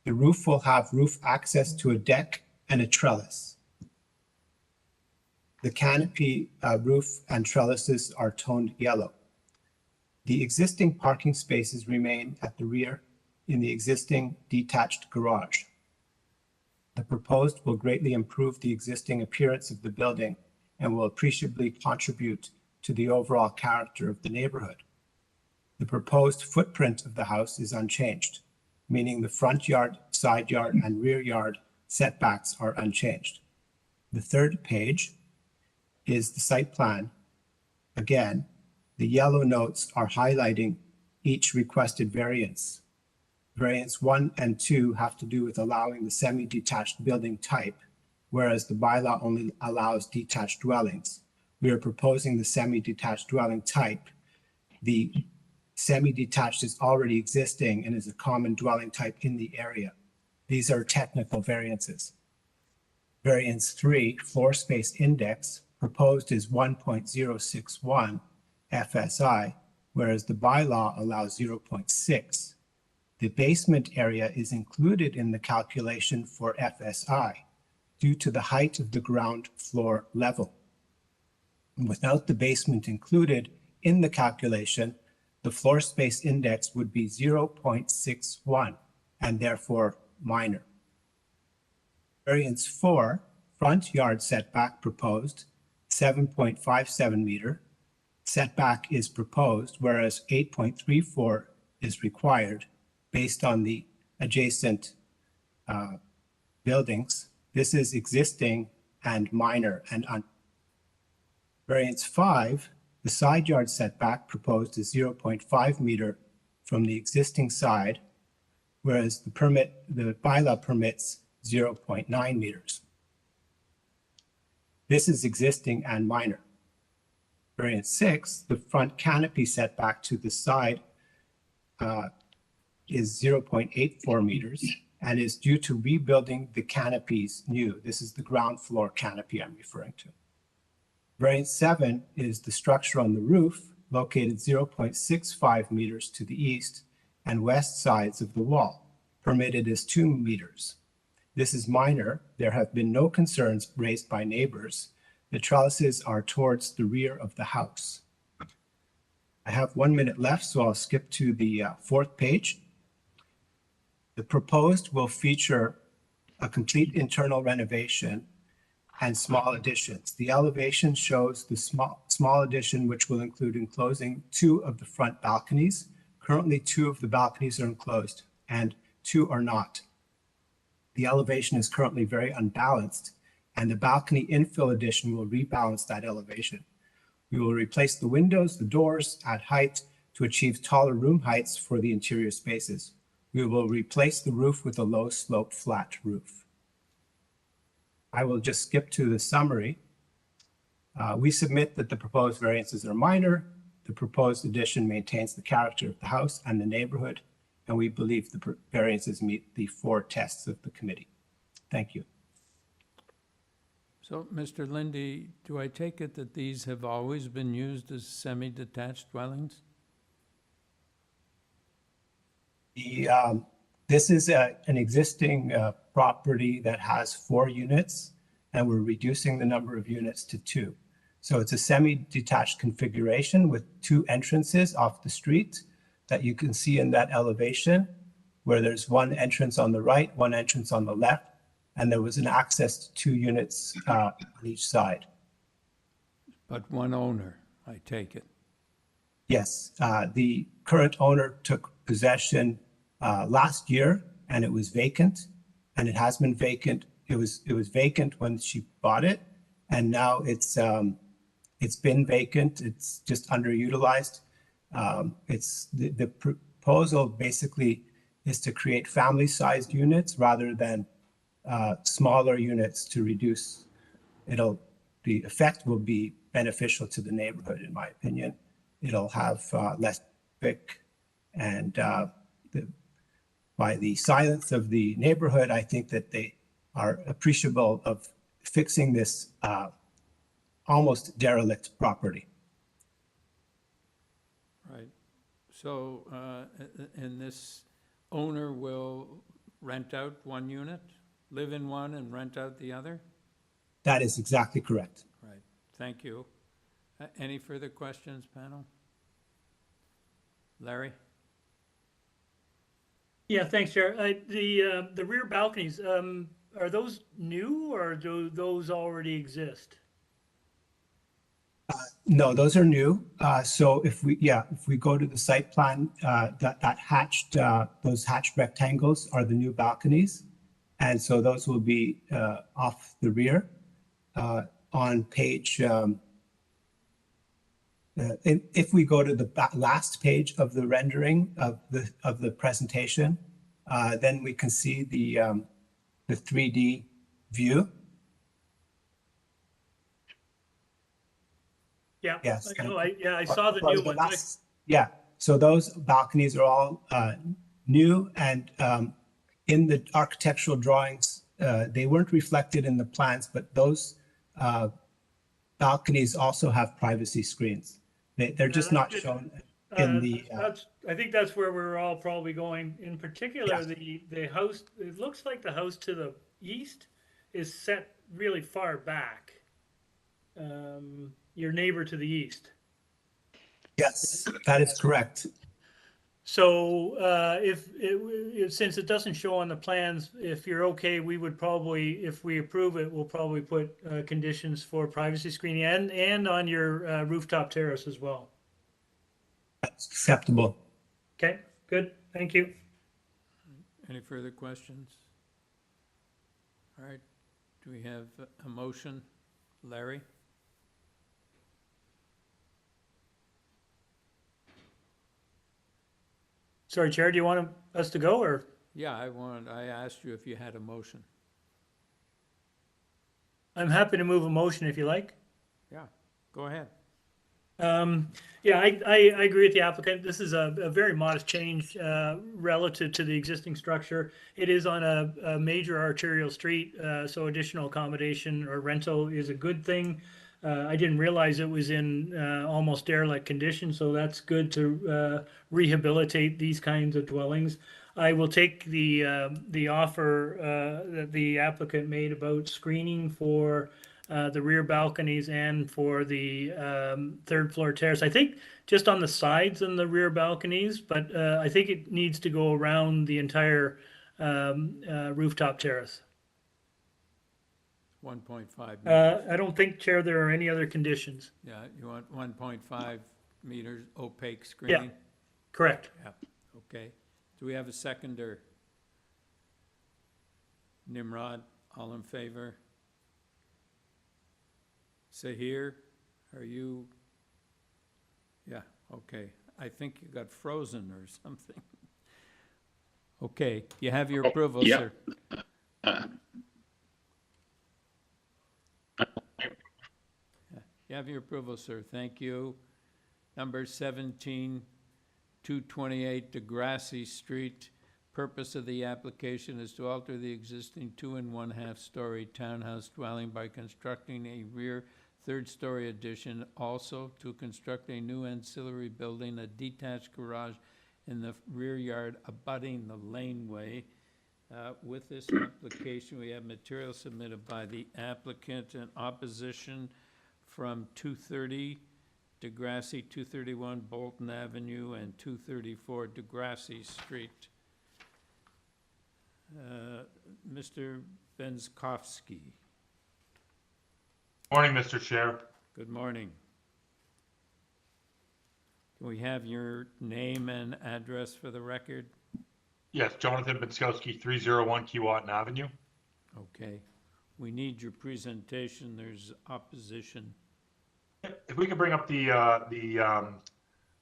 The roof will have roof access to a deck and a trellis. The canopy roof and trellises are toned yellow. The existing parking spaces remain at the rear in the existing detached garage. The proposed will greatly improve the existing appearance of the building and will appreciably contribute to the overall character of the neighborhood. The proposed footprint of the house is unchanged, meaning the front yard, side yard, and rear yard setbacks are unchanged. The third page is the site plan. Again, the yellow notes are highlighting each requested variance. Variants 1 and 2 have to do with allowing the semi-detached building type, whereas the bylaw only allows detached dwellings. We are proposing the semi-detached dwelling type. The semi-detached is already existing and is a common dwelling type in the area. These are technical variances. Variance 3, floor space index, proposed is 1.061 FSI, whereas the bylaw allows 0.6. The basement area is included in the calculation for FSI due to the height of the ground floor level. Without the basement included in the calculation, the floor space index would be 0.61 and therefore minor. Variance 4, front yard setback proposed, 7.57 meter. Setback is proposed, whereas 8.34 is required based on the adjacent buildings. This is existing and minor and variance 5, The side yard setback proposed is 0.5 meter from the existing side, whereas the bylaw permits 0.9 meters. This is existing and minor. Variance 6, the front canopy setback to the side is 0.84 meters and is due to rebuilding the canopies new. This is the ground floor canopy I'm referring to. Variance 7 is the structure on the roof, located 0.65 meters to the east and west sides of the wall. Permitted is 2 meters. This is minor. There have been no concerns raised by neighbors. The trellises are towards the rear of the house. I have 1 minute left, so I'll skip to the fourth page. The proposed will feature a complete internal renovation and small additions. The elevation shows the small addition, which will include enclosing 2 of the front balconies. Currently, 2 of the balconies are enclosed and 2 are not. The elevation is currently very unbalanced, and the balcony infill addition will rebalance that elevation. We will replace the windows, the doors, add height to achieve taller room heights for the interior spaces. We will replace the roof with a low slope flat roof. I will just skip to the summary. We submit that the proposed variances are minor. The proposed addition maintains the character of the house and the neighborhood, and we believe the variances meet the 4 tests of the committee. Thank you. So, Mr. Lindy, do I take it that these have always been used as semi-detached dwellings? This is an existing property that has 4 units, and we're reducing the number of units to 2. So it's a semi-detached configuration with 2 entrances off the street that you can see in that elevation, where there's 1 entrance on the right, 1 entrance on the left, and there was an access to 2 units on each side. But 1 owner, I take it. Yes, the current owner took possession last year, and it was vacant, and it has been vacant. It was vacant when she bought it, and now it's been vacant. It's just underutilized. It's the proposal basically is to create family-sized units rather than smaller units to reduce. The effect will be beneficial to the neighborhood, in my opinion. It'll have less traffic, and by the silence of the neighborhood, I think that they are appreciable of fixing this almost derelict property. Right. So, and this owner will rent out 1 unit, live in 1 and rent out the other? That is exactly correct. Right. Thank you. Any further questions, panel? Larry? Yeah, thanks, Chair. The rear balconies, are those new or do those already exist? No, those are new. So if we go to the site plan, those hatched rectangles are the new balconies. And so those will be off the rear. On page, if we go to the last page of the rendering of the presentation, then we can see the 3D view. Yeah. Yes. I saw the new ones. Yeah. So those balconies are all new, and in the architectural drawings, they weren't reflected in the plans, but those balconies also have privacy screens. They're just not shown in the. I think that's where we're all probably going. In particular, the house. It looks like the house to the east is set really far back. Your neighbor to the east. Yes, that is correct. So since it doesn't show on the plans, if you're okay, we would probably, if we approve it, we'll probably put conditions for privacy screening and on your rooftop terrace as well. That's acceptable. Okay, good. Thank you. Any further questions? All right. Do we have a motion? Larry? Sorry, Chair, do you want us to go, or? Yeah, I asked you if you had a motion. I'm happy to move a motion if you like. Yeah, go ahead. Yeah, I agree with the applicant. This is a very modest change relative to the existing structure. It is on a major arterial street, so additional accommodation or rental is a good thing. I didn't realize it was in almost derelict condition, so that's good to rehabilitate these kinds of dwellings. I will take the offer that the applicant made about screening for the rear balconies and for the third floor terrace. I think just on the sides and the rear balconies, but I think it needs to go around the entire rooftop terrace. 1.5 meters. I don't think, Chair, there are any other conditions. Yeah, you want 1.5 meters opaque screening? Yeah, correct. Yeah, okay. Do we have a seconder? Nimrod, all in favor? Sahir, are you? Yeah, okay. I think you got frozen or something. Okay, you have your approval, yeah. sir. You have your approval, sir. Thank you. Number 17, 228 GRASSI Street. Purpose of the application is to alter the existing 2 1/2 story townhouse dwelling by constructing a rear third-story addition, also to construct a new ancillary building, a detached garage in the rear yard abutting the laneway. With this application, we have material submitted by the applicant in opposition from 230 GRASSI, 231 Bolton Avenue, and 234 GRASSI Street. Mr. Benskowski. Morning, Mr. Chair. Good morning. Can we have your name and address for the record? Yes, Jonathan Benskowski, 301 Keewatin Avenue. Okay. We need your presentation. There's opposition. If we could bring up the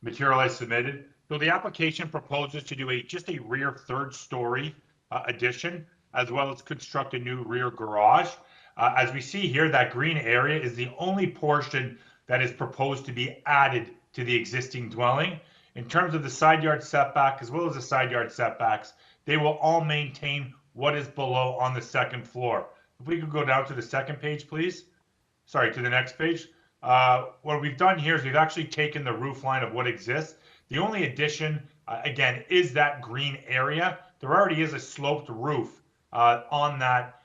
material I submitted. So the application proposes to do just a rear third story addition, as well as construct a new rear garage. As we see here, that green area is the only portion that is proposed to be added to the existing dwelling. In terms of the side yard setback, as well as the side yard setbacks, they will all maintain what is below on the second floor. If we could go down to the second page, please. Sorry, to the next page. What we've done here is we've actually taken the roof line of what exists. The only addition, again, is that green area. There already is a sloped roof on that,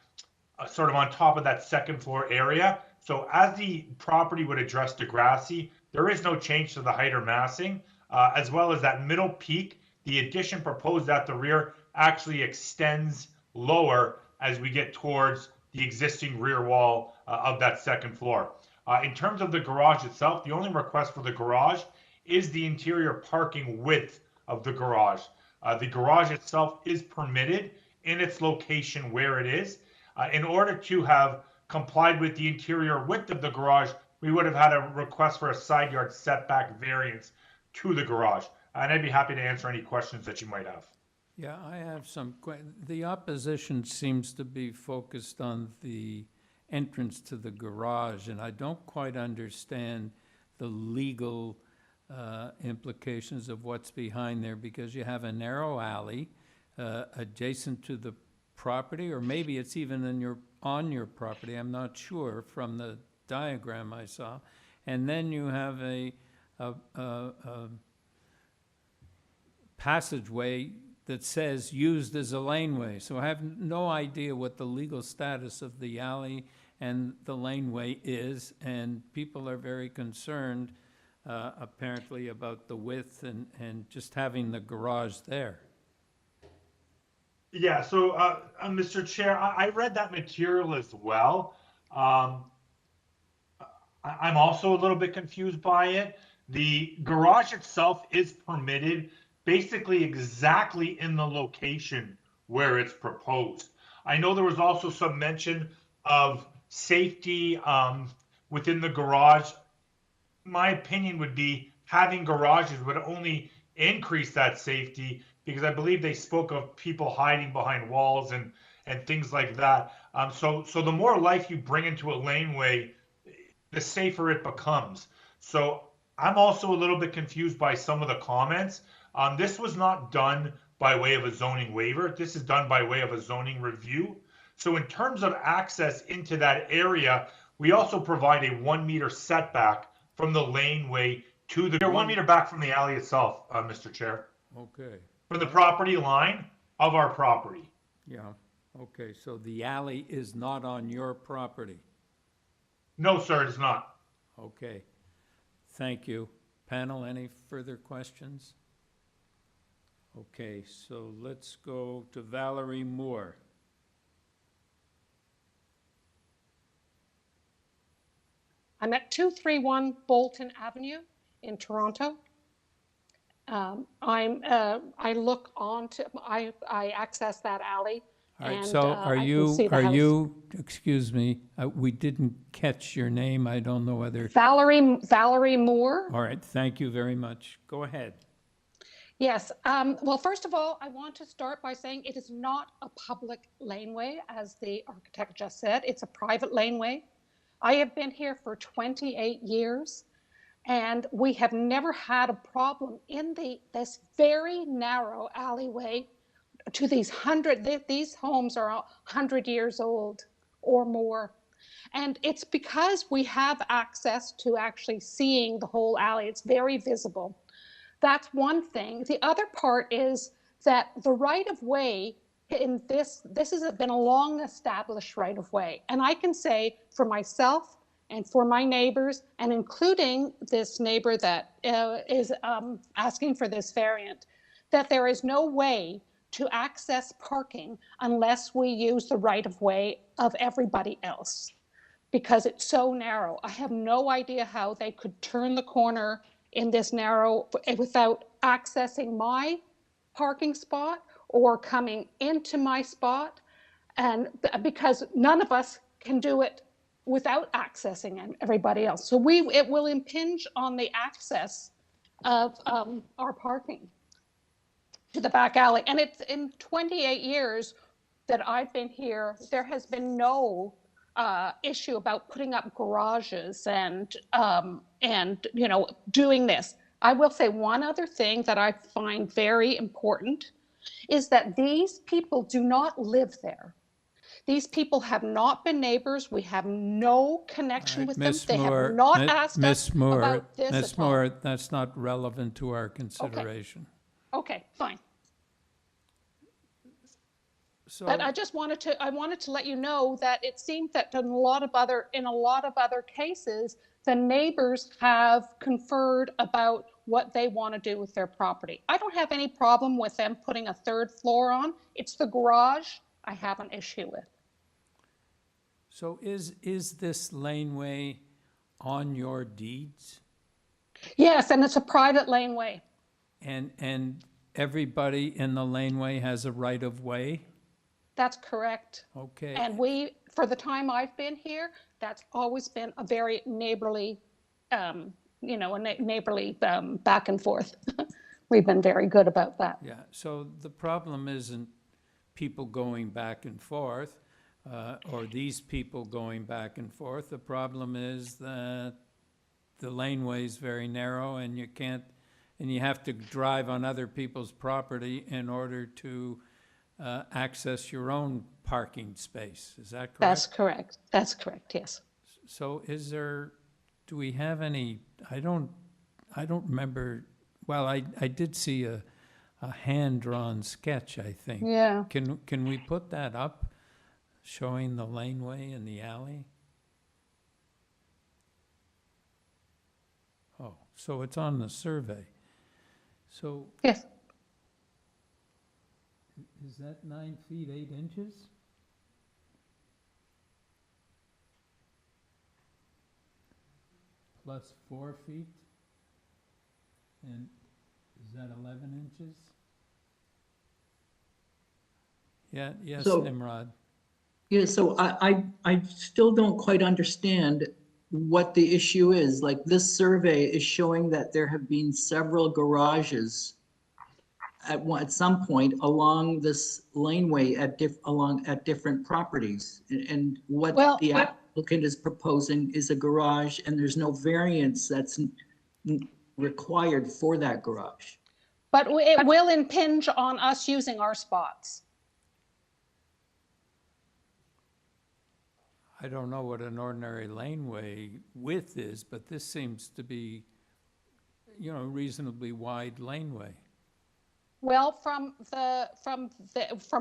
sort of on top of that second floor area. So as the property would address GRASSI, there is no change to the height or massing, as well as that middle peak. The addition proposed at the rear actually extends lower as we get towards the existing rear wall of that second floor. In terms of the garage itself, the only request for the garage is the interior parking width of the garage. The garage itself is permitted in its location where it is. In order to have complied with the interior width of the garage, we would have had a request for a side yard setback variance to the garage. And I'd be happy to answer any questions that you might have. Yeah, I have some questions. The opposition seems to be focused on the entrance to the garage, and I don't quite understand the legal implications of what's behind there, because you have a narrow alley adjacent to the property, or maybe it's even on your property, I'm not sure from the diagram I saw. And then you have a passageway that says used as a laneway. So I have no idea what the legal status of the alley and the laneway is, and people are very concerned apparently about the width and just having the garage there. Yeah, so Mr. Chair, I read that material as well. I'm also a little bit confused by it. The garage itself is permitted basically exactly in the location where it's proposed. I know there was also some mention of safety within the garage. My opinion would be having garages would only increase that safety, because I believe they spoke of people hiding behind walls and things like that. So the more life you bring into a laneway, the safer it becomes. So I'm also a little bit confused by some of the comments. This was not done by way of a zoning waiver. This is done by way of a zoning review. So in terms of access into that area, we also provide a 1 meter setback from the laneway to the, 1 meter back from the alley itself, Mr. Chair. Okay. For the property line of our property. Yeah, okay, so the alley is not on your property? No, sir, it's not. Okay, thank you. Panel, any further questions? Okay, so let's go to Valerie Moore. I'm at 231 Bolton Avenue in Toronto. I look onto, I access that alley. All right, and, so I can see the are house. you, excuse me, we didn't catch your name. I don't know whether. Valerie Moore. All right, thank you very much. Go ahead. Yes. Well, first of all, I want to start by saying it is not a public laneway, as the architect just said. It's a private laneway. I have been here for 28 years, and we have never had a problem in this very narrow alleyway to these homes are 100 years old or more. And it's because we have access to actually seeing the whole alley. It's very visible. That's one thing. The other part is that the right of way in this has been a long established right of way. And I can say for myself and for my neighbors, and including this neighbor that is asking for this variant, that there is no way to access parking unless we use the right of way of everybody else, because it's so narrow. I have no idea how they could turn the corner in this narrow without accessing my parking spot or coming into my spot, and because none of us can do it without accessing everybody else. So it will impinge on the access of our parking to the back alley. And it's in 28 years that I've been here, there has been no issue about putting up garages and doing this. I will say one other thing that I find very important is that these people do not live there. These people have not been neighbors. We have no connection with them. They have not asked us about this at all. Ms. Moore, that's not relevant to our consideration. Okay, fine. So, but I wanted to let you know that it seems that in a lot of other cases, the neighbors have conferred about what they want to do with their property. I don't have any problem with them putting a third floor on. It's the garage I have an issue with. So is this laneway on your deeds? Yes, and it's a private laneway. And everybody in the laneway has a right of way? That's correct. Okay. And for the time I've been here, that's always been a very neighborly, back and forth. We've been very good about that. Yeah, so the problem isn't people going back and forth, or these people going back and forth. The problem is that the laneway is very narrow and you have to drive on other people's property in order to access your own parking space. Is that correct? That's correct. That's correct, yes. So do we have any, I don't remember, well, I did see a hand-drawn sketch, I think. Yeah. Can we put that up, showing the laneway and the alley? Oh, so it's on the survey. So. Yes. Is that 9 feet 8 inches? Plus 4 feet? And is that 11 inches? Yeah, yes, So- Nimrod. Yeah, so I still don't quite understand what the issue is. Like, this survey is showing that there have been several garages at some point along this laneway at different properties. And what the applicant is proposing is a garage, and there's no variance that's required for that garage. But it will impinge on us using our spots. I don't know what an ordinary laneway width is, but this seems to be, you know, reasonably wide laneway. Well, from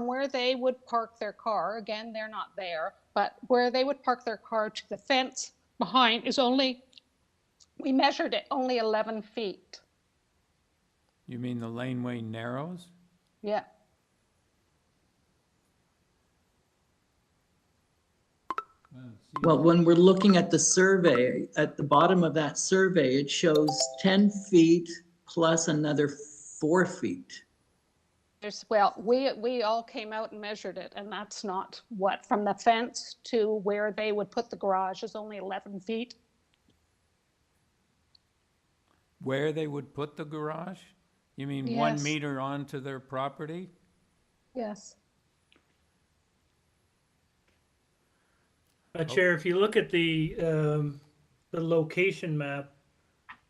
where they would park their car, again, they're not there, but where they would park their car to the fence behind is only, we measured it, only 11 feet. You mean the laneway narrows? Yeah. Well, when we're looking at the survey, at the bottom of that survey, it shows 10 feet plus another 4 feet. Well, we all came out and measured it, and that's not what, from the fence to where they would put the garage is only 11 feet. Where they would put the garage? You mean Yes. 1 meter onto their property? Yes. Chair, if you look at the location map,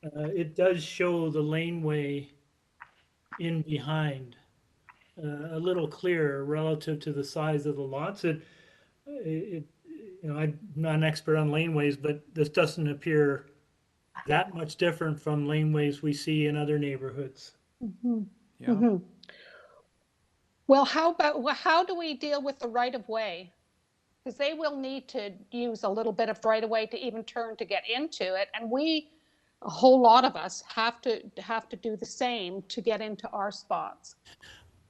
it does show the laneway in behind a little clearer relative to the size of the lots. You know, I'm not an expert on laneways, but this doesn't appear that much different from laneways we see in other neighborhoods. Mm-hmm. Yeah. Mm-hmm. Well, how do we deal with the right of way? Because they will need to use a little bit of right of way to even turn to get into it, and a whole lot of us have to do the same to get into our spots.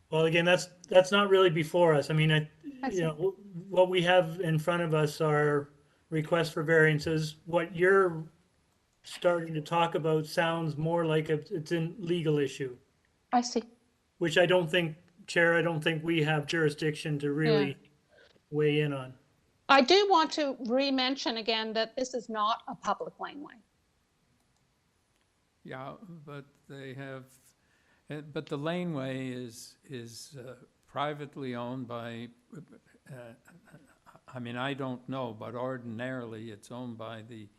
Well, again, that's not really before us. I mean, you know, what we have in front of us are requests for variances. What you're starting to talk about sounds more like it's a legal issue. I see. Which I don't think, Chair, I don't think we have jurisdiction to really weigh in on. I do want to re-mention again that this is not a public laneway. Yeah, but they have, but the laneway is privately owned by, I mean, I don't know, but ordinarily it's owned by the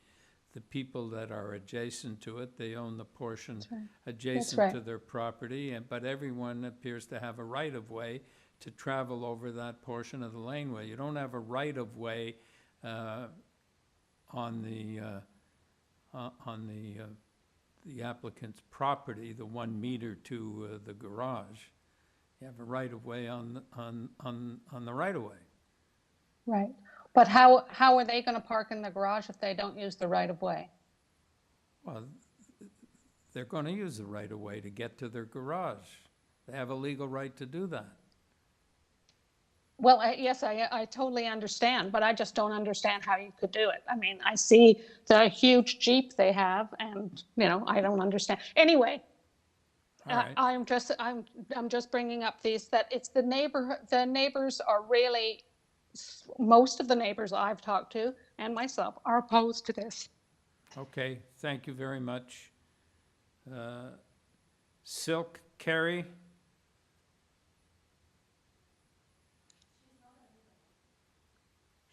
people that are adjacent to it. They own the portion adjacent to their property, but everyone appears to have a right-of-way to travel over that portion of the laneway. You don't have a right-of-way on the applicant's property, the 1 meter to the garage. You have a right-of-way on the right-of-way. Right. But how are they going to park in the garage if they don't use the right-of-way? Well, they're going to use the right-of-way to get to their garage. They have a legal right to do that. Well, yes, I totally understand, but I just don't understand how you could do it. I mean, I see the huge Jeep they have, and you know, I don't understand. Anyway, I'm just bringing up that it's the neighborhood. The neighbors are really, most of the neighbors I've talked to and myself are opposed to this. Okay, thank you very much. Silk Carey?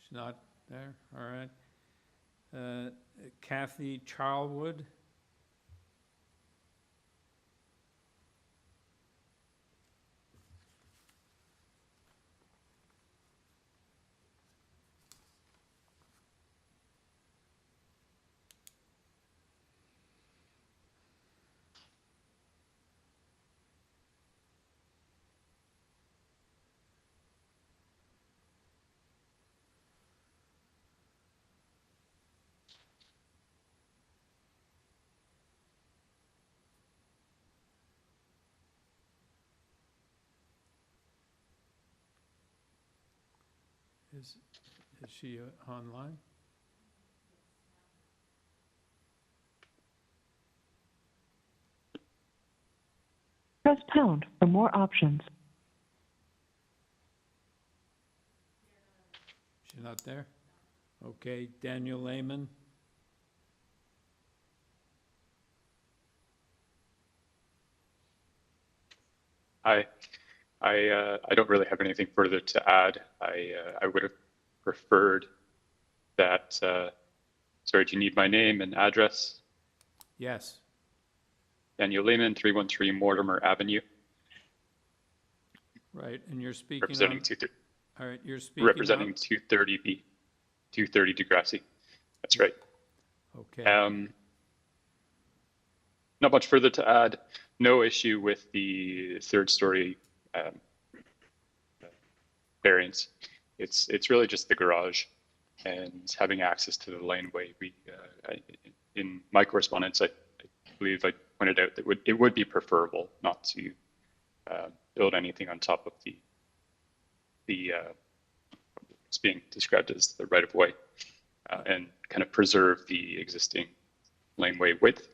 She's not there, all right. Kathy Charlwood? Is she online? Press pound for more options. She's not there? Okay, Daniel Lehman? I don't really have anything further to add. I would have preferred that, sorry, do you need my name and address? Yes. Daniel Lehman, 313 Mortimer Avenue. Right, and you're speaking Representing on, all right, you're speaking representing on, 230B. 230 GRASSI. That's right. okay. Not much further to add. No issue with the third story variance. It's really just the garage and having access to the laneway. In my correspondence, I believe I pointed out that it would be preferable not to build anything on top of it's being described as the right of way, and kind of preserve the existing laneway width,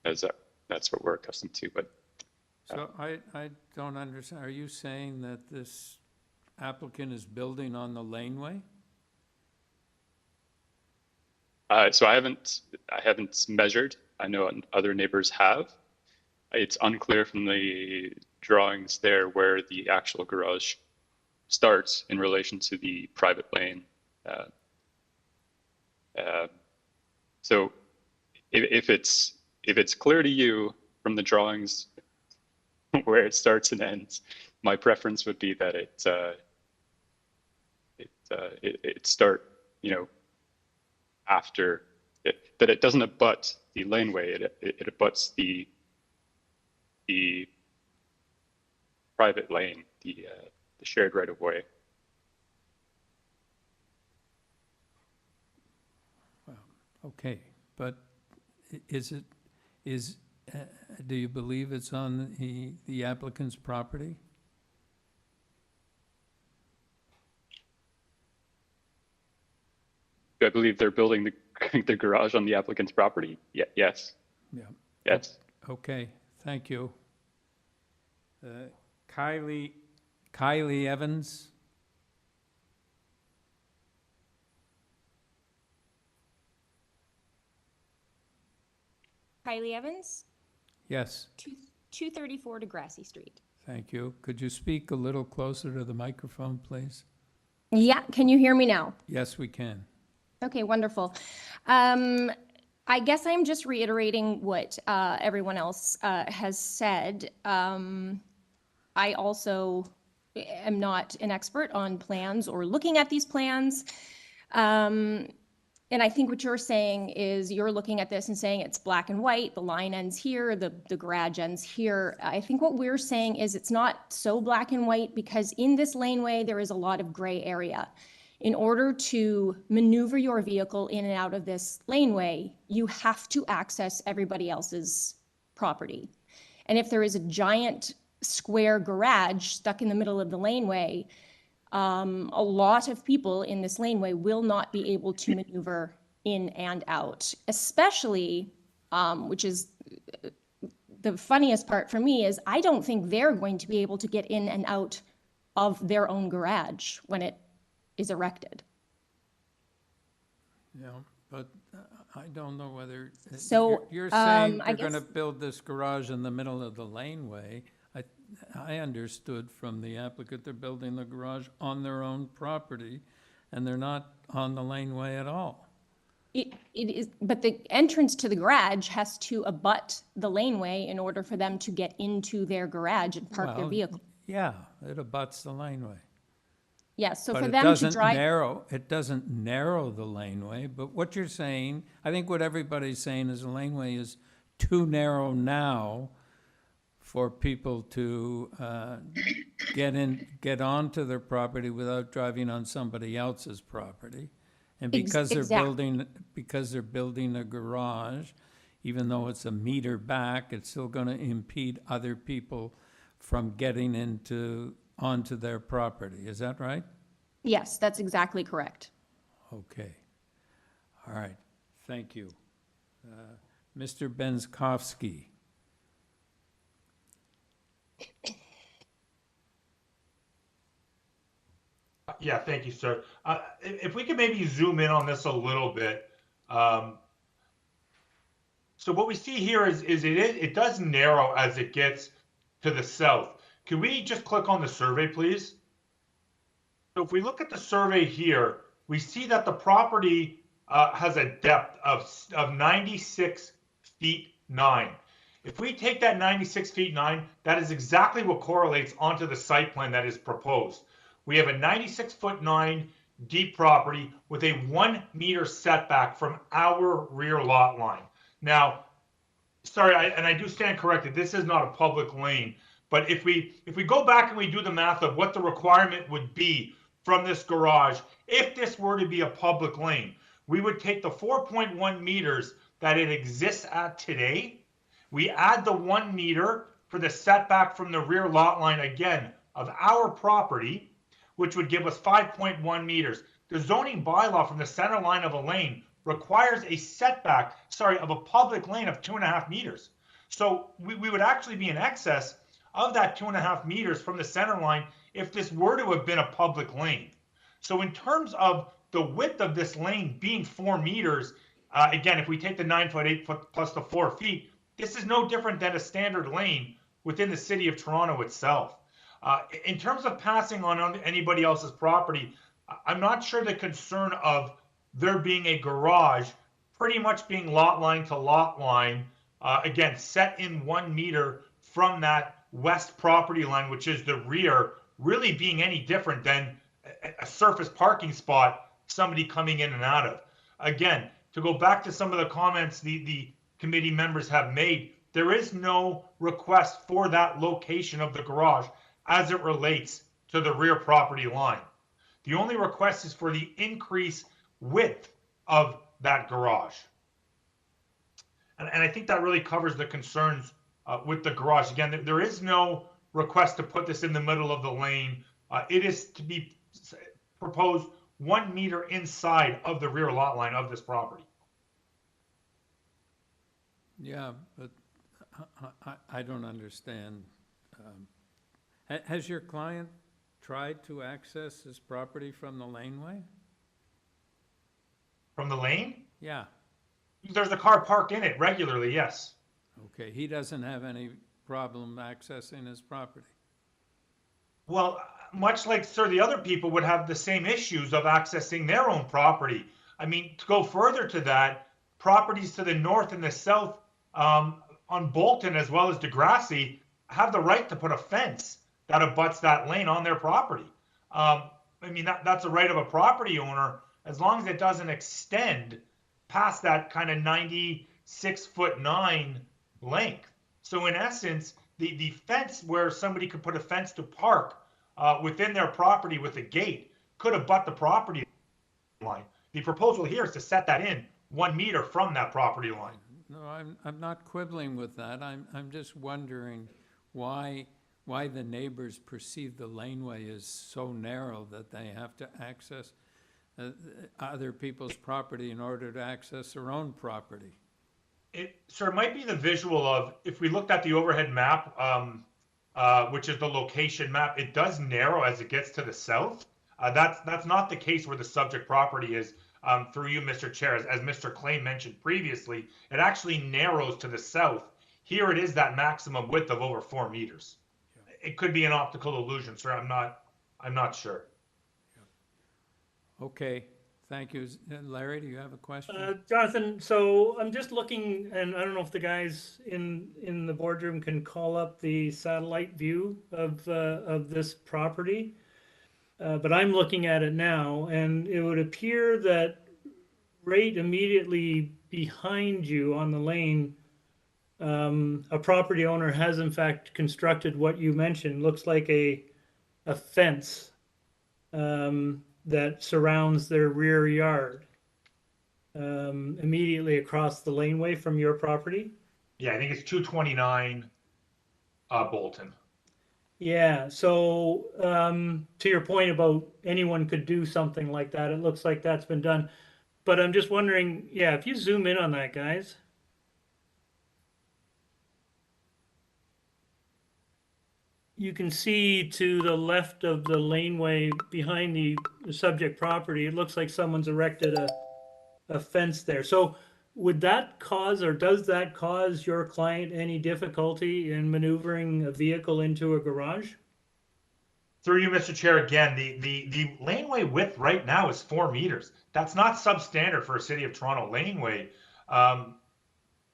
as that's what we're accustomed to. But So I don't understand. Are you saying that this applicant is building on the laneway? so I haven't measured. I know other neighbors have. It's unclear from the drawings there where the actual garage starts in relation to the private lane. So if it's clear to you from the drawings where it starts and ends, my preference would be that it start, after it, that it doesn't abut the laneway. It abuts the private lane, the shared right of way. Well, okay, but do you believe it's on the applicant's property? Do I believe they're building the garage on the applicant's property? Yes. Yeah. Yes. Okay, thank you. Kylie Evans. Kylie Evans, Yes, 234 Grassi Street. thank you. Could you speak a little closer to the microphone, please? Yeah, can you hear me now? Yes, we can. Okay, wonderful. I guess I'm just reiterating what everyone else has said. I also am not an expert on plans or looking at these plans. And I think what you're saying is you're looking at this and saying it's black and white, the line ends here, the garage ends here. I think what we're saying is it's not so black and white because in this laneway, there is a lot of gray area. In order to maneuver your vehicle in and out of this laneway, you have to access everybody else's property. And if there is a giant square garage stuck in the middle of the laneway, a lot of people in this laneway will not be able to maneuver in and out, especially, which is the funniest part for me, is I don't think they're going to be able to get in and out of their own garage when it is erected. Yeah, but I don't know whether, So, you're saying I they're gonna guess- build this garage in the middle of the laneway. I understood from the applicant, they're building the garage on their own property, and they're not on the laneway at all. It is, but the entrance to the garage has to abut the laneway in order for them to get into their garage and park their Well, vehicle. Yeah, it abuts the laneway. Yes, so But for it them to doesn't drive. it doesn't narrow the laneway, but what you're saying, I think what everybody's saying is the laneway is too narrow now for people to get onto their property without driving on somebody else's property. And because they're building a garage, even though it's a meter back, it's still gonna impede other people from getting onto their property. Is that right? Yes, that's exactly correct. Okay. All right. Thank you. Mr. Benskowski. Yeah, thank you, sir. If we could maybe zoom in on this a little bit. So what we see here is it does narrow as it gets to the south. Can we just click on the survey, please? So if we look at the survey here, we see that the property has a depth of 96 feet 9. If we take that 96 feet 9, that is exactly what correlates onto the site plan that is proposed. We have a 96 foot 9 deep property with a 1 meter setback from our rear lot line. Now, sorry, I do stand corrected. This is not a public lane. But if we go back and we do the math of what the requirement would be from this garage, if this were to be a public lane, we would take the 4.1 meters that it exists at today. We add the 1 meter for the setback from the rear lot line, again, of our property, which would give us 5.1 meters. The zoning bylaw from the center line of a lane requires a setback, of a public lane of 2.5 meters. So we would actually be in excess of that 2.5 meters from the center line if this were to have been a public lane. So in terms of the width of this lane being 4 meters, again, if we take the 9 foot, 8 foot plus the 4 feet, this is no different than a standard lane within the city of Toronto itself. In terms of passing on anybody else's property, I'm not sure the concern of there being a garage pretty much being lot line to lot line, again, set in 1 meter from that west property line, which is the rear, really being any different than a surface parking spot somebody coming in and out of. Again, to go back to some of the comments the committee members have made, there is no request for that location of the garage as it relates to the rear property line. The only request is for the increased width of that garage. And I think that really covers the concerns with the garage. Again, there is no request to put this in the middle of the lane. It is to be proposed 1 meter inside of the rear lot line of this property. Yeah, but I don't understand. Has your client tried to access his property from the laneway? From the lane? Yeah. There's a car parked in it regularly, yes. Okay, he doesn't have any problem accessing his property. Well, much like, sir, the other people would have the same issues of accessing their own property. I mean, to go further to that, properties to the north and the south on Bolton as well as GRASSI have the right to put a fence that abuts that lane on their property. I mean, that's a right of a property owner as long as it doesn't extend past that kind of 96 foot 9 length. So in essence, the fence where somebody could put a fence to park within their property with a gate could abut the property line. The proposal here is to set that in 1 meter from that property line. No, I'm not quibbling with that. I'm just wondering why the neighbors perceive the laneway as so narrow that they have to access other people's property in order to access their own property. Sir, it might be the visual of, if we looked at the overhead map, which is the location map, it does narrow as it gets to the south. That's not the case where the subject property is. Through you, Mr. Chair, as Mr. Clay mentioned previously, it actually narrows to the south. Here it is that maximum width of over 4 meters. Yeah. It could be an optical illusion, sir. I'm not sure. Yeah. Okay, thank you. Larry, do you have a question? Jonathan, so I'm just looking, and I don't know if the guys in the boardroom can call up the satellite view of this property. But I'm looking at it now, and it would appear that right immediately behind you on the lane, a property owner has in fact constructed what you mentioned. Looks like a fence that surrounds their rear yard immediately across the laneway from your property. Yeah, I think it's 229 Bolton. Yeah, so to your point about anyone could do something like that, it looks like that's been done. But I'm just wondering, yeah, if you zoom in on that, guys. You can see to the left of the laneway behind the subject property, it looks like someone's erected a fence there. So would that cause, or does that cause your client any difficulty in maneuvering a vehicle into a garage? Through you, Mr. Chair, again, the laneway width right now is 4 meters. That's not substandard for a City of Toronto laneway.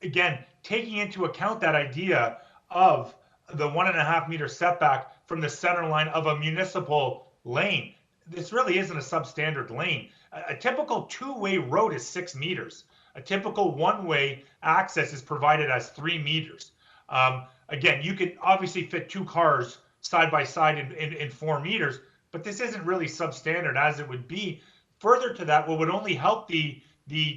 Again, taking into account that idea of the 1.5 meter setback from the center line of a municipal lane, this really isn't a substandard lane. A typical two-way road is 6 meters. A typical one-way access is provided as 3 meters. Again, you could obviously fit 2 cars side by side in 4 meters, but this isn't really substandard as it would be. Further to that, what would only help the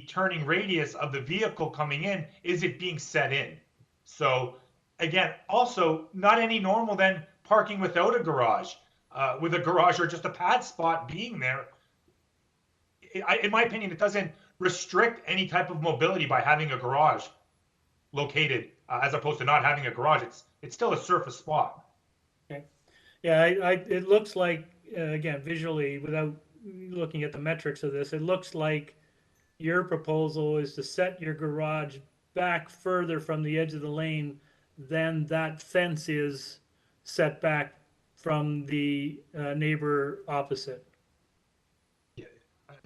turning radius of the vehicle coming in is it being set in. So again, also not any normal than parking without a garage, with a garage or just a pad spot being there. In my opinion, it doesn't restrict any type of mobility by having a garage located as opposed to not having a garage. It's still a surface spot. Okay. Yeah, it looks like, again, visually, without looking at the metrics of this, it looks like your proposal is to set your garage back further from the edge of the lane than that fence is set back from the neighbor opposite. Yeah,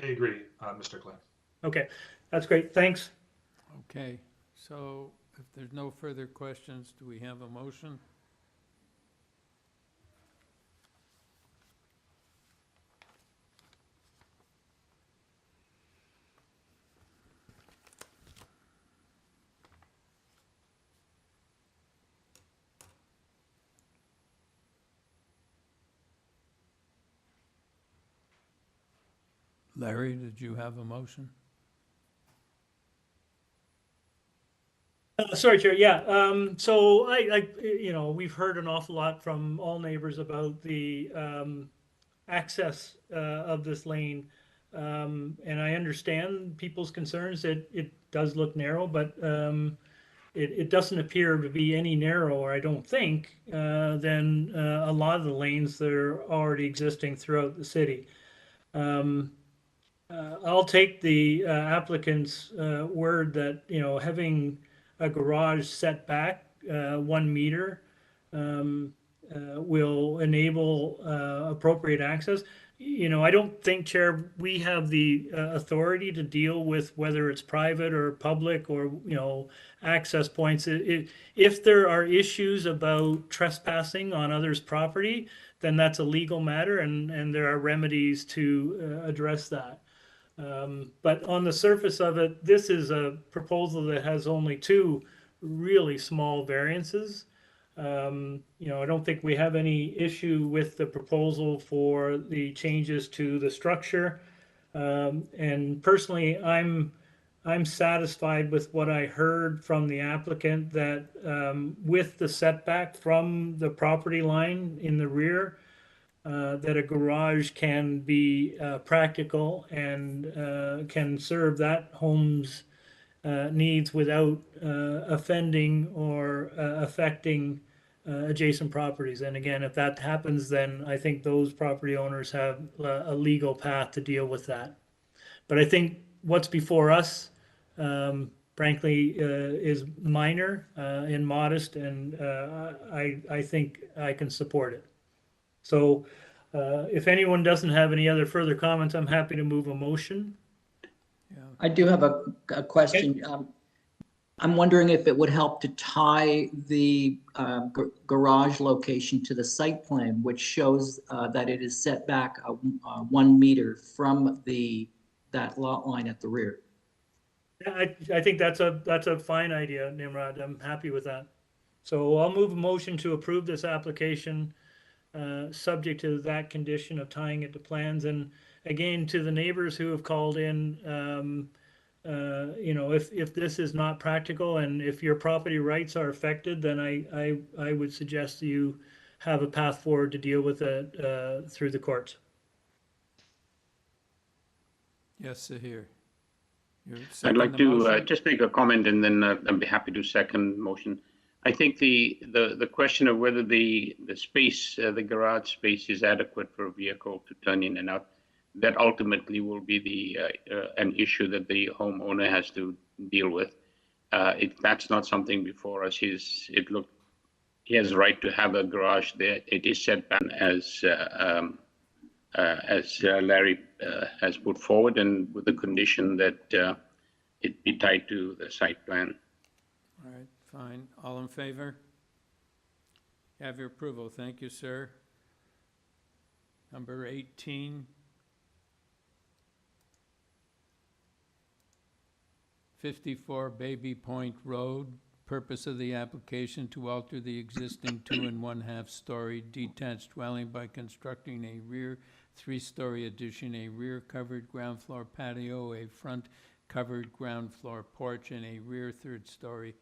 I agree, Mr. Claire. Okay, that's great. Thanks. Okay, so if there's no further questions, do we have a motion? Larry, did you have a motion? Sorry, Chair. Yeah. So we've heard an awful lot from all neighbors about the access of this lane. And I understand people's concerns that it does look narrow, but it doesn't appear to be any narrower, I don't think, than a lot of the lanes that are already existing throughout the city. I'll take the applicant's word that, having a garage set back 1 meter will enable appropriate access. I don't think, Chair, we have the authority to deal with whether it's private or public or, access points. If there are issues about trespassing on others' property, then that's a legal matter, and there are remedies to address that. But on the surface of it, this is a proposal that has only 2 really small variances. I don't think we have any issue with the proposal for the changes to the structure. And personally, I'm satisfied with what I heard from the applicant that with the setback from the property line in the rear, that a garage can be practical and can serve that home's needs without offending or affecting adjacent properties. And again, if that happens, then I think those property owners have a legal path to deal with that. But I think what's before us, frankly, is minor and modest, and I think I can support it. So if anyone doesn't have any other further comments, I'm happy to move a motion. I do have a question. I'm wondering if it would help to tie the garage location to the site plan, which shows that it is set back 1 meter from that lot line at the rear. Yeah, I think that's a fine idea, Nimrod. I'm happy with that. So I'll move a motion to approve this application, subject to that condition of tying it to plans. And again, to the neighbors who have called in, if this is not practical and if your property rights are affected, then I would suggest you have a path forward to deal with it through the courts. Yes, Sahir. I'd like to just make a comment, and then I'd be happy to second motion. I think the question of whether the space, the garage space, is adequate for a vehicle to turn in and out, that ultimately will be an issue that the homeowner has to deal with. If that's not something before us, he has a right to have a garage there. It is set back as Larry has put forward, and with the condition that it be tied to the site plan. All right, fine. All in favor? You have your approval. Thank you, sir. Number 18. 54 Baby Point Road. Purpose of the application to alter the existing 2 1/2 story detached dwelling by constructing a rear 3-story addition, a rear covered ground floor patio, a front covered ground floor porch, and a rear 3rd story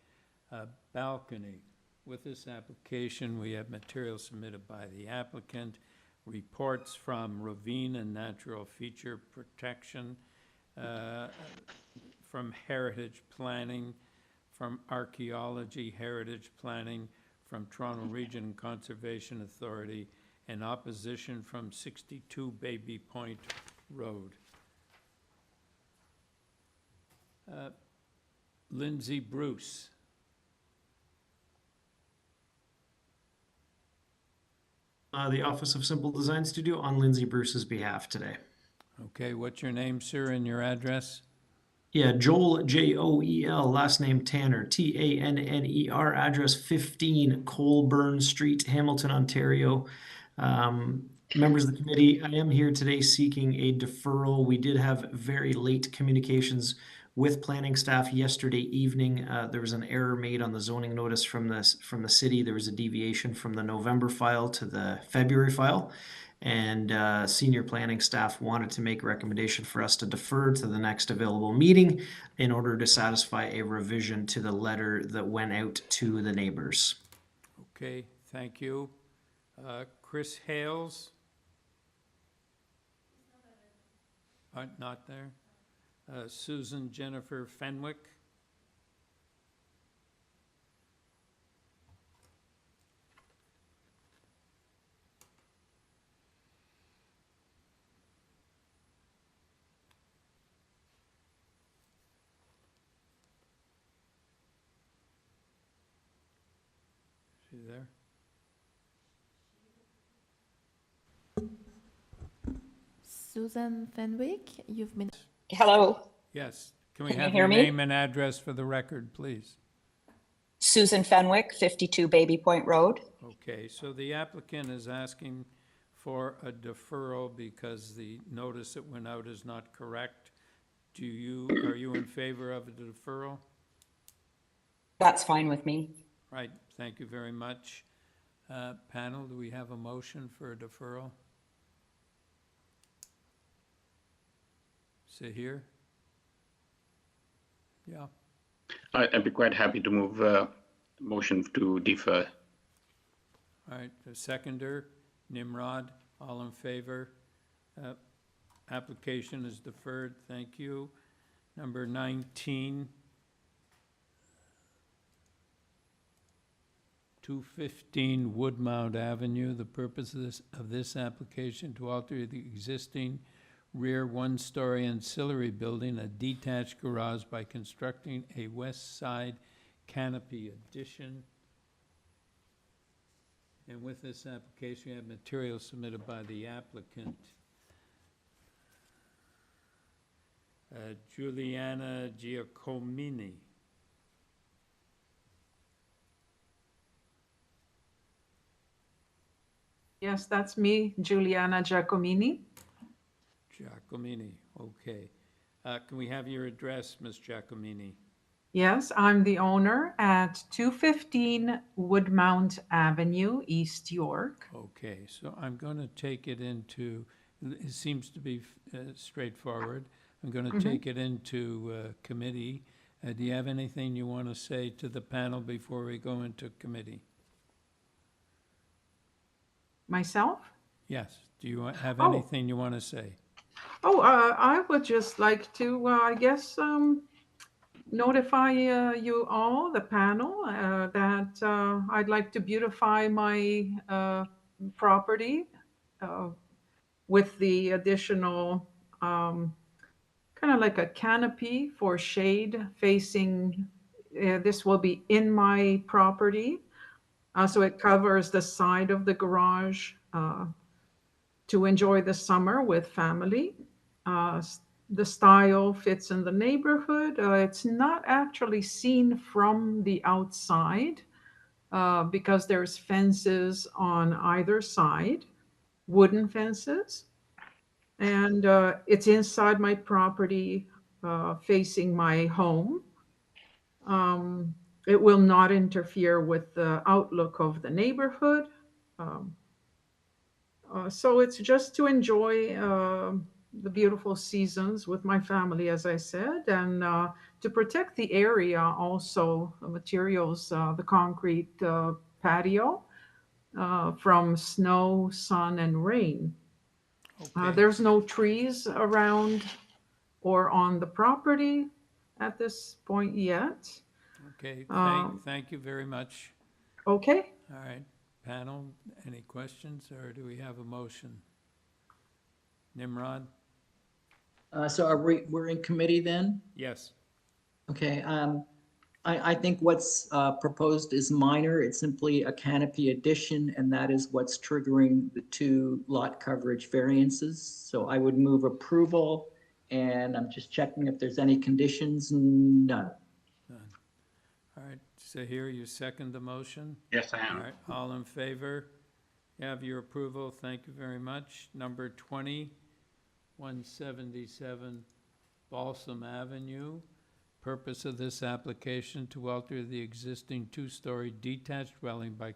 balcony. With this application, we have material submitted by the applicant, reports from Ravine and Natural Feature Protection, from Heritage Planning, from Archaeology Heritage Planning, from Toronto Region Conservation Authority, and opposition from 62 Baby Point Road. Lindsay Bruce. The Office of Simple Design Studio on Lindsay Bruce's behalf today. Okay, what's your name, sir, and your address? Yeah, Joel, Joel, last name Tanner, Tanner, address 15 Colburn Street, Hamilton, Ontario. Members of the committee, I am here today seeking a deferral. We did have very late communications with planning staff yesterday evening. There was an error made on the zoning notice from the city. There was a deviation from the November file to the February file. And senior planning staff wanted to make a recommendation for us to defer to the next available meeting in order to satisfy a revision to the letter that went out to the neighbors. Okay, thank you. Chris Hales? Not there. Susan Jennifer Fenwick? Is she there? Susan Fenwick, you've been... Hello. Yes. Can we Can you have hear your me? name and address for the record, please? Susan Fenwick, 52 Baby Point Road. Okay, so the applicant is asking for a deferral because the notice that went out is not correct. Are you in favor of a deferral? That's fine with me. Right, thank you very much. Panel, do we have a motion for a deferral? Sit here? Yeah. I'd be quite happy to move motion to defer. All right, the seconder, Nimrod, all in favor? Application is deferred, thank you. Number 19. 215 Woodmount Avenue. The purpose of this application to alter the existing rear 1-story ancillary building, a detached garage, by constructing a west side canopy addition. And with this application, we have material submitted by the applicant. Juliana Giacomini. Yes, that's me, Juliana Giacomini. Giacomini, okay. Can we have your address, Ms. Giacomini? Yes, I'm the owner at 215 Woodmount Avenue, East York. Okay, so I'm going to take it into, it seems to be straightforward. I'm going to take it into committee. Do you have anything you want to say to the panel before we go into committee? Myself? Yes. Do you have Oh. anything you want to say? Oh, I would just like to, I guess, notify you all, the panel, that I'd like to beautify my property with the additional kind of like a canopy for shade facing, this will be in my property. So it covers the side of the garage to enjoy the summer with family. The style fits in the neighborhood. It's not actually seen from the outside because there's fences on either side, wooden fences. And it's inside my property facing my home. It will not interfere with the outlook of the neighborhood. So it's just to enjoy the beautiful seasons with my family, as I said, and to protect the area also, the materials, the concrete patio from snow, sun, and rain. There's no trees around or on the property at this point yet. Okay, thank you very much. Okay. All right, panel, any questions, or do we have a motion? Nimrod? So we're in committee then? Yes. Okay, I think what's proposed is minor. It's simply a canopy addition, and that is what's triggering the 2 lot coverage variances. So I would move approval, and I'm just checking if there's any conditions. None. None. All right, so here you second the motion? Yes, I am. All right, all in favor? You have your approval, thank you very much. Number 20, 177 Balsam Avenue. Purpose of this application to alter the existing 2-story detached dwelling by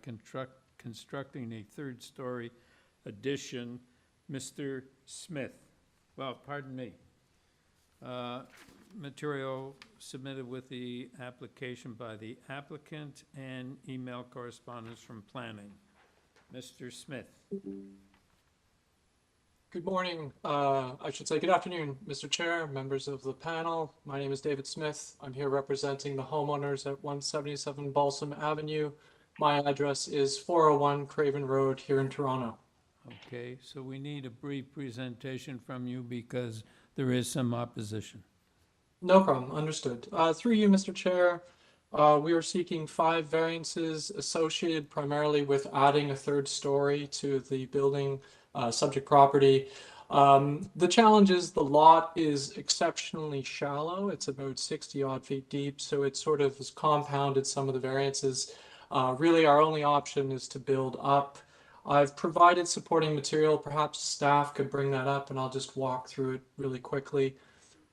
constructing a 3rd-story addition. Mr. Smith, well, pardon me. Material submitted with the application by the applicant and email correspondence from planning. Mr. Smith. Good morning, I should say good afternoon, Mr. Chair, members of the panel. My name is David Smith. I'm here representing the homeowners at 177 Balsam Avenue. My address is 401 Craven Road here in Toronto. Okay, so we need a brief presentation from you because there is some opposition. No problem, understood. Through you, Mr. Chair, we are seeking 5 variances associated primarily with adding a 3rd story to the building subject property. The challenge is the lot is exceptionally shallow. It's about 60 odd feet deep, so it sort of has compounded some of the variances. Really, our only option is to build up. I've provided supporting material. Perhaps staff could bring that up, and I'll just walk through it really quickly.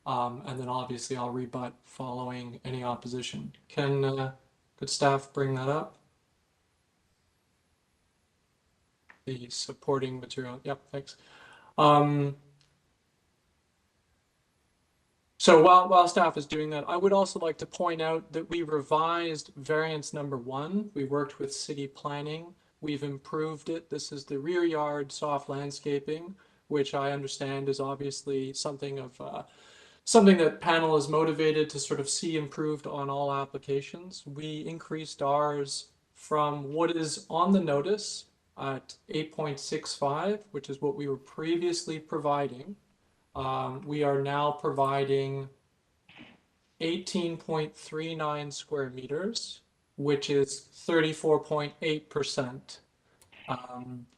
And then obviously I'll rebut following any opposition. Could staff bring that up? The supporting material. Yep, thanks. So while staff is doing that, I would also like to point out that we revised variance number 1. We worked with city planning. We've improved it. This is the rear yard soft landscaping, which I understand is obviously something that panel is motivated to sort of see improved on all applications. We increased ours from what is on the notice at 8.65, which is what we were previously providing. We are now providing 18.39 square meters, which is 34.8%,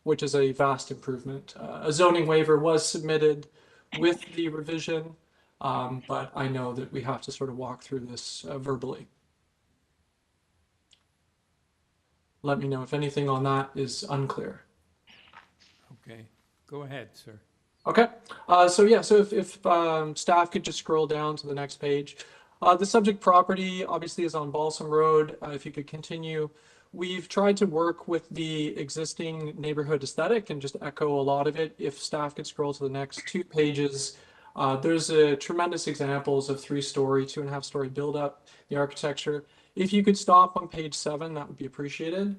which is a vast improvement. A zoning waiver was submitted with the revision, but I know that we have to sort of walk through this verbally. Let me know if anything on that is unclear. Okay, go ahead, sir. Okay, so if staff could just scroll down to the next page. The subject property obviously is on Balsam Road. If you could continue, we've tried to work with the existing neighborhood aesthetic and just echo a lot of it. If staff could scroll to the next 2 pages, there's tremendous examples of 3-story, 2.5-story build-up, the architecture. If you could stop on page 7, that would be appreciated.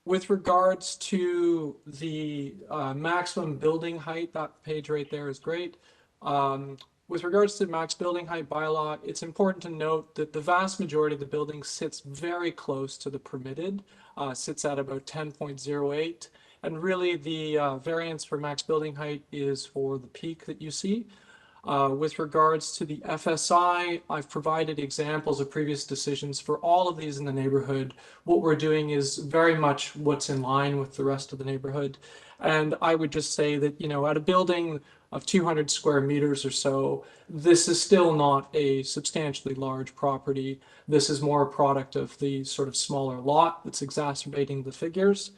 With regards to the maximum building height, that page right there is great. With regards to max building height bylaw, it's important to note that the vast majority of the building sits very close to the permitted, sits at about 10.08. And really the variance for max building height is for the peak that you see. With regards to the FSI, I've provided examples of previous decisions for all of these in the neighborhood. What we're doing is very much what's in line with the rest of the neighborhood. And I would just say that, you know, at a building of 200 square meters or so, this is still not a substantially large property. This is more a product of the sort of smaller lot that's exacerbating the figures.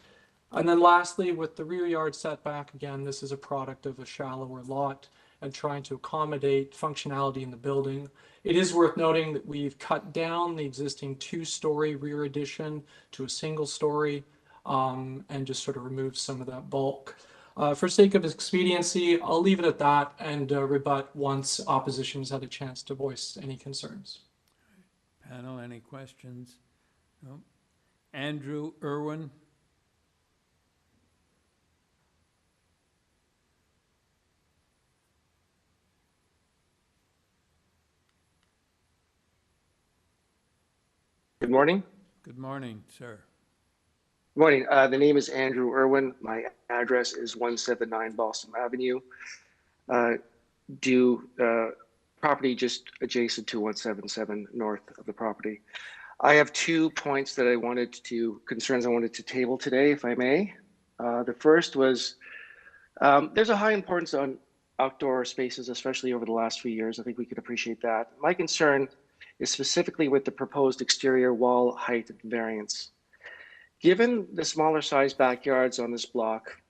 And then lastly, with the rear yard setback, again, this is a product of a shallower lot and trying to accommodate functionality in the building. It is worth noting that we've cut down the existing 2-story rear addition to a single story and just sort of removed some of that bulk. For sake of expediency, I'll leave it at that and rebut once opposition has had a chance to voice any concerns. Panel, any questions? No. Andrew Irwin. Good morning. Good morning, sir. Good morning. The name is Andrew Irwin. My address is 179 Balsam Avenue. Property just adjacent to 177 north of the property. I have 2 points that concerns I wanted to table today, if I may. The first was, there's a high importance on outdoor spaces, especially over the last few years. I think we could appreciate that. My concern is specifically with the proposed exterior wall height variance. Given the smaller size backyards on this block,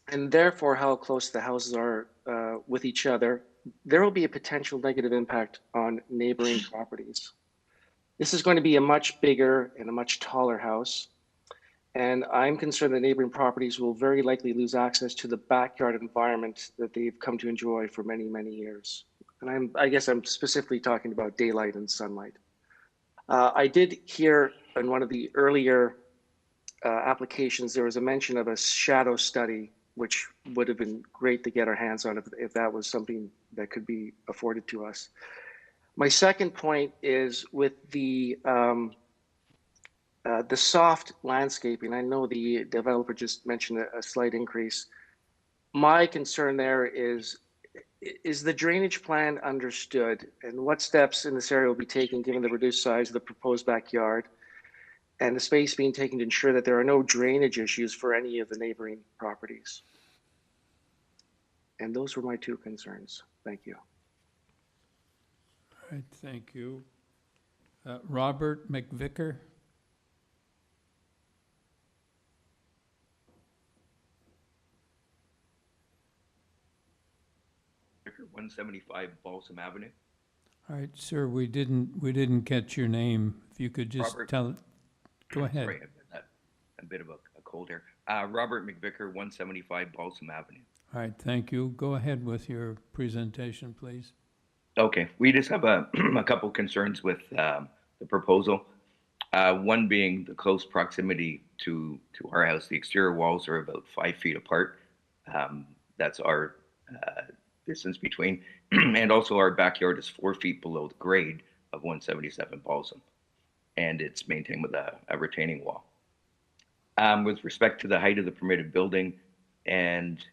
and therefore how close the houses are with each other, there will be a potential negative impact on neighboring properties. This is going to be a much bigger and a much taller house, and I'm concerned that neighboring properties will very likely lose access to the backyard environment that they've come to enjoy for many, many years. And I guess I'm specifically talking about daylight and sunlight. I did hear in one of the earlier applications, there was a mention of a shadow study, which would have been great to get our hands on if that was something that could be afforded to us. My second point is with the soft landscaping. I know the developer just mentioned a slight increase. My concern there is the drainage plan understood, and what steps in this area will be taken given the reduced size of the proposed backyard and the space being taken to ensure that there are no drainage issues for any of the neighboring properties? And those were my 2 concerns. Thank you. All right, thank you. Robert McVicker. 175 Balsam Avenue. All right, sir, we didn't catch your name. If you could just tell, go ahead. Sorry, I've got a bit of a cold here. Robert McVicker, 175 Balsam Avenue. All right, thank you. Go ahead with your presentation, please. Okay, we just have a couple concerns with the proposal. One being the close proximity to our house. The exterior walls are about 5 feet apart. That's our distance between, and also our backyard is 4 feet below the grade of 177 Balsam, and it's maintained with a retaining wall. With respect to the height of the permitted building, and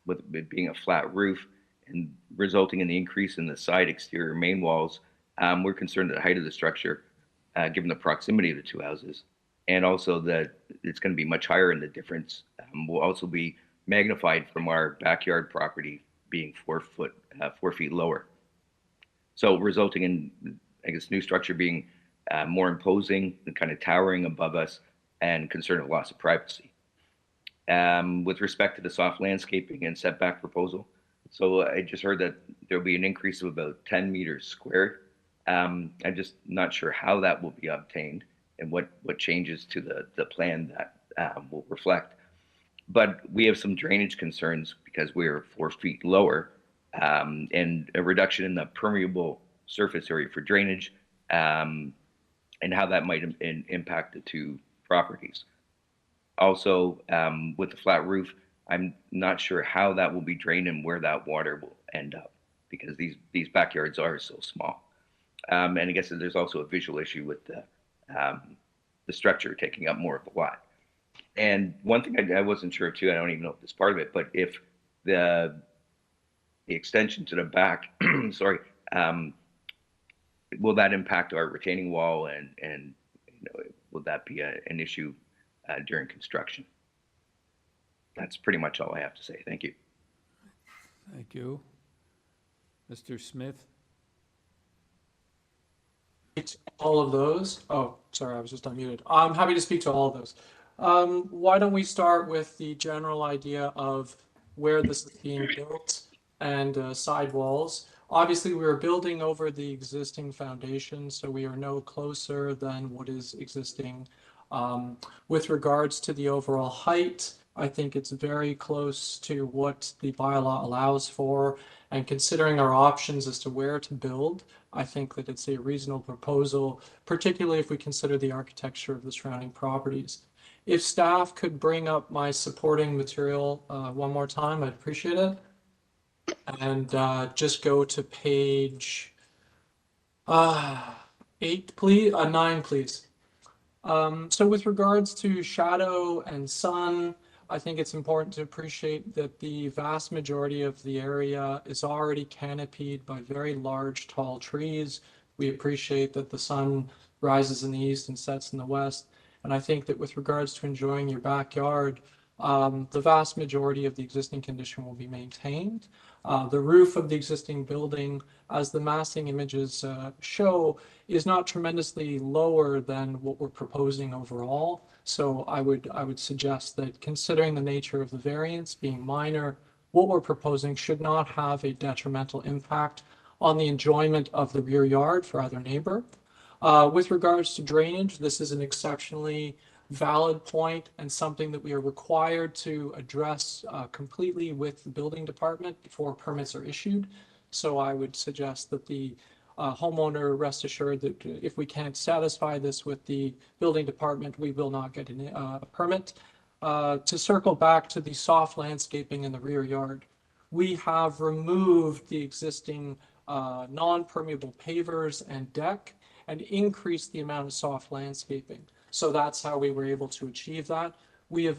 with it being a flat roof and resulting in the increase in the side exterior main walls, we're concerned that the height of the structure, given the proximity of the 2 houses, and also that it's going to be much higher, and the difference will also be magnified from our backyard property being 4 feet lower. So resulting in, I guess, new structure being more imposing and kind of towering above us, and concern of loss of privacy. With respect to the soft landscaping and setback proposal, so I just heard that there'll be an increase of about 10 meters squared. I'm just not sure how that will be obtained and what changes to the plan that will reflect. But we have some drainage concerns because we're 4 feet lower, and a reduction in the permeable surface area for drainage, and how that might impact the 2 properties. Also, with the flat roof, I'm not sure how that will be drained and where that water will end up, because these backyards are so small. And I guess there's also a visual issue with the structure taking up more of the lot. And one thing I wasn't sure too, I don't even know if this is part of it, but if the extension to the back, sorry, will that impact our retaining wall, and you know, will that be an issue during construction? That's pretty much all I have to say. Thank you. Thank you. Mr. Smith? All of those. Oh, sorry, I was just unmuted. I'm happy to speak to all of those. Why don't we start with the general idea of where this is being built and sidewalls. Obviously, we're building over the existing foundation, so we are no closer than what is existing. With regards to the overall height, I think it's very close to what the bylaw allows for. And considering our options as to where to build, I think that it's a reasonable proposal, particularly if we consider the architecture of the surrounding properties. If staff could bring up my supporting material one more time, I'd appreciate it. And just go to page 8, please, 9, please. So with regards to shadow and sun, I think it's important to appreciate that the vast majority of the area is already canopied by very large, tall trees. We appreciate that the sun rises in the east and sets in the west. And I think that with regards to enjoying your backyard, the vast majority of the existing condition will be maintained. The roof of the existing building, as the massing images show, is not tremendously lower than what we're proposing overall. So I would suggest that, considering the nature of the variance being minor, what we're proposing should not have a detrimental impact on the enjoyment of the rear yard for either neighbor. With regards to drainage, this is an exceptionally valid point and something that we are required to address completely with the building department before permits are issued. So I would suggest that the homeowner rest assured that if we can't satisfy this with the building department, we will not get a permit. To circle back to the soft landscaping in the rear yard, we have removed the existing non-permeable pavers and deck and increased the amount of soft landscaping. So that's how we were able to achieve that. We have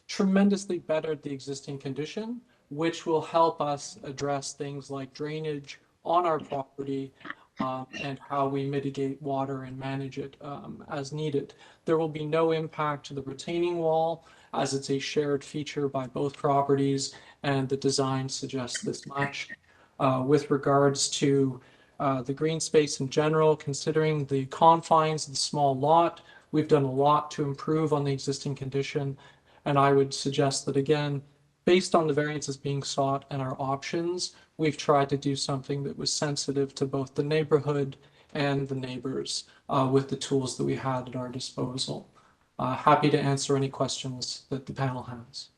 tremendously bettered the existing condition, which will help us address things like drainage on our property and how we mitigate water and manage it as needed. There will be no impact to the retaining wall, as it's a shared feature by both properties, and the design suggests this much. With regards to the green space in general, considering the confines of the small lot, we've done a lot to improve on the existing condition. And I would suggest that, again, based on the variances being sought and our options, we've tried to do something that was sensitive to both the neighborhood and the neighbors with the tools that we had at our disposal. Happy to answer any questions that the panel has.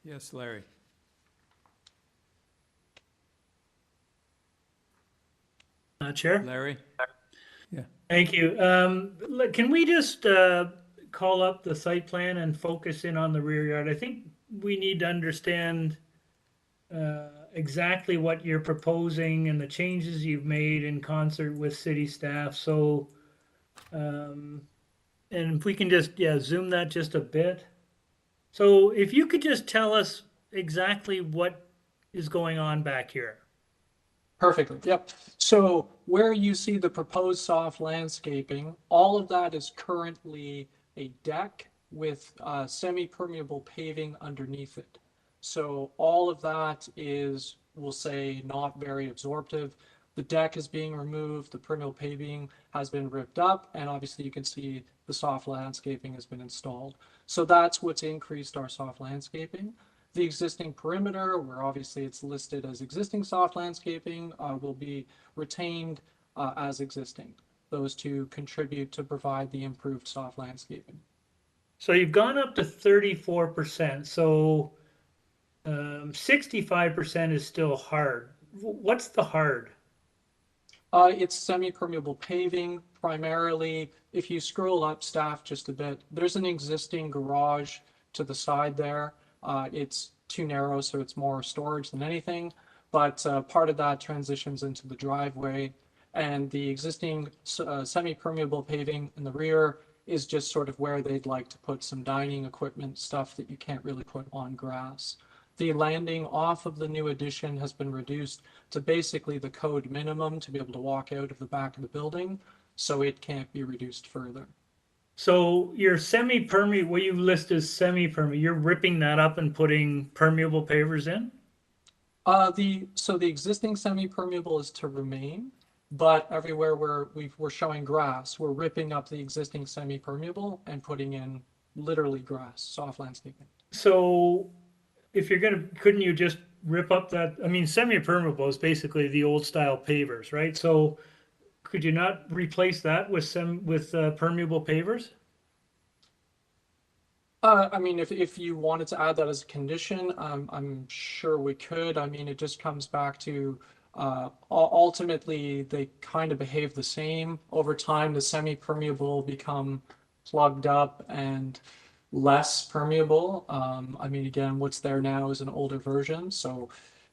Yes, Larry. Chair? Larry? Yeah. Thank you. Can we just call up the site plan and focus in on the rear yard? I think we need to understand exactly what you're proposing and the changes you've made in concert with city staff. So, and if we can just, zoom that just a bit. So if you could just tell us exactly what is going on back here. Perfectly, yep. So where you see the proposed soft landscaping, all of that is currently a deck with semi-permeable paving underneath it. So all of that is, we'll say, not very absorptive. The deck is being removed, the permeable paving has been ripped up, and obviously you can see the soft landscaping has been installed. So that's what's increased our soft landscaping. The existing perimeter, where obviously it's listed as existing soft landscaping, will be retained as existing. Those two contribute to provide the improved soft landscaping. So you've gone up to 34%. So 65% is still hard. What's the hard? It's semi-permeable paving, primarily. If you scroll up, staff, just a bit, there's an existing garage to the side there. It's too narrow, so it's more storage than anything, but part of that transitions into the driveway, and the existing semi-permeable paving in the rear is just sort of where they'd like to put some dining equipment, stuff that you can't really put on grass. The landing off of the new addition has been reduced to basically the code minimum to be able to walk out of the back of the building, so it can't be reduced further. So your semi-permeable, what you list as semi-permeable, you're ripping that up and putting permeable pavers in? So the existing semi-permeable is to remain, but everywhere where we're showing grass, we're ripping up the existing semi-permeable and putting in literally grass, soft landscaping. So if you're gonna, couldn't you just rip up that? I mean, semi-permeable is basically the old style pavers, right? So could you not replace that with permeable pavers? I mean, if you wanted to add that as a condition, I'm sure we could. I mean, it just comes back to ultimately they kind of behave the same. Over time, the semi-permeable become plugged up and less permeable. I mean, again, what's there now is an older version. So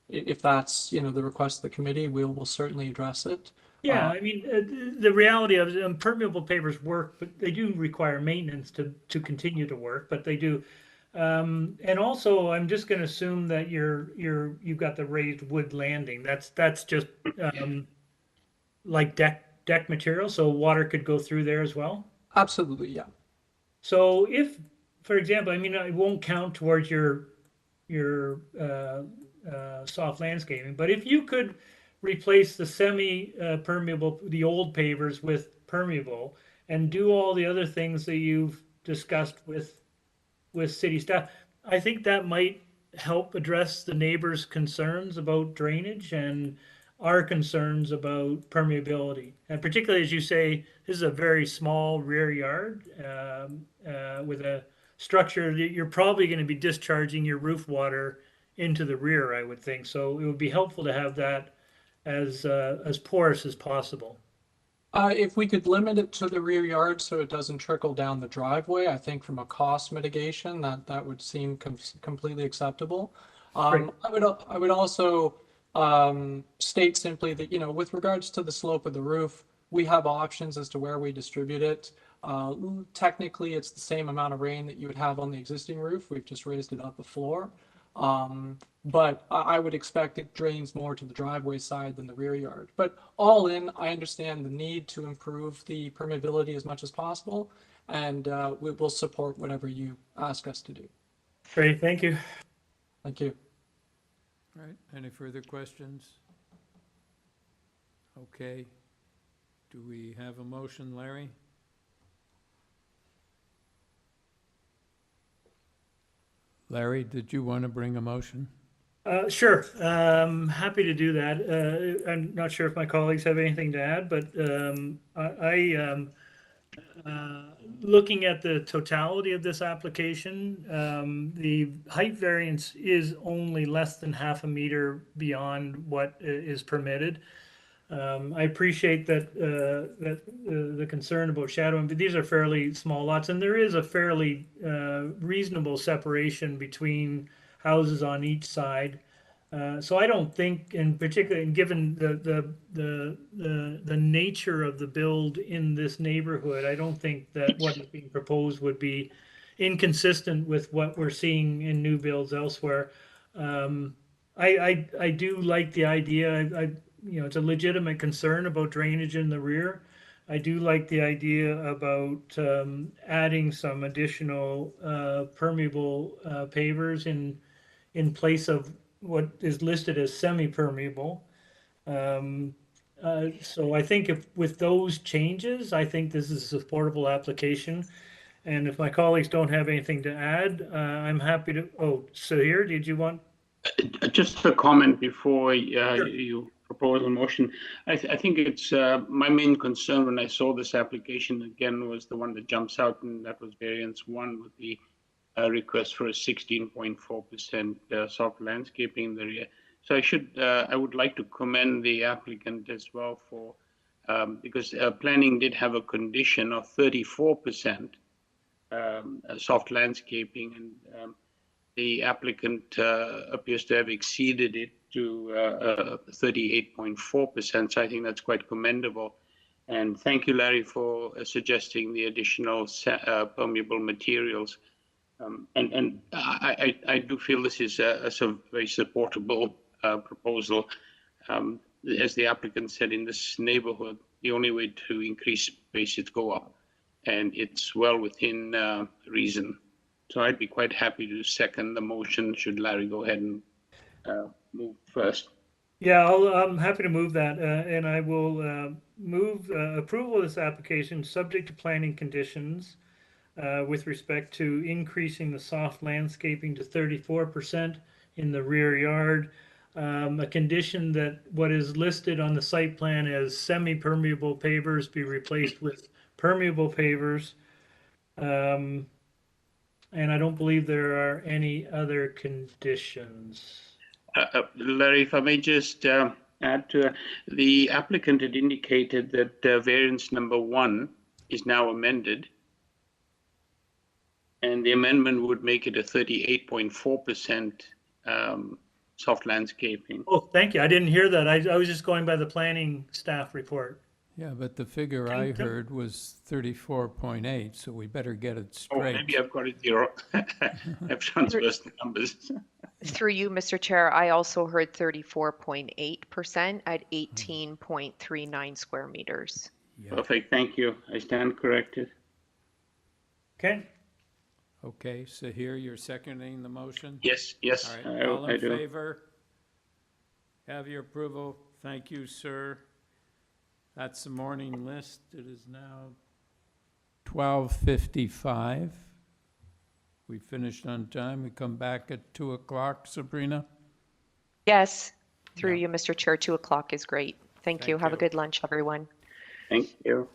if that's, you know, the request of the committee, we'll certainly address it. Yeah, I mean, the reality of it, permeable pavers work, but they do require maintenance to continue to work, but they do. And also, I'm just going to assume that you've got the raised wood landing. That's just like deck material, so water could go through there as well. Absolutely, yeah. So if, for example, I mean, it won't count towards your soft landscaping, but if you could replace the semi-permeable, the old pavers with permeable, and do all the other things that you've discussed with city staff, I think that might help address the neighbors' concerns about drainage and our concerns about permeability. And particularly, as you say, this is a very small rear yard with a structure that you're probably going to be discharging your roof water into the rear, I would think. So it would be helpful to have that as porous as possible. If we could limit it to the rear yard so it doesn't trickle down the driveway, I think from a cost mitigation that would seem completely acceptable. I would also state simply that, you know, with regards to the slope of the roof, we have options as to where we distribute it. Technically, it's the same amount of rain that you would have on the existing roof. We've just raised it up a floor. But I would expect it drains more to the driveway side than the rear yard. But all in, I understand the need to improve the permeability as much as possible, and we will support whatever you ask us to do. Great, thank you. Thank you. All right, any further questions? Okay. Do we have a motion, Larry? Larry, did you want to bring a motion? Sure, happy to do that. I'm not sure if my colleagues have anything to add, but looking at the totality of this application, the height variance is only less than half a meter beyond what is permitted. I appreciate that the concern about shadowing, but these are fairly small lots, and there is a fairly reasonable separation between houses on each side. So I don't think, in particular, and given the nature of the build in this neighborhood, I don't think that what is being proposed would be inconsistent with what we're seeing in new builds elsewhere. I do like the idea. You know, it's a legitimate concern about drainage in the rear. I do like the idea about adding some additional permeable pavers in place of what is listed as semi-permeable. So I think with those changes, I think this is a supportable application. And if my colleagues don't have anything to add, I'm happy to. Oh, Sahir, did you want? Just a comment before you propose a motion. I think it's my main concern when I saw this application again was the one that jumps out, and that was variance 1 with the request for a 16.4% soft landscaping in the rear. So I would like to commend the applicant as well for because planning did have a condition of 34% soft landscaping, and the applicant appears to have exceeded it to 38.4%. So I think that's quite commendable. And thank you, Larry, for suggesting the additional permeable materials. And I do feel this is a very supportable proposal. As the applicant said, in this neighborhood, the only way to increase space is go up, and it's well within reason. So I'd be quite happy to second the motion should Larry go ahead and move first. Yeah, I'm happy to move that, and I will move approval of this application subject to planning conditions with respect to increasing the soft landscaping to 34% in the rear yard. A condition that what is listed on the site plan as semi-permeable pavers be replaced with permeable pavers. And I don't believe there are any other conditions. Larry, if I may just add to the applicant had indicated that variance number 1 is now amended, and the amendment would make it a 38.4% soft landscaping. Oh, thank you. I didn't hear that. I was just going by the planning staff report. Yeah, but the figure I heard was 34.8, so we better get it Oh, straight. maybe I've got it zero. I've transversed the numbers. Through you, Mr. Chair, I also heard 34.8% at 18.39 square meters. Yeah. Perfect, thank you. I stand corrected. Okay. Okay, so here you're seconding the motion? Yes, yes, All right, all I in do. favor? Have your approval. Thank you, sir. That's the morning list. It is now 12:55. We finished on time. We come back at 2 o'clock, Sabrina? Yes, through you, Mr. Chair, 2 o'clock is great. Thank you. Thank Have a you. good lunch, everyone. Thank you.